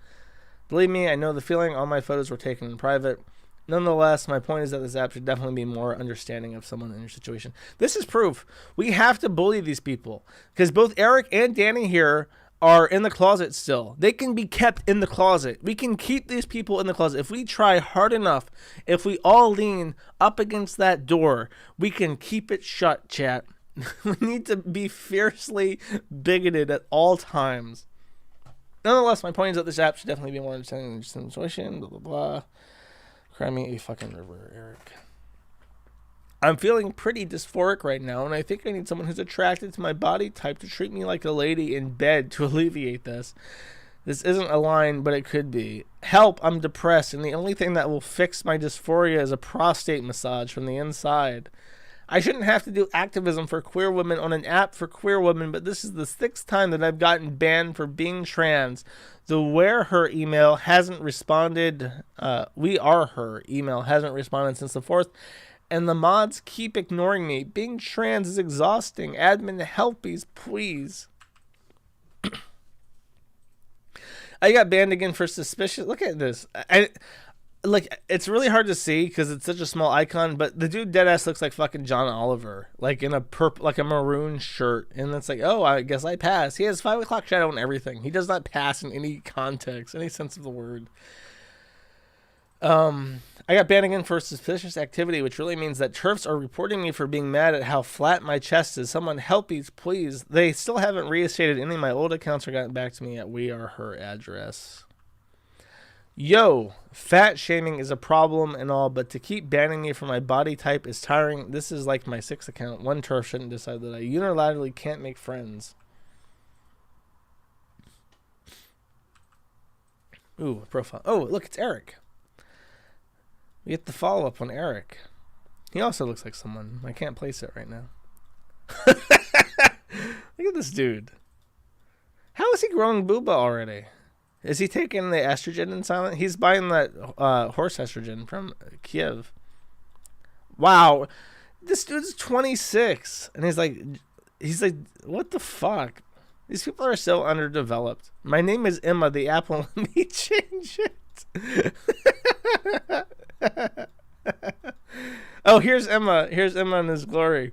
Believe me, I know the feeling. All my photos were taken in private. Nonetheless, my point is that this app should definitely be more understanding of someone in your situation. This is proof. We have to bully these people because both Eric and Danny here are in the closet still. They can be kept in the closet. We can keep these people in the closet. If we try hard enough, if we all lean up against that door, we can keep it shut, chat. We need to be fiercely bigoted at all times. Nonetheless, my point is that this app should definitely be more understanding of your situation, blah, blah, blah. Cry me a fucking river, Eric. I'm feeling pretty dysphoric right now, and I think I need someone who's attracted to my body type to treat me like a lady in bed to alleviate this. This isn't a line, but it could be. Help, I'm depressed, and the only thing that will fix my dysphoria is a prostate massage from the inside. I shouldn't have to do activism for queer women on an app for queer women, but this is the 6th time that I've gotten banned for being trans. The Where Her email hasn't responded. We Are Her email hasn't responded since the 4th. And the mods keep ignoring me. Being trans is exhausting. Admin helpies, please. I got banned again for suspicious. Look at this. Like, it's really hard to see because it's such a small icon, but the dude deadass looks like fucking John Oliver, like in a purple, like a maroon shirt, and it's like, oh, I guess I pass. He has 5 o'clock shadow and everything. He does not pass in any context, any sense of the word. I got banned again for suspicious activity, which really means that TERFs are reporting me for being mad at how flat my chest is. Someone help me, please. They still haven't reinstated any of my old accounts or gotten back to me at We Are Her address. Yo, fat shaming is a problem and all, but to keep banning me for my body type is tiring. This is like my 6th account. One TERF shouldn't decide that I unilaterally can't make friends. Ooh, profile. Oh, look, it's Eric. We get the follow-up on Eric. He also looks like someone. I can't place it right now. Look at this dude. How is he growing booba already? Is he taking the estrogen in silent? He's buying that horse estrogen from Kiev. Wow. This dude's 26. And he's like, what the fuck? These people are so underdeveloped. My name is Emma. The app won't let me change it. Oh, here's Emma. Here's Emma in his glory.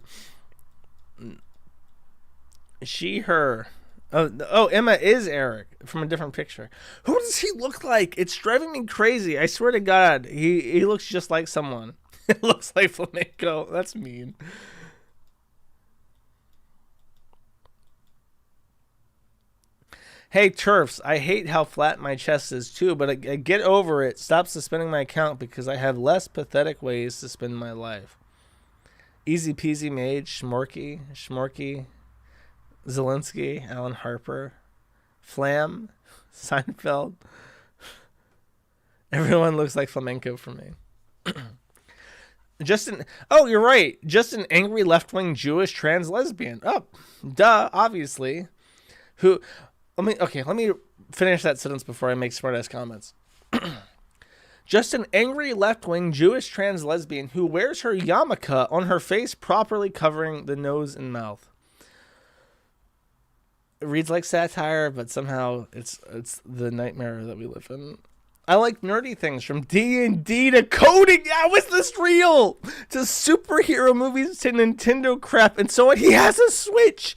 She, her. Oh, Emma is Eric from a different picture. Who does he look like? It's driving me crazy. I swear to God, he looks just like someone. It looks like Flamenco. That's mean. Hey, TERFs, I hate how flat my chest is too, but I get over it. Stop suspending my account because I have less pathetic ways to spend my life. Easy peasy mage, Schmorky, Zelensky, Alan Harper, Flam, Seinfeld. Everyone looks like Flamenco for me. Oh, you're right. Just an angry left-wing Jewish trans lesbian. Oh, duh, obviously. Let me finish that sentence before I make smart-ass comments. Just an angry left-wing Jewish trans lesbian who wears her yarmulke on her face, properly covering the nose and mouth. It reads like satire, but somehow it's the nightmare that we live in. I like nerdy things from D&D to coding. Yeah, was this real? To superhero movies to Nintendo crap and so on. He has a Switch.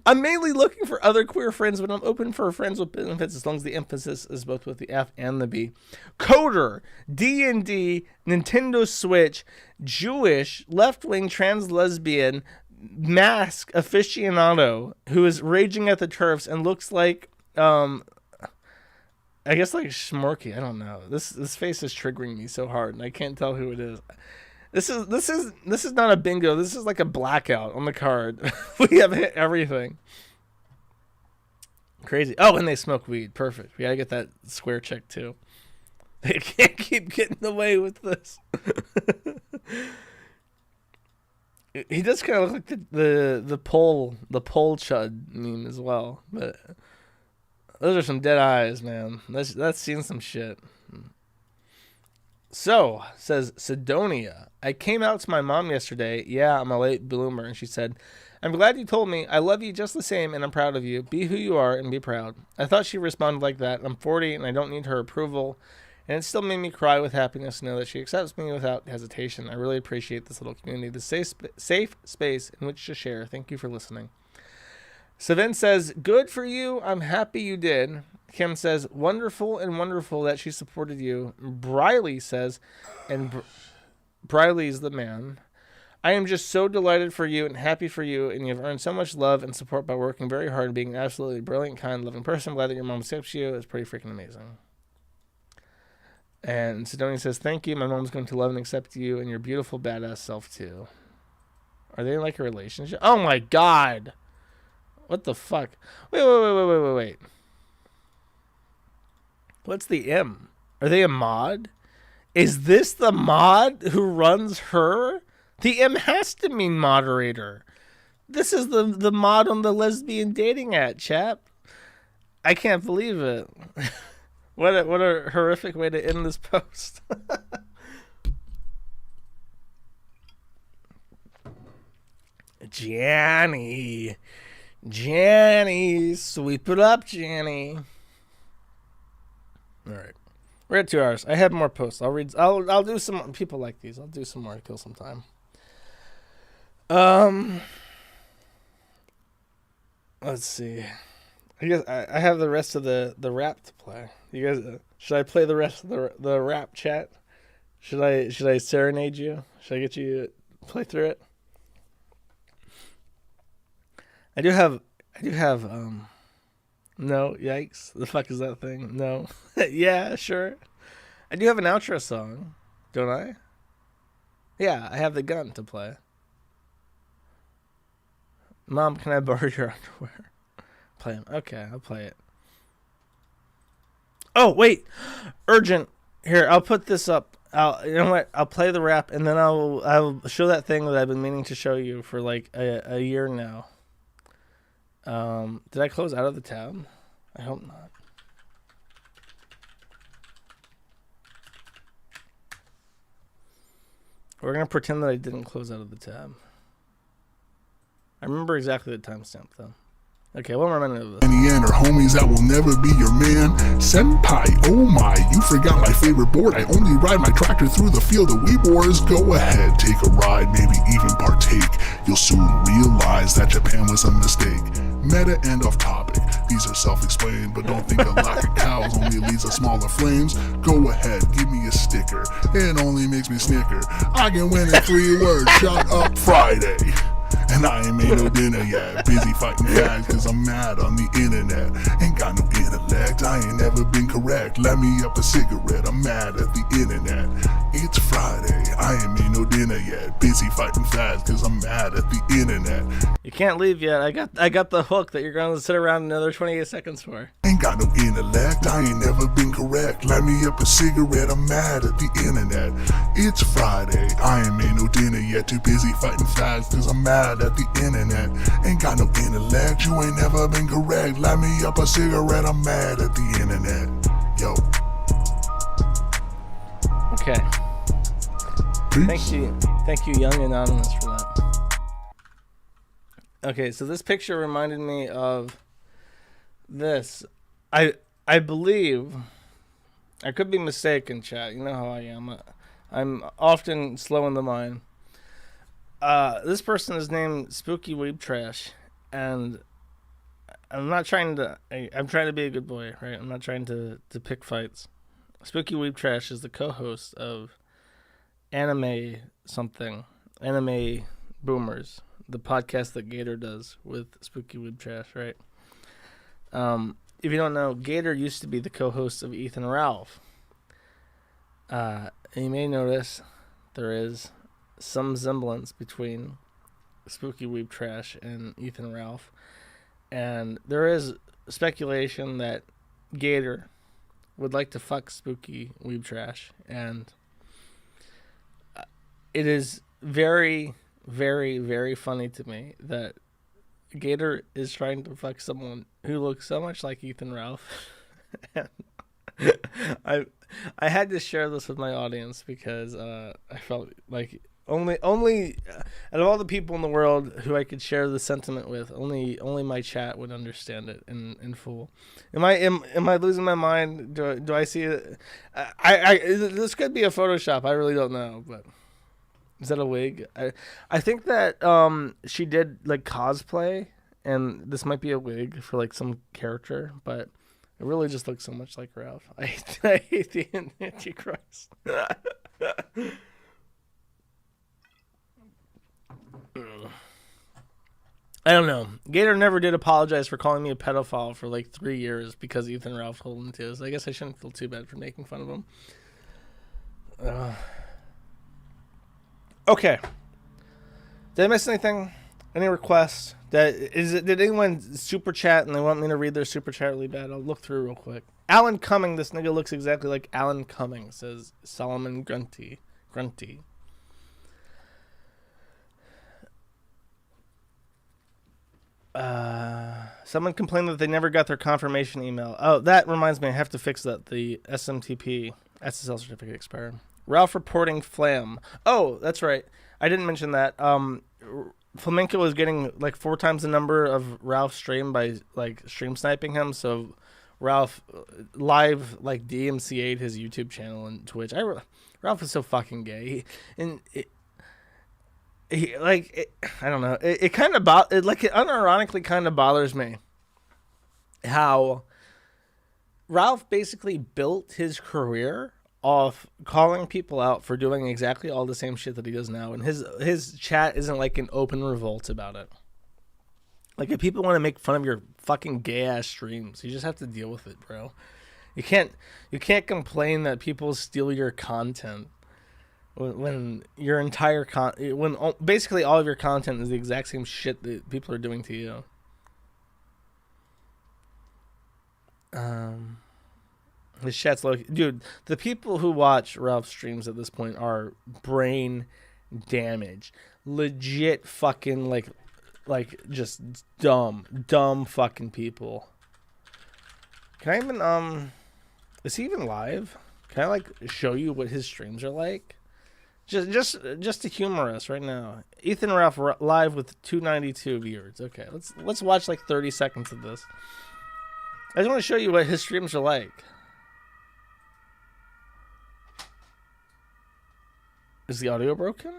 I'm mainly looking for other queer friends, but I'm open for friends with benefits as long as the emphasis is both with the F and the B. Coder, D&D, Nintendo Switch, Jewish, left-wing trans lesbian, mask aficionado who is raging at the TERFs and looks like I guess like Schmorky. I don't know. This face is triggering me so hard, and I can't tell who it is. This is not a bingo. This is like a blackout on the card. We have hit everything. Crazy. Oh, and they smoke weed. Perfect. We gotta get that square check too. They can't keep getting away with this. He does kind of look like the pole chud meme as well, but. Those are some dead eyes, man. That's seen some shit. So, says Sidonia, I came out to my mom yesterday. Yeah, I'm a late bloomer. And she said, I'm glad you told me. I love you just the same, and I'm proud of you. Be who you are and be proud. I thought she responded like that. I'm 40, and I don't need her approval. And it still made me cry with happiness to know that she accepts me without hesitation. I really appreciate this little community, the safe space in which to share. Thank you for listening. Savin says, good for you. I'm happy you did. Kim says, wonderful and wonderful that she supported you. Briley says, and Briley's the man. I am just so delighted for you and happy for you, and you've earned so much love and support by working very hard and being an absolutely brilliant, kind, loving person. I'm glad that your mom accepts you. It's pretty freaking amazing. And Sidonia says, thank you. My mom's going to love and accept you and your beautiful, badass self, too. Are they in like a relationship? Oh, my God. What the fuck? Wait. What's the M? Are they a mod? Is this the mod who runs her? The M has to mean moderator. This is the mod on the lesbian dating app, chap. I can't believe it. What a horrific way to end this post. Janny, sweep it up, Janny. All right, we're at 2 hours. I have more posts. I'll do some. People like these. I'll do some more to kill some time. Let's see. I guess I have the rest of the rap to play. You guys, should I play the rest of the rap chat? Should I serenade you? Should I get you to play through it? I do have no, yikes. The fuck is that thing? No. Yeah, sure. I do have an outro song, don't I? Yeah, I have the gun to play. Mom, can I borrow your underwear? Play them. Okay, I'll play it. Oh, wait. Urgent. Here, I'll put this up. You know what? I'll play the rap, and then I'll show that thing that I've been meaning to show you for like a year now. Did I close out of the tab? I hope not. We're going to pretend that I didn't close out of the tab. I remember exactly the timestamp, though. Okay, one more minute of this. Any and her homies that will never be your man. Senpai, oh my, you forgot my favorite board. I only ride my tractor through the field of wheat wars. Go ahead, take a ride, maybe even partake. You'll soon realize that Japan was a mistake. Meta and off topic, these are self-explained, but don't think a lack of cows only leads to smaller flames. Go ahead, give me a sticker, it only makes me snicker. I can win in 3 words, shut up Friday. And I ain't made no dinner yet, busy fighting fags cause I'm mad on the internet. Ain't got no intellect, I ain't never been correct. Let me up a cigarette, I'm mad at the internet. It's Friday, I ain't made no dinner yet, busy fighting fags cause I'm mad at the internet. You can't leave yet. I got the hook that you're gonna sit around another 28 seconds for. Ain't got no intellect, I ain't never been correct. Light me up a cigarette, I'm mad at the internet. It's Friday, I ain't made no dinner yet, too busy fighting fags cause I'm mad at the internet. Ain't got no intellect, you ain't never been correct. Light me up a cigarette, I'm mad at the internet. Yo. Okay. Peace. Thank you, Young Anonymous, for that. Okay, so this picture reminded me of this. I believe, I could be mistaken, chat. You know how I am. I'm often slow in the mind. This person is named Spooky Weeb Trash, and I'm not trying to. I'm trying to be a good boy, right? I'm not trying to pick fights. Spooky Weeb Trash is the co-host of Anime Boomers, the podcast that Gator does with Spooky Weeb Trash, right? If you don't know, Gator used to be the co-host of Ethan Ralph. And you may notice there is some semblance between Spooky Weeb Trash and Ethan Ralph. And there is speculation that Gator would like to fuck Spooky Weeb Trash. And it is very, very, very funny to me that Gator is trying to fuck someone who looks so much like Ethan Ralph. And I had to share this with my audience because I felt like only out of all the people in the world who I could share the sentiment with, only my chat would understand it in full. Am I losing my mind? Do I see it? This could be a Photoshop. I really don't know, but is that a wig? I think that she did like cosplay, and this might be a wig for like some character, but it really just looks so much like Ralph. I hate the Antichrist. I don't know. Gator never did apologize for calling me a pedophile for like 3 years because Ethan Ralph told him to. So I guess I shouldn't feel too bad for making fun of him. Okay. Did I miss anything? Any requests? Did anyone super chat and they want me to read their super chat really bad? I'll look through real quick. Alan Cumming, this nigga looks exactly like Alan Cumming, says Solomon Grunty. Someone complained that they never got their confirmation email. Oh, that reminds me, I have to fix that. The SMTP SSL certificate expired. Ralph reporting flam. Oh, that's right. I didn't mention that. Flamenco is getting like 4 times the number of Ralph's stream by like stream sniping him. So Ralph live like DMCA'd his YouTube channel and Twitch. Ralph is so fucking gay. I don't know. It kind of it unironically kind of bothers me how Ralph basically built his career off calling people out for doing exactly all the same shit that he does now, and his chat isn't like an open revolt about it. Like, if people want to make fun of your fucking gay ass streams, you just have to deal with it, bro. You can't complain that people steal your content when your entire when basically all of your content is the exact same shit that people are doing to you. His chat's low. Dude, the people who watch Ralph's streams at this point are brain damaged. Legit fucking like just dumb fucking people. Can I even is he even live? Can I like show you what his streams are like? Just to humor us right now. Ethan Ralph live with 292 viewers. Okay, let's watch like 30 seconds of this. I just want to show you what his streams are like. Is the audio broken?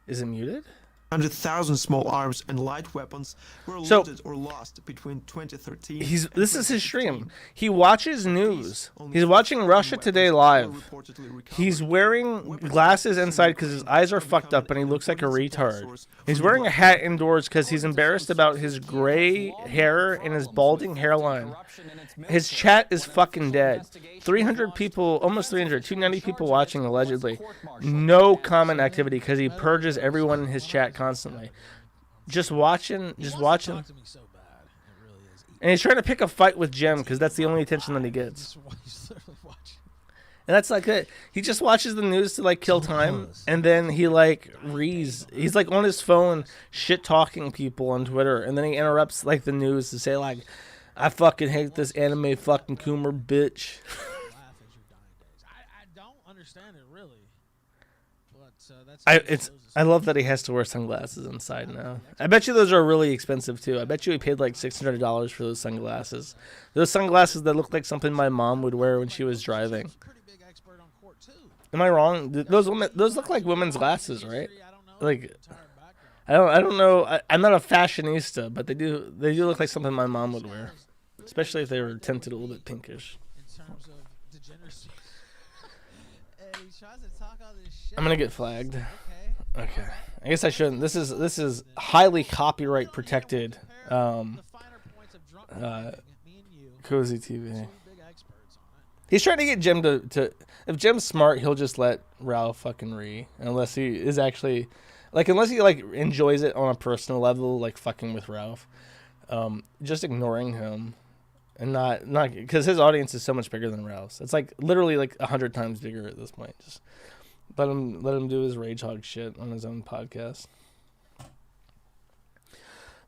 Is it muted? 100,000 small arms and light weapons were So- looted or lost between 2013. This is his stream. He watches news. He's watching Russia Today live. He's wearing glasses inside because his eyes are fucked up and he looks like a retard. He's wearing a hat indoors because he's embarrassed about his gray hair and his balding hairline. His chat is fucking dead. 300 people, almost 300, 290 people watching allegedly. No comment activity because he purges everyone in his chat constantly. Just watching. And he's trying to pick a fight with Jim because that's the only attention that he gets. And that's like it. He just watches the news to like kill time, and then he like reads. He's like on his phone shit talking people on Twitter, and then he interrupts like the news to say like, "I fucking hate this anime fucking Coomer bitch." I don't understand it really. But I love that he has to wear sunglasses inside now. I bet you those are really expensive too. I bet you he paid like $600 for those sunglasses. Those sunglasses that look like something my mom would wear when she was driving. Am I wrong? Those look like women's glasses, right? Like, I don't know. I'm not a fashionista, but they do look like something my mom would wear, especially if they were tinted a little bit pinkish. I'm gonna get flagged. Okay. I guess I shouldn't. This is highly copyright protected. Cozy TV. He's trying to get Jim to. If Jim's smart, he'll just let Ralph fucking unless he is actually, like, unless he like enjoys it on a personal level, like fucking with Ralph. Just ignoring him, and not because his audience is so much bigger than Ralph's. It's like literally like 100 times bigger at this point. Just let him do his rage hog shit on his own podcast.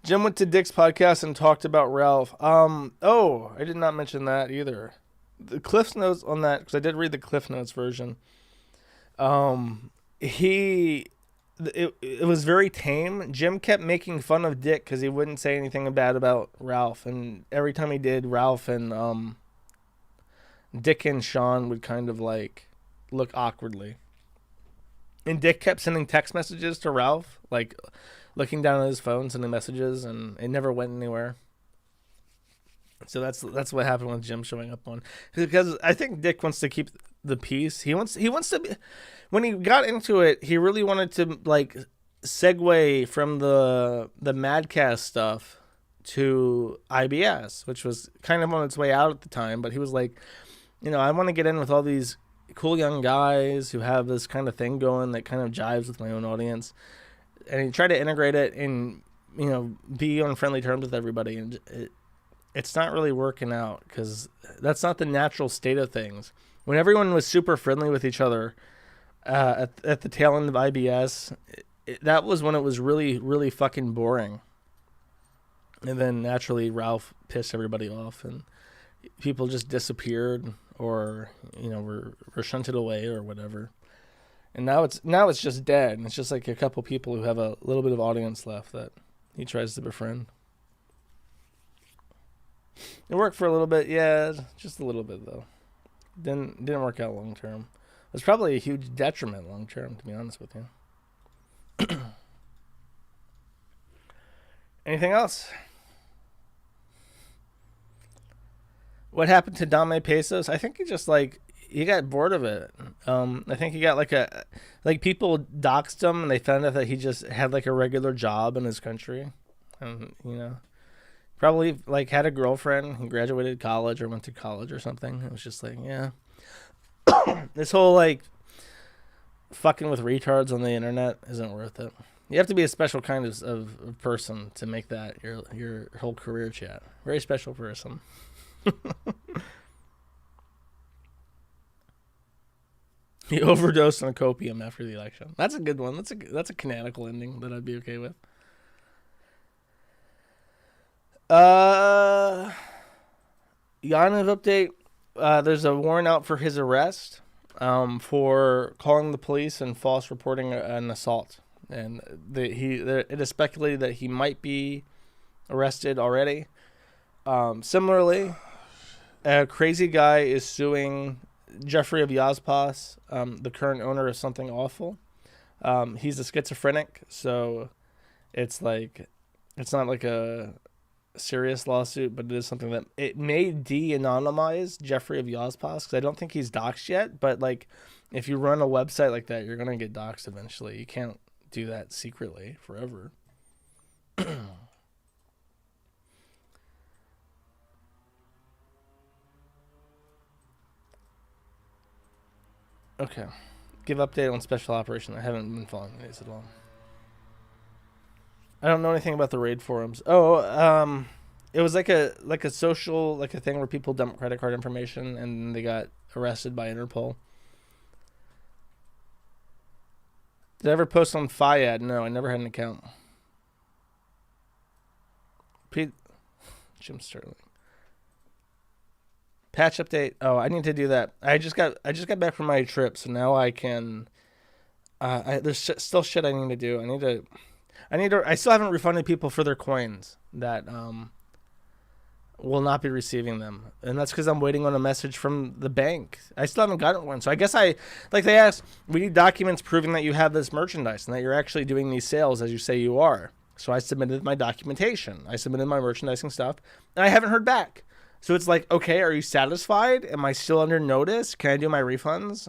Jim went to Dick's podcast and talked about Ralph. Oh, I did not mention that either. The Cliff Notes on that, because I did read the Cliff Notes version. It was very tame. Jim kept making fun of Dick because he wouldn't say anything bad about Ralph, and every time he did, Ralph and Dick and Sean would kind of like look awkwardly. And Dick kept sending text messages to Ralph, like looking down at his phone, sending messages, and it never went anywhere. So that's what happened with Jim showing up on, because I think Dick wants to keep the peace. He wants to be, when he got into it, he really wanted to like segue from the Madcast stuff to IBS, which was kind of on its way out at the time. But he was like, I want to get in with all these cool young guys who have this kind of thing going that kind of jives with my own audience, and he tried to integrate it and be on friendly terms with everybody, and it's not really working out because that's not the natural state of things. When everyone was super friendly with each other at the tail end of IBS, that was when it was really, really fucking boring. And then naturally Ralph pissed everybody off and people just disappeared or, were shunted away or whatever. And now it's just dead. And it's just like a couple people who have a little bit of audience left that he tries to befriend. It worked for a little bit, yeah, just a little bit though. Didn't work out long term. It was probably a huge detriment long term, to be honest with you. Anything else? What happened to Dame Pesos? I think he got bored of it. I think he got people doxed him and they found out that he just had like a regular job in his country, and probably like had a girlfriend. He graduated college or went to college or something. It was just like, yeah. This whole like fucking with retards on the internet isn't worth it. You have to be a special kind of person to make that your whole career chat. Very special person. He overdosed on copium after the election. That's a good one. That's a canonical ending that I'd be okay with. Yanav update. There's a warrant out for his arrest for calling the police and false reporting an assault. And it is speculated that he might be arrested already. Similarly, a crazy guy is suing Jeffrey of Yazpas, the current owner of Something Awful. He's a schizophrenic, so it's like, it's not like a serious lawsuit, but it is something that it may de-anonymize Jeffrey of Yazpas, because I don't think he's doxxed yet, but like if you run a website like that, you're gonna get doxxed eventually. You can't do that secretly forever. Okay, give update on special operation. I haven't been following these at all. I don't know anything about the raid forums. Oh, it was like a social, like a thing where people dump credit card information and they got arrested by Interpol. Did I ever post on Fiad? No, I never had an account. Jim Sterling. Patch update. Oh, I need to do that. I just got back from my trip, so now I can. There's still shit I need to do. I still haven't refunded people for their coins that will not be receiving them, and that's because I'm waiting on a message from the bank. I still haven't gotten one, so I guess they asked, we need documents proving that you have this merchandise and that you're actually doing these sales as you say you are. So I submitted my documentation. I submitted my merchandising stuff, and I haven't heard back. So it's like, okay, are you satisfied? Am I still under notice? Can I do my refunds?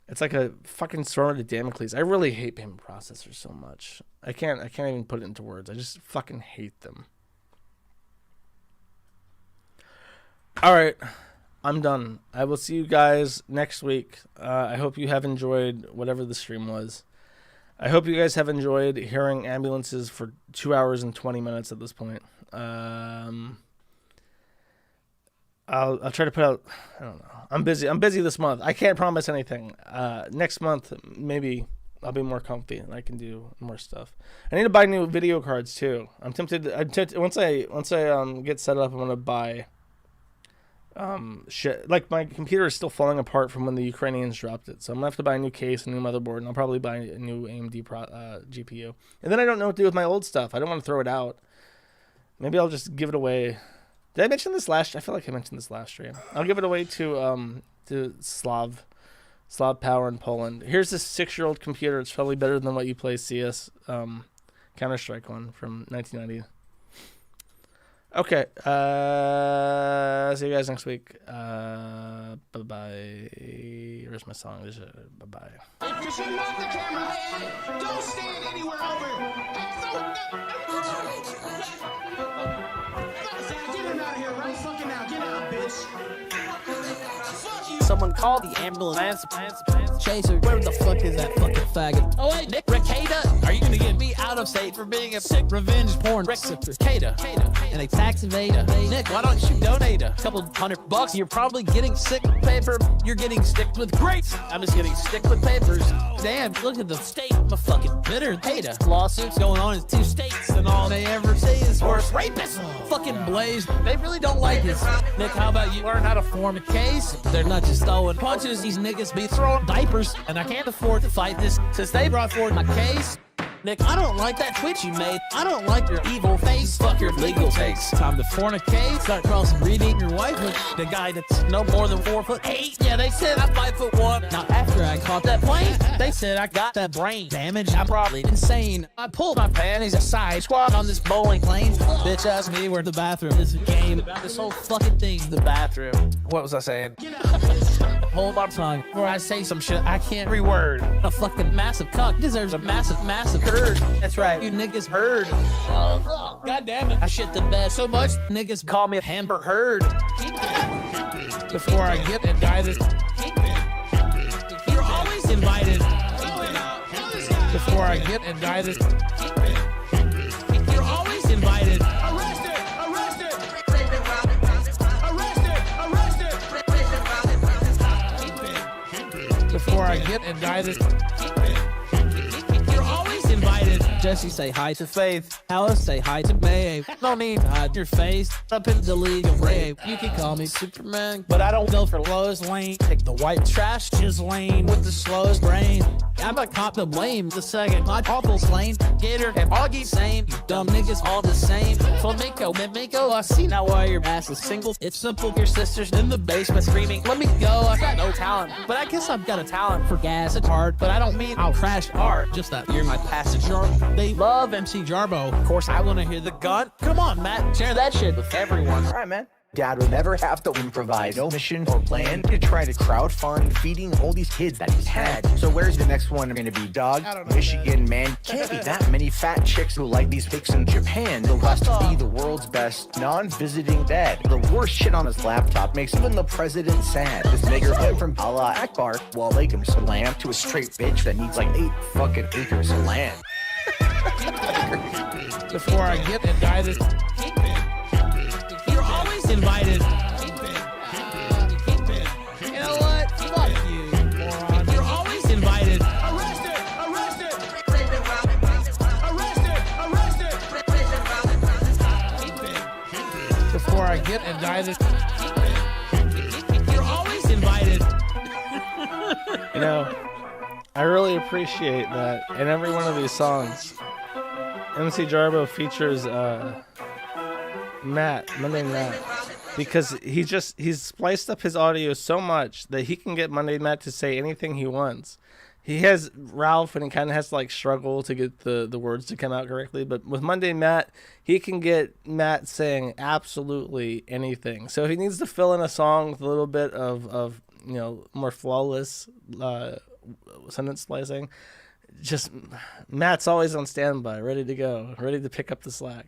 It's like a fucking sword of Damocles. I really hate payment processors so much. I can't even put it into words. I just fucking hate them. All right, I'm done. I will see you guys next week. I hope you have enjoyed whatever the stream was. I hope you guys have enjoyed hearing ambulances for 2 hours and 20 minutes at this point. I'll try to put out, I don't know. I'm busy this month. I can't promise anything. Next month, maybe I'll be more comfy and I can do more stuff. I need to buy new video cards too. I'm tempted once I get set up, I'm going to buy shit. Like my computer is still falling apart from when the Ukrainians dropped it. So I'm going to have to buy a new case, a new motherboard, and I'll probably buy a new AMD GPU. And then I don't know what to do with my old stuff. I don't want to throw it out. Maybe I'll just give it away. Did I mention this last? I feel like I mentioned this last stream. I'll give it away to Slav Power in Poland. Here's this 6-year-old computer. It's probably better than what you play CS Counter-Strike on from 1990. Okay. See you guys next week. Bye-bye. Where's my song? Bye-bye. If you're shutting off the camera, hey, don't stand anywhere over. Get him out of here right fucking now. Get out, bitch. Someone called the ambulance. Chaser, where the fuck is that fucking faggot? Oh wait, Nick Ricada, are you gonna get me out of state for being a sick revenge porn Ricada and a tax evader? Nick, why don't you donate a couple $100? You're probably getting sick with paper. You're getting sticked with grapes. I'm just getting stick with papers. Damn, look at the state. I'm a fucking bitter Ricada. Lawsuits going on in 2 states, and all they ever say is horse rapists. Fucking Blaze, they really don't like us. Nick, how about you learn how to form a case? They're not just throwing punches. These niggas be throwing diapers, and I can't afford to fight this since they brought forward my case. Nick, I don't like that twitch you made. I don't like your evil face. Fuck your legal takes. Time to fornicate. Start crossbreeding your wife with the guy that's no more than 4'8". Yeah, they said I'm 5'1". Now after I caught that plane, they said I got that brain damage. I'm probably insane. I pulled my panties aside, squat on this bowling lane. Bitch asked me where the bathroom is. The game. This whole fucking thing's the bathroom. What was I saying? Hold my tongue before I say some shit I can't reword. A fucking massive cuck deserves a massive herd. That's right, you niggas heard. God damn it, I shit the bed so much niggas call me Hamburger Herd. Before I get indicted, you're always invited. Before I get indicted, you're always invited. Before I get indicted, you're always invited. Jesse, say hi to Faith. Alice, say hi to May. No need to hide your face. Up in the league of Ray. You can call me Superman, but I don't go for Lois Lane. Take the white trash, just lane with the slowest brain. I'm a cop to blame. The second, my awful's lane. Gator and Augie, same. You dumb niggas all the same. Flamenco, Mimico, I see now why your ass is single. It's simple. Your sister's in the basement screaming, let me go. I got no talent, but I guess I've got a talent for gas. It's hard, but I don't mean I'll crash hard. Just that you're my past. passage. They love MC Jarbo. Of course, I want to hear the gun. Come on, Matt. Share that shit with everyone. All right, man. Dad would never have to improvise, no mission or plan to try to crowdfund feeding all these kids that he's had. So where's the next one gonna be, dog? Michigan, man. Can't be that many fat chicks who like these pics in Japan. The rest to be the world's best non-visiting dad. The worst shit on his laptop makes even the president sad. This nigger went from Allah Akbar, Walaikum Salam, to a straight bitch that needs like 8 fucking acres of land. Before I get indicted, you're always invited. You know what? Fuck you, moron. You're always invited. Arrested! Arrested! Arrested! Before I get indicted, you're always invited. You know, I really appreciate that in every one of these songs, MC Jarbo features Monday Matt, because he's spliced up his audio so much that he can get Monday Matt to say anything he wants. He has Ralph, and he kind of has to like struggle to get the words to come out correctly, but with Monday Matt, he can get Matt saying absolutely anything. So if he needs to fill in a song with a little bit of you know, more flawless sentence splicing, just Matt's always on standby, ready to go, ready to pick up the slack.